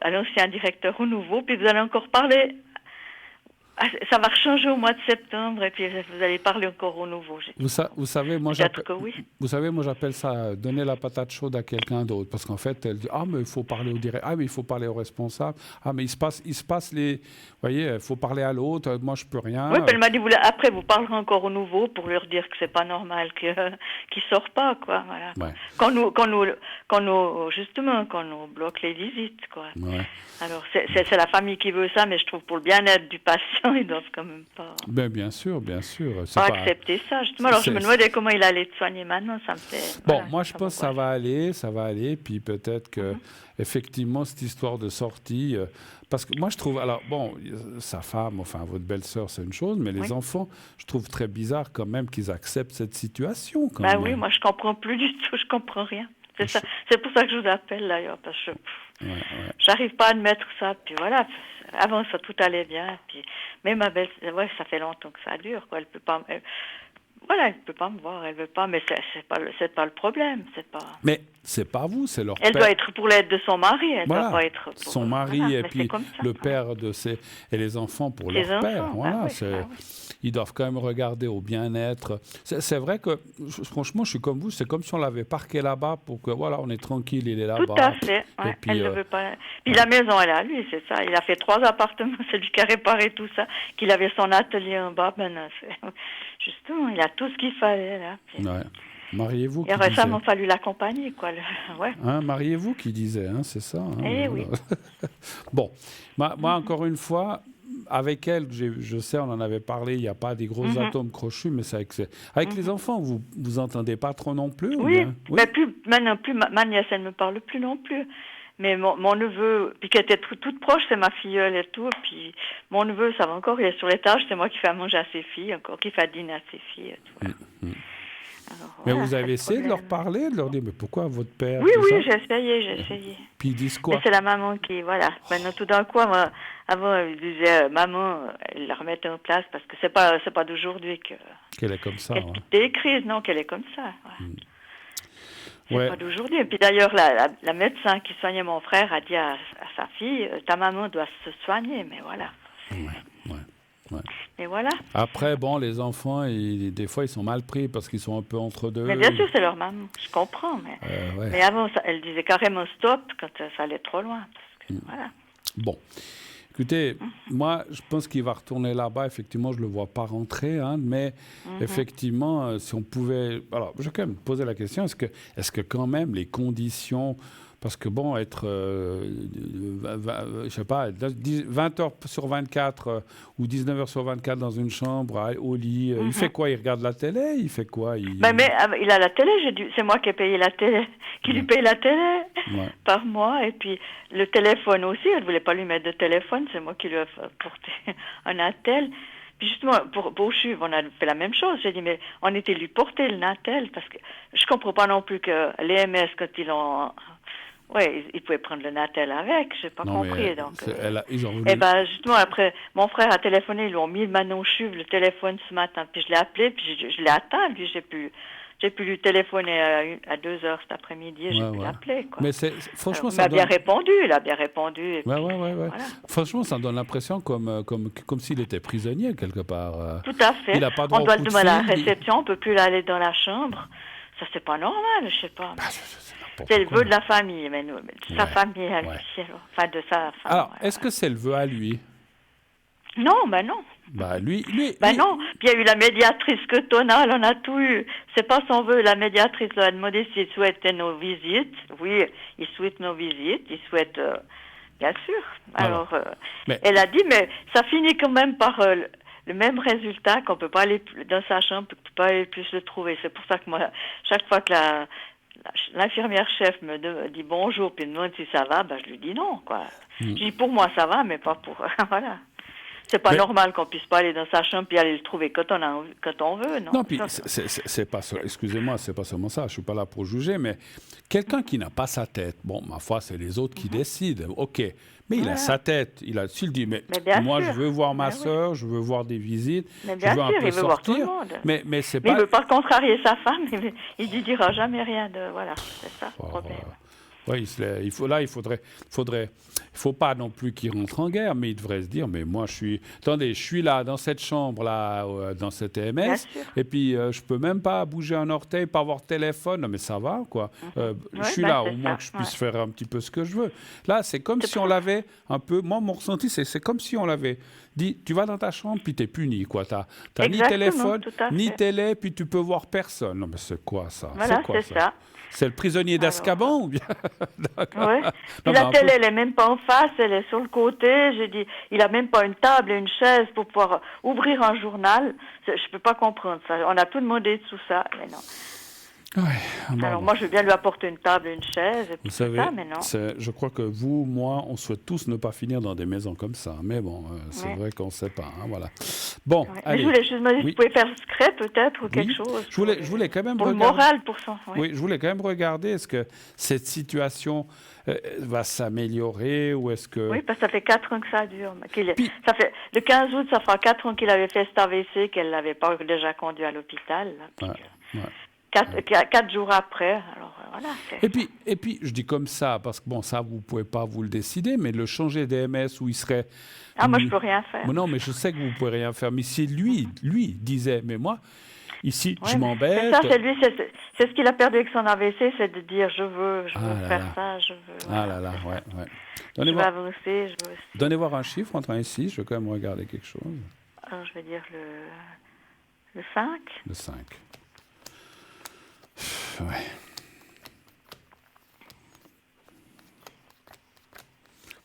à l'ancien directeur au nouveau, puis vous allez encore parler, ça va changer au mois de septembre, et puis vous allez parler encore au nouveau. Vous savez, moi j'appelle ça donner la patate chaude à quelqu'un d'autre, parce qu'en fait, elle dit, mais il faut parler au directeur, mais il faut parler au responsable, mais il se passe les... Vous voyez, il faut parler à l'autre, moi je peux rien. Oui, puis elle m'a dit, après vous parlerez encore au nouveau pour leur dire que c'est pas normal qu'il sort pas, quoi, voilà. Ouais. Quand nous bloque les visites, quoi. Ouais. Alors c'est la famille qui veut ça, mais je trouve pour le bien-être du patient, ils doivent quand même pas... Bien sûr. Pas accepter ça, justement. Alors je me demandais comment il allait te soigner maintenant, ça me fait... Bon, moi je pense que ça va aller, puis peut-être que, effectivement, cette histoire de sortie... parce que moi je trouve... Alors, bon, sa femme, enfin votre belle-sœur, c'est une chose, mais les enfants, je trouve très bizarre quand même qu'ils acceptent cette situation. Quand même. Oui, moi je comprends plus du tout, je comprends rien. C'est pour ça que je vous appelle d'ailleurs, parce que j'arrive pas à admettre ça. Puis voilà, avant ça tout allait bien. Puis, mais ma belle, ça fait longtemps que ça dure, quoi. Elle peut pas, elle peut pas me voir, elle veut pas. Mais c'est pas le problème, c'est pas. Mais c'est pas vous, c'est leur Elle père. doit être pour l'aide de son mari, elle doit pas être pour son mari et puis le père de et les enfants pour leur père. Voilà, ils doivent quand même regarder au bien-être. C'est vrai que, franchement, je suis comme vous, c'est comme si on l'avait parqué là-bas pour que, voilà, on est tranquille, il est là-bas. Tout à fait, et puis, elle ne veut pas... Puis la maison, elle est à lui, c'est ça. Il a fait 3 appartements, c'est lui qui a réparé tout ça, qu'il avait son atelier en bas, maintenant, justement, il a tout ce qu'il fallait, là. Puis... Mariez-vous. Il a récemment fallu l'accompagner, quoi. Mariez-vous qui disait, c'est ça. Oui. Bon, moi, encore une fois, avec elle, je sais, on en avait parlé, il n'y a pas des gros atomes crochus, mais c'est avec les enfants, vous entendez pas trop non plus? Oui, mais maintenant, ma nièce, elle ne me parle plus non plus. Mais mon neveu, puis qui était toute proche, c'est ma filleule et tout, puis mon neveu, ça va encore, il est sur l'étage, c'est moi qui fais à manger à ses filles, encore, qui fait à dîner à ses filles et tout. Alors, mais vous avez essayé de leur parler, de leur dire, mais pourquoi votre père? Oui, j'ai essayé. Puis ils disent quoi? Mais c'est la maman qui, voilà. Maintenant, tout d'un coup, avant, ils disaient, maman, elle la remettait en place, parce que c'est pas d'aujourd'hui qu'elle est comme ça. Qu'elle est crise, non, qu'elle est comme ça. C'est pas d'aujourd'hui. Et puis d'ailleurs, la médecin qui soignait mon frère a dit à sa fille, ta maman doit se soigner, mais voilà. Ouais. Et voilà. Après, les enfants, des fois, ils sont mal pris parce qu'ils sont un peu entre deux. Mais bien sûr, c'est leur maman. Je comprends. Mais avant, elle disait carrément stop quand ça allait trop loin. Parce que, voilà. Bon. Écoutez, moi, je pense qu'il va retourner là-bas. Effectivement, je ne le vois pas rentrer. Mais effectivement, si on pouvait... Alors, je vais quand même poser la question. Est-ce que quand même les conditions... Parce que être, je sais pas, 20 heures sur 24 ou 19 heures sur 24 dans une chambre, au lit, il fait quoi? Il regarde la télé? Il fait quoi? Mais il a la télé, c'est moi qui ai payé la télé, qui lui paye la télé par mois. Et puis le téléphone aussi, elle ne voulait pas lui mettre de téléphone, c'est moi qui lui ai apporté un attel. Puis justement, pour Chuve, on a fait la même chose. J'ai dit, mais on était lui porter le Natel, parce que je comprends pas non plus que les MS, quand ils ont... Oui, ils pouvaient prendre le Natel avec, j'ai pas compris. Donc, ils ont voulu... Et justement, après, mon frère a téléphoné, ils lui ont mis Manon Chuve le téléphone ce matin, puis je l'ai appelé, puis je l'ai atteint, puis j'ai pu lui téléphoner à 2 heures cet après-midi, et j'ai pu l'appeler, quoi. Mais franchement, il a bien répondu. Et puis, voilà. Franchement, ça donne l'impression comme s'il était prisonnier, quelque part. Tout à fait. Il a pas droit on doit le demander à la réception, on peut plus aller dans la chambre. Ça, c'est pas normal, je sais pas. C'est le vœu de la famille, mais de sa famille à lui, enfin de sa femme. Alors, est-ce que c'est le vœu à lui? Non, non. Lui. Non. Puis il y a eu la médiatrice cantonale, on a tout eu. C'est pas son vœu. La médiatrice lui a demandé s'il souhaitait nos visites. Oui, il souhaite nos visites. Il souhaite, bien sûr. Alors, elle a dit, mais ça finit quand même par le même résultat, qu'on peut pas aller dans sa chambre, qu'on peut pas aller plus le trouver. C'est pour ça que moi, chaque fois que l'infirmière chef me dit bonjour, puis me demande si ça va, je lui dis non, quoi. Je dis pour moi ça va, mais pas pour... voilà. C'est pas normal qu'on puisse pas aller dans sa chambre puis aller le trouver quand on veut, non? Non, puis c'est pas ça. Excusez-moi, c'est pas seulement ça. Je suis pas là pour juger, mais quelqu'un qui n'a pas sa tête, bon, ma foi, c'est les autres qui décident. Ok, mais il a sa tête. S'il dit, mais moi, je veux voir ma sœur, je veux voir des visites, mais bien je veux un sûr, peu il veut voir tout le monde. Mais c'est pas. Il veut pas contrarier sa femme. Il ne dira jamais rien de. Voilà, c'est ça le problème. Oui, il faut pas non plus qu'il rentre en guerre, mais il devrait se dire, mais moi je suis là dans cette chambre là, dans cette EMS, et puis je peux même pas bouger un orteil, pas avoir de téléphone, non mais ça va quoi. Je suis là au moins que je puisse faire un petit peu ce que je veux. Là, c'est comme si on l'avait un peu. Moi, mon ressenti, c'est comme si on l'avait dit, tu vas dans ta chambre, puis t'es puni quoi. T'as ni téléphone, ni télé, puis tu peux voir personne. Non mais c'est quoi ça? Voilà, c'est ça. C'est le prisonnier d'Azkaban ou bien? Oui. Puis la télé, elle n'est même pas en face, elle est sur le côté. J'ai dit, il n'a même pas une table et une chaise pour pouvoir ouvrir un journal. Je ne peux pas comprendre ça. On a tout demandé tout ça, mais non. Ouais, alors moi, je veux bien lui apporter une table et une chaise, et puis vous savez, ça, mais non. Je crois que vous, moi, on souhaite tous ne pas finir dans des maisons comme ça. Mais bon, c'est vrai qu'on ne sait pas. Hein, voilà. Bon, allez. Mais je voulais juste me dire si vous pouvez faire le secret peut-être ou quelque chose. Je voulais quand même pour regarder. Le moral, pour son. Oui, je voulais quand même regarder. Est-ce que cette situation va s'améliorer ou est-ce que... Oui, parce que ça fait 4 ans que ça dure. Ça fait, le 15 août, ça fera 4 ans qu'il avait fait cet AVC, qu'elle ne l'avait pas déjà conduit à l'hôpital. 4 jours après, alors voilà. Et puis, je dis comme ça, parce que bon, ça, vous ne pouvez pas vous le décider, mais le changer d'EMS où il serait... moi, je ne peux rien faire. Non, mais je sais que vous ne pouvez rien faire. Mais si lui disait, mais moi, ici, je m'embête... C'est ça, c'est lui, c'est ce qu'il a perdu avec son AVC, c'est de dire, je veux faire ça, je veux... Ah là là, ouais. Je veux avancer, je veux... Donnez voir un chiffre entre 1 et 6, je vais quand même regarder quelque chose. Alors, je vais dire le 5. Le 5. Ouais.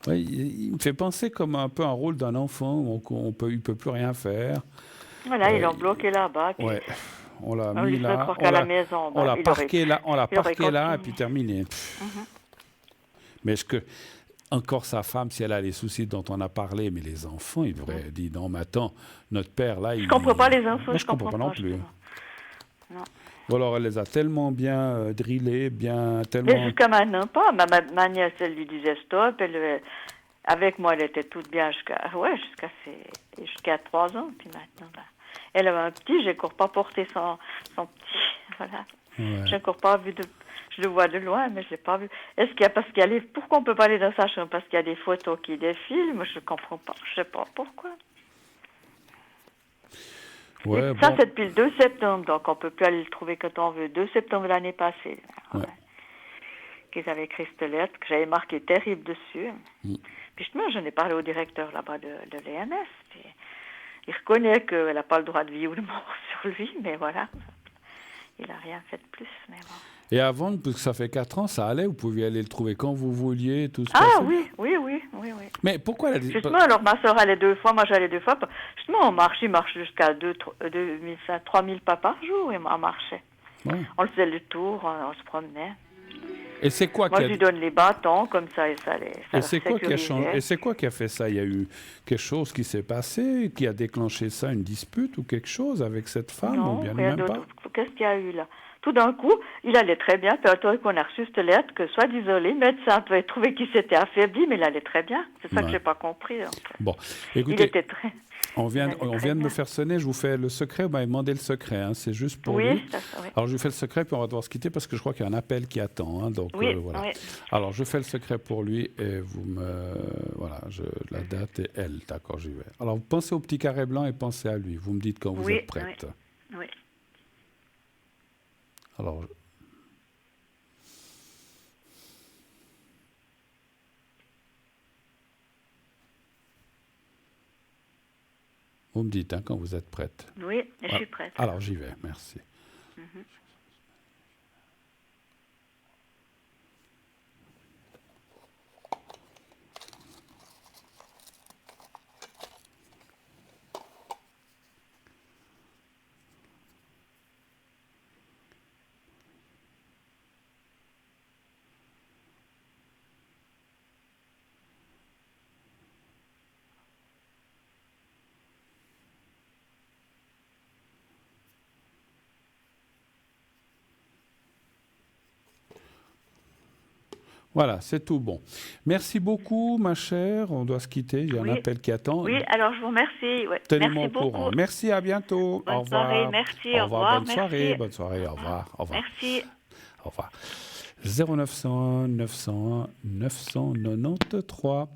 Ouais, il me fait penser comme un peu un rôle d'un enfant où il peut plus rien faire. Voilà, ils l'ont bloqué là-bas. Ouais, on l'a mis là. On l'a parqué là, et puis terminé. Mais est-ce que encore sa femme, si elle a les soucis dont on a parlé, mais les enfants, il devrait dire non, mais attends, notre père là, je comprends pas les enfants. Moi, je comprends pas non plus. Non. Ou alors elle les a tellement bien drillés, tellement... Mais jusqu'à maintenant, pas. Ma nièce, elle lui disait stop. Avec moi, elle était toute bien jusqu'à 3 ans. Puis maintenant, elle avait un petit, je n'ai encore pas porté son petit. Voilà. Ouais. Je n'ai encore pas vu je le vois de loin, mais je l'ai pas vu. Pourquoi on ne peut pas aller dans sa chambre? Parce qu'il y a des photos qui défilent. Moi, je ne comprends pas. Je ne sais pas pourquoi. Ouais, ça, c'est depuis le 2 septembre, donc on ne peut plus aller le trouver quand on veut. 2 septembre de l'année passée. Ouais. Qu'ils avaient écrit cette lettre, que j'avais marqué terrible dessus. Puis justement, j'en ai parlé au directeur là-bas de l'EMS. Puis il reconnaît qu'elle n'a pas le droit de vie ou de mort sur lui, mais voilà. Il n'a rien fait de plus, mais bon. Et avant, parce que ça fait 4 ans, ça allait? Vous pouviez aller le trouver quand vous vouliez, tout ça? Ah oui. Mais pourquoi elle a dit... Justement, alors ma soeur allait 2 fois, moi j'allais 2 fois. Justement, il marche jusqu'à 3000 pas par jour, et on marchait. Ouais. On faisait le tour, on se promenait. Et c'est quoi moi, je lui donne les bâtons, comme ça, et ça et c'est quoi qui a changé? Et c'est quoi qui a fait ça? Il y a eu quelque chose qui s'est passé, qui a déclenché ça, une dispute ou quelque chose avec cette femme? Non, ou bien rien même d'autre. Pas? Qu'est-ce qu'il y a eu là? Tout d'un coup, il allait très bien. Puis après qu'on a reçu cette lettre, que soit désolé, le médecin devait trouver qu'il s'était affaibli, mais il allait très bien. C'est ça que j'ai pas compris. Bon, écoutez, il était très... on vient de me faire sonner. Je vous fais le secret. Vous m'avez demandé le secret. Hein, c'est juste pour lui. Oui. Alors je vous fais le secret, puis on va devoir se quitter parce que je crois qu'il y a un appel qui attend. Hein, donc voilà. Oui. Alors je fais le secret pour lui et vous me la date est elle. D'accord, j'y vais. Alors vous pensez au petit carré blanc et pensez à lui. Vous me dites quand vous êtes prête. Oui. Alors, vous me dites quand vous êtes prête. Oui, je suis prête. Alors, j'y vais, merci. Voilà, c'est tout bon. Merci beaucoup, ma chère. On doit se quitter. Il y a un appel qui attend. Oui, alors je vous remercie. Ouais. Tenez-moi au Merci courant. beaucoup. Merci, à bientôt. Bonne au revoir. soirée, merci. Au revoir. Bonne merci. soirée. Bonne soirée. Au revoir. Au revoir. Merci. Au revoir. 0901 901 993.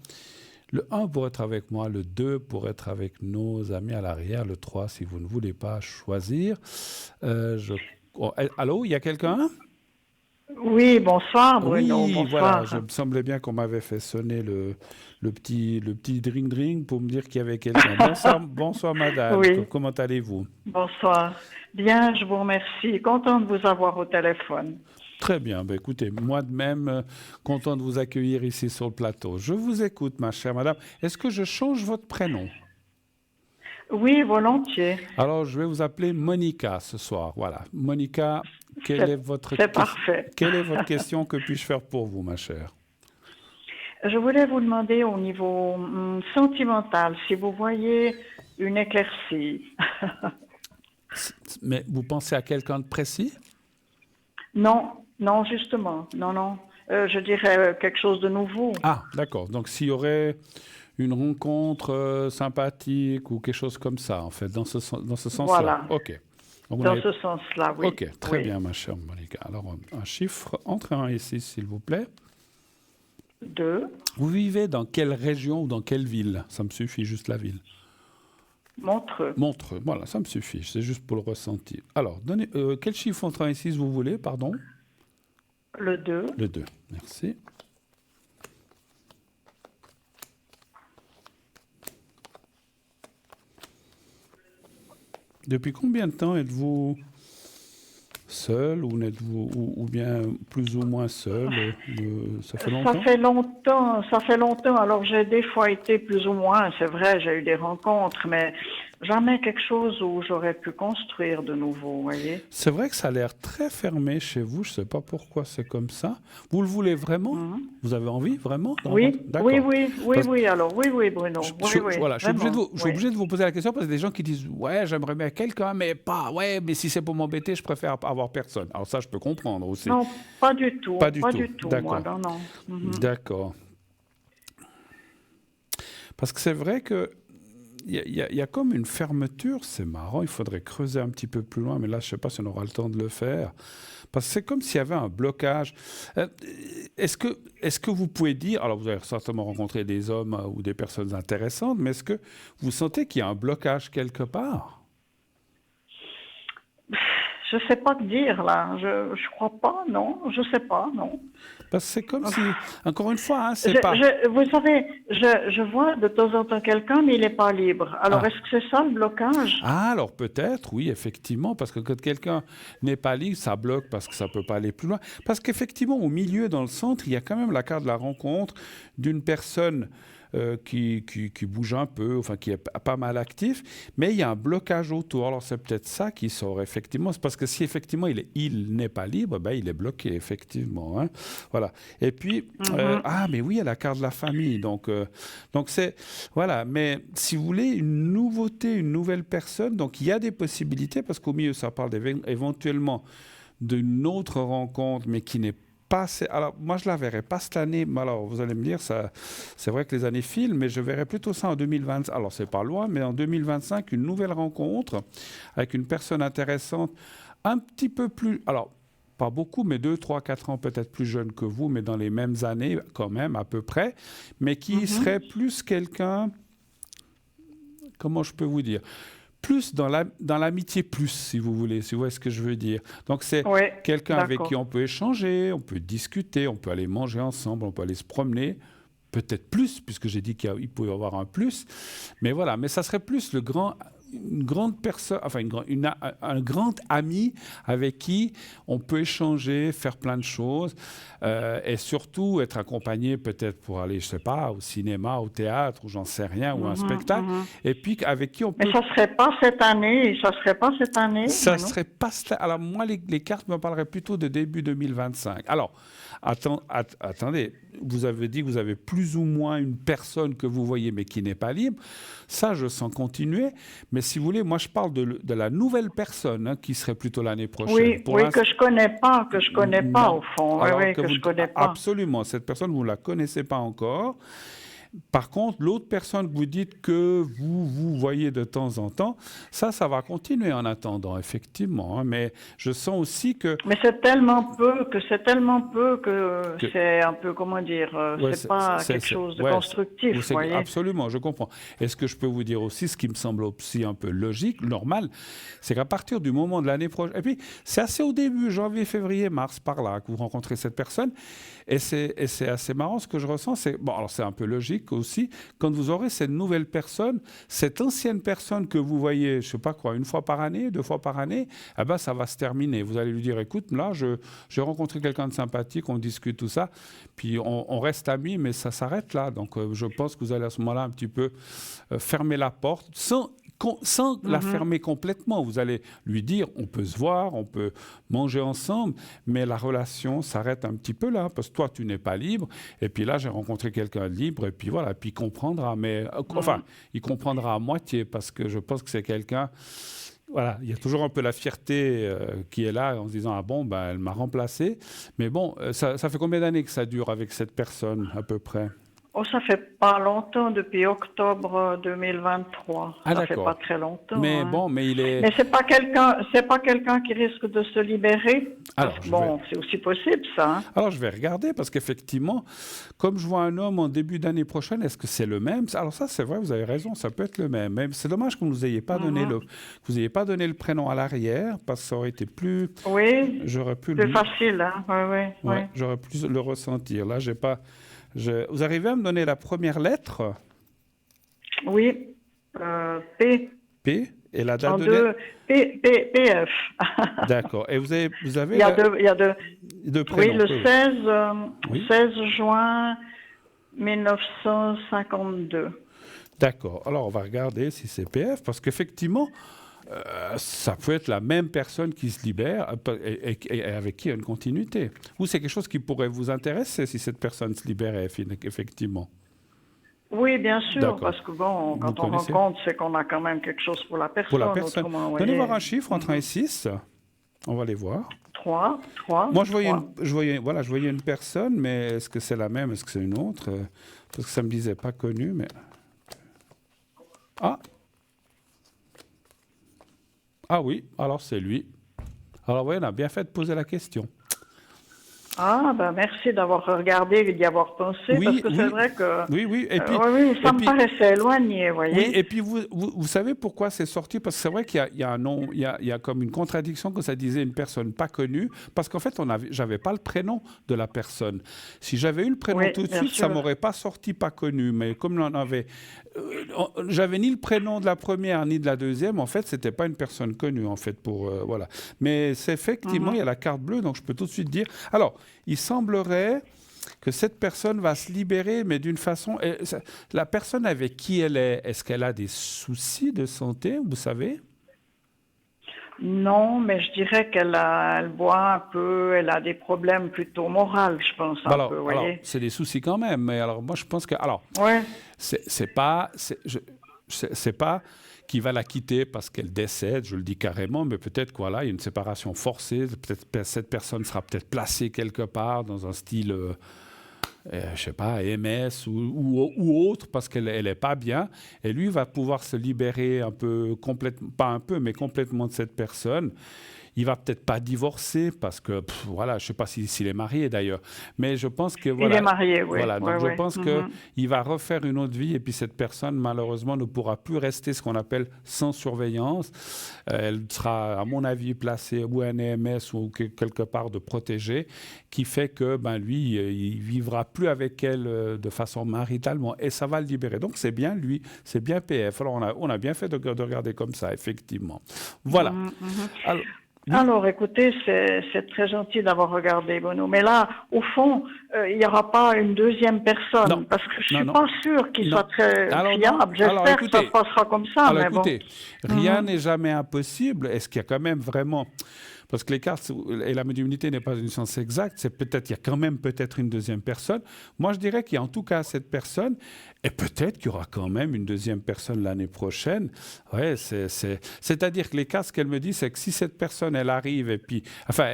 Le 1 pour être avec moi, le 2 pour être avec nos amis à l'arrière, le 3 si vous ne voulez pas choisir. Allô, il y a quelqu'un? Oui, bonsoir Bruno. Oui, bonsoir. voilà, je me semblait bien qu'on m'avait fait sonner le petit dring-dring pour me dire qu'il y avait quelqu'un. Bonsoir madame, Oui. Comment allez-vous? Bonsoir. Bien, je vous remercie. Content de vous avoir au téléphone. Très bien, écoutez, moi de même, content de vous accueillir ici sur le plateau. Je vous écoute, ma chère madame. Est-ce que je change votre prénom? Oui, volontiers. Alors, je vais vous appeler Monica ce soir. Voilà. Monica, quelle est votre question? Que puis-je faire pour vous, ma chère? Je voulais vous demander au niveau sentimental, si vous voyez une éclaircie. Mais vous pensez à quelqu'un de précis? Non, justement. Non. Je dirais quelque chose de nouveau. Ah, d'accord. Donc, s'il y aurait une rencontre sympathique ou quelque chose comme ça, en fait, dans ce sens-là. Voilà. OK. Donc, dans ce sens-là, oui. OK, très bien, ma chère Monica. Alors, un chiffre entre 1 et 6, s'il vous plaît. 2. Vous vivez dans quelle région ou dans quelle ville? Ça me suffit, juste la ville. Montreux. Montreux, voilà, ça me suffit. C'est juste pour le ressentir. Alors, donnez, quel chiffre entre 1 et 6 vous voulez, pardon? Le 2. Le 2, merci. Depuis combien de temps êtes-vous seul ou bien plus ou moins seul? Ça fait longtemps? Ça fait longtemps. Alors j'ai des fois été plus ou moins, c'est vrai, j'ai eu des rencontres, mais jamais quelque chose où j'aurais pu construire de nouveau, vous voyez. C'est vrai que ça a l'air très fermé chez vous, je ne sais pas pourquoi c'est comme ça. Vous le voulez vraiment? Vous avez envie, vraiment? Oui, alors oui, Bruno. Voilà, je suis obligé de vous poser la question parce qu'il y a des gens qui disent « Ouais, j'aimerais bien quelqu'un, mais pas... Ouais, mais si c'est pour m'embêter, je préfère avoir personne. » Alors ça, je peux comprendre aussi. Non, pas du tout. Pas du tout. D'accord. Moi, non. D'accord. Parce que c'est vrai que il y a comme une fermeture, c'est marrant, il faudrait creuser un petit peu plus loin, mais là, je ne sais pas si on aura le temps de le faire. Parce que c'est comme s'il y avait un blocage. Est-ce que vous pouvez dire, alors vous avez certainement rencontré des hommes ou des personnes intéressantes, mais est-ce que vous sentez qu'il y a un blocage quelque part? Je ne sais pas te dire, là. Je crois pas, non. Je ne sais pas, non. Parce que c'est comme si, encore une fois, vous savez, je vois de temps en temps quelqu'un, mais il n'est pas libre. Alors, est-ce que c'est ça le blocage? Ah, alors peut-être, oui, effectivement, parce que quand quelqu'un n'est pas libre, ça bloque parce que ça ne peut pas aller plus loin. Parce qu'effectivement, au milieu, dans le centre, il y a quand même la carte de la rencontre d'une personne qui bouge un peu, enfin qui est pas mal actif, mais il y a un blocage autour. Alors c'est peut-être ça qui sort effectivement. C'est parce que si effectivement il n'est pas libre, ben, il est bloqué effectivement. Hein. Voilà. Et puis mais oui, il y a la carte de la famille. Donc c'est voilà. Mais si vous voulez une nouveauté, une nouvelle personne, donc il y a des possibilités parce qu'au milieu ça parle éventuellement d'une autre rencontre, mais qui n'est pas. Alors, moi, je ne la verrai pas cette année. Mais alors, vous allez me dire, c'est vrai que les années filent, mais je verrai plutôt ça en 2025. Alors, c'est pas loin, mais en 2025, une nouvelle rencontre avec une personne intéressante, un petit peu plus... Alors, pas beaucoup, mais 2, 3, 4 ans peut-être plus jeune que vous, mais dans les mêmes années quand même, à peu près, mais qui serait plus quelqu'un... Comment je peux vous dire ? Plus dans l'amitié plus, si vous voulez, si vous voyez ce que je veux dire. Donc, c'est quelqu'un avec qui on peut échanger, on peut discuter, on peut aller manger ensemble, on peut aller se promener, peut-être plus, puisque j'ai dit qu'il peut y avoir un plus. Mais voilà, mais ça serait plus une grande personne, enfin un grand ami avec qui on peut échanger, faire plein de choses et surtout être accompagné peut-être pour aller, je sais pas, au cinéma, au théâtre ou j'en sais rien, ou un spectacle, et puis avec qui on peut... Mais ça serait pas cette année, Ça serait pas... Alors moi, les cartes me parleraient plutôt de début 2025. Alors, attendez, vous avez dit que vous avez plus ou moins une personne que vous voyez mais qui n'est pas libre. Ça, je sens continuer. Mais si vous voulez, moi, je parle de la nouvelle personne qui serait plutôt l'année prochaine. Oui, que je connais pas, au fond. Oui, que je connais pas. Absolument. Cette personne, vous ne la connaissez pas encore. Par contre, l'autre personne que vous dites que vous voyez de temps en temps, ça va continuer en attendant, effectivement. Hein, mais je sens aussi que... Mais c'est tellement peu que c'est un peu, comment dire, c'est pas quelque chose de constructif, vous voyez. Absolument, je comprends. Et ce que je peux vous dire aussi, ce qui me semble aussi un peu logique, normal, c'est qu'à partir du moment de l'année prochaine, et puis c'est assez au début, janvier, février, mars, par là, que vous rencontrez cette personne, et c'est assez marrant, ce que je ressens, c'est... Bon, alors c'est un peu logique aussi, quand vous aurez cette nouvelle personne, cette ancienne personne que vous voyez, je sais pas quoi, 1 fois par année, 2 fois par année, eh ben ça va se terminer. Vous allez lui dire, écoute, là, j'ai rencontré quelqu'un de sympathique, on discute tout ça, puis on reste amis, mais ça s'arrête là. Donc je pense que vous allez à ce moment-là un petit peu fermer la porte, sans la fermer complètement. Vous allez lui dire, on peut se voir, on peut manger ensemble, mais la relation s'arrête un petit peu là, parce que toi, tu n'es pas libre, et puis là, j'ai rencontré quelqu'un de libre, et puis voilà, puis il comprendra, mais enfin, il comprendra à moitié, parce que je pense que c'est quelqu'un... Voilà, il y a toujours un peu la fierté qui est là, en se disant, ah bon, ben, elle m'a remplacé, mais bon, ça fait combien d'années que ça dure avec cette personne, à peu près ? Oh, ça fait pas longtemps, depuis octobre 2023. Ah, ça d'accord. fait pas très longtemps. Mais hein. bon, mais il est... Mais c'est pas quelqu'un qui risque de se libérer. Alors, c'est aussi possible, ça. Hein. Alors, je vais regarder, parce qu'effectivement, comme je vois un homme en début d'année prochaine, est-ce que c'est le même? Alors ça, c'est vrai, vous avez raison, ça peut être le même. Mais c'est dommage que vous n'ayez pas donné le prénom à l'arrière, parce que ça aurait été plus... Oui, j'aurais pu plus facile. Hein. Oui. J'aurais pu le ressentir. Là, j'ai pas... Vous arrivez à me donner la première lettre? Oui, P. P, et la date de naissance? PF. D'accord. Et vous avez il y a deux prénoms. Oui, le 16 juin 1952. D'accord. Alors, on va regarder si c'est PF, parce qu'effectivement, ça peut être la même personne qui se libère et avec qui il y a une continuité. Ou c'est quelque chose qui pourrait vous intéresser si cette personne se libérait, effectivement. Oui, bien sûr, D'accord. parce que bon, quand on rencontre, c'est qu'on a quand même quelque chose pour la personne. Pour la personne. Donnez voir un chiffre entre 1 et 6. On va les voir. 3. Moi, je voyais une personne, mais est-ce que c'est la même? Est-ce que c'est une autre? Parce que ça me disait pas connue, mais... Ah oui, alors c'est lui. Alors oui, on a bien fait de poser la question. Ah, ben merci d'avoir regardé et d'y avoir pensé, parce que c'est vrai que... Oui. Et puis, ça me paraissait éloigné, vous voyez. Oui, et puis vous savez pourquoi c'est sorti? Parce que c'est vrai qu'il y a un nom, il y a comme une contradiction que ça disait une personne pas connue, parce qu'en fait, j'avais pas le prénom de la personne. Si j'avais eu le prénom tout de suite, ça m'aurait pas sorti pas connu, mais comme on avait... j'avais ni le prénom de la première ni de la deuxième, en fait, c'était pas une personne connue, en fait, voilà. Mais c'est effectivement, il y a la carte bleue, donc je peux tout de suite dire... Alors, il semblerait que cette personne va se libérer, mais d'une façon... La personne avec qui elle est-ce qu'elle a des soucis de santé, vous savez? Non, mais je dirais elle boit un peu, elle a des problèmes plutôt moraux, je pense, un peu, vous voyez. Alors, c'est des soucis quand même, mais alors moi, je pense que... Alors, c'est pas qu'il va la quitter parce qu'elle décède, je le dis carrément, mais peut-être qu'il y a une séparation forcée, peut-être cette personne sera peut-être placée quelque part dans un style, je sais pas, MS ou autre, parce qu'elle n'est pas bien, et lui va pouvoir se libérer un peu, complètement, pas un peu, mais complètement de cette personne. Il va peut-être pas divorcer parce que, voilà, je sais pas s'il est marié d'ailleurs, mais je pense que voilà. Il est marié, oui. Voilà, donc je pense qu'il va refaire une autre vie et puis cette personne malheureusement ne pourra plus rester ce qu'on appelle sans surveillance. Elle sera, à mon avis, placée ou un EMS ou quelque part de protégée, qui fait que lui, il vivra plus avec elle de façon maritalement et ça va le libérer. Donc c'est bien lui, c'est bien PF. Alors on a bien fait de regarder comme ça, effectivement. Voilà. Alors, écoutez, c'est très gentil d'avoir regardé, Bruno. Mais là, au fond, il n'y aura pas une deuxième personne, parce que je ne suis pas sûre qu'il soit très fiable. J'espère que ça se passera comme ça. Alors, écoutez, rien n'est jamais impossible. Est-ce qu'il y a quand même vraiment... parce que les cartes et la médiumnité n'est pas une science exacte, il y a quand même peut-être une deuxième personne. Moi, je dirais qu'il y a en tout cas cette personne, et peut-être qu'il y aura quand même une deuxième personne l'année prochaine. Ouais, c'est-à-dire que les cartes, ce qu'elle me dit, c'est que si cette personne, elle arrive et puis, enfin,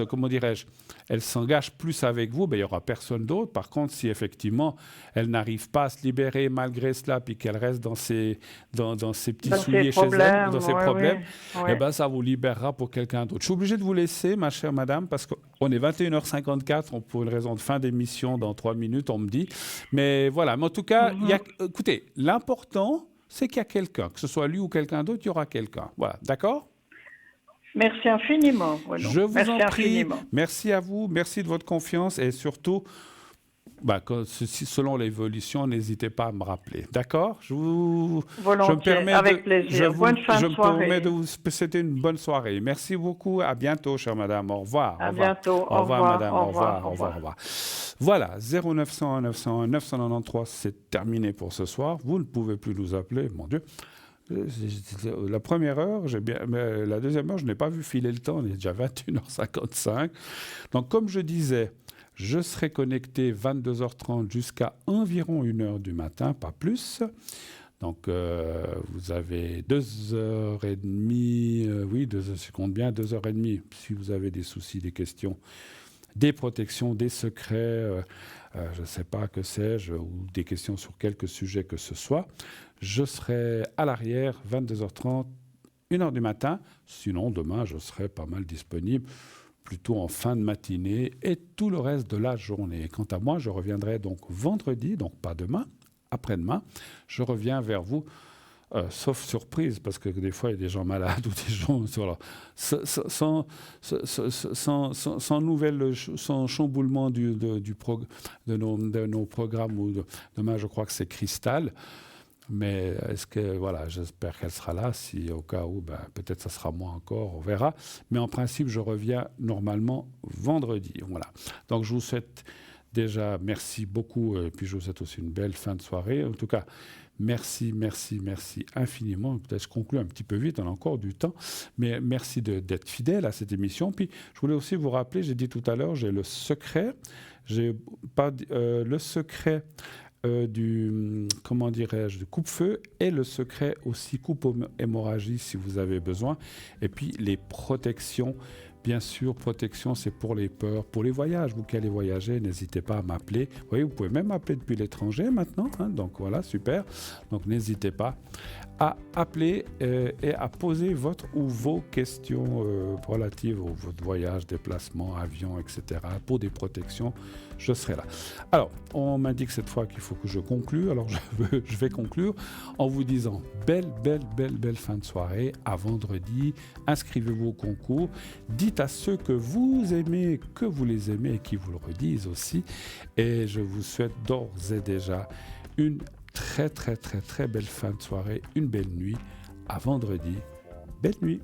comment dirais-je, elle s'engage plus avec vous, ben, il n'y aura personne d'autre. Par contre, si effectivement, elle n'arrive pas à se libérer malgré cela, puis qu'elle reste dans ses petits souliers chez elle, dans ses problèmes, eh ben, ça vous libérera pour quelqu'un d'autre. Je suis obligé de vous laisser, ma chère madame, parce qu'on est 21h54, pour une raison de fin d'émission, dans 3 minutes, on me dit. Mais voilà, mais en tout cas, écoutez, l'important, c'est qu'il y a quelqu'un, que ce soit lui ou quelqu'un d'autre, il y aura quelqu'un. Voilà, d'accord ? Merci infiniment. Je vous en prie. Merci à vous. Merci de votre confiance et surtout, selon l'évolution, n'hésitez pas à me rappeler. D'accord ? Avec plaisir. Bonne fin de soirée. C'était une bonne soirée. Merci beaucoup. À bientôt, chère madame. Au revoir. À bientôt. Au revoir, madame. Au revoir. Voilà, 0901 901 993, c'est terminé pour ce soir. Vous ne pouvez plus nous appeler, mon Dieu. La première heure, mais la deuxième heure, je n'ai pas vu filer le temps, on est déjà 21h55. Donc, comme je disais, je serai connecté 22h30 jusqu'à environ 1h du matin, pas plus. Donc, vous avez 2h30, je compte bien 2h30, si vous avez des soucis, des questions, des protections, des secrets, je ne sais pas que sais-je, ou des questions sur quelque sujet que ce soit. Je serai à l'arrière, 22h30, 1h du matin. Sinon, demain, je serai pas mal disponible, plutôt en fin de matinée et tout le reste de la journée. Quant à moi, je reviendrai donc vendredi, donc pas demain, après-demain. Je reviens vers vous, sauf surprise, parce que des fois, il y a des gens malades ou des gens sans chamboulement de nos programmes. Demain, je crois que c'est Cristal. Mais j'espère qu'elle sera là. Si au cas où, peut-être ça sera moi encore, on verra. Mais en principe, je reviens normalement vendredi. Voilà. Donc, je vous souhaite déjà merci beaucoup. Et puis, je vous souhaite aussi une belle fin de soirée. En tout cas, merci infiniment. Peut-être je conclue un petit peu vite, on a encore du temps. Mais merci d'être fidèle à cette émission. Puis, je voulais aussi vous rappeler, j'ai dit tout à l'heure, j'ai le secret. Le secret du coupe-feu et le secret aussi coupe-hémorragie si vous avez besoin. Et puis les protections, bien sûr, protection c'est pour les peurs, pour les voyages. Vous qui allez voyager, n'hésitez pas à m'appeler. Vous voyez, vous pouvez même m'appeler depuis l'étranger maintenant. Donc voilà, super. Donc n'hésitez pas à appeler et à poser votre ou vos questions relatives à votre voyage, déplacement, avion, etc. Pour des protections, je serai là. Alors, on m'indique cette fois qu'il faut que je conclue. Alors, je vais conclure en vous disant belle fin de soirée. À vendredi. Inscrivez-vous au concours. Dites à ceux que vous aimez, que vous les aimez et qui vous le redisent aussi. Et je vous souhaite d'ores et déjà une très belle fin de soirée, une belle nuit. À vendredi. Belle nuit.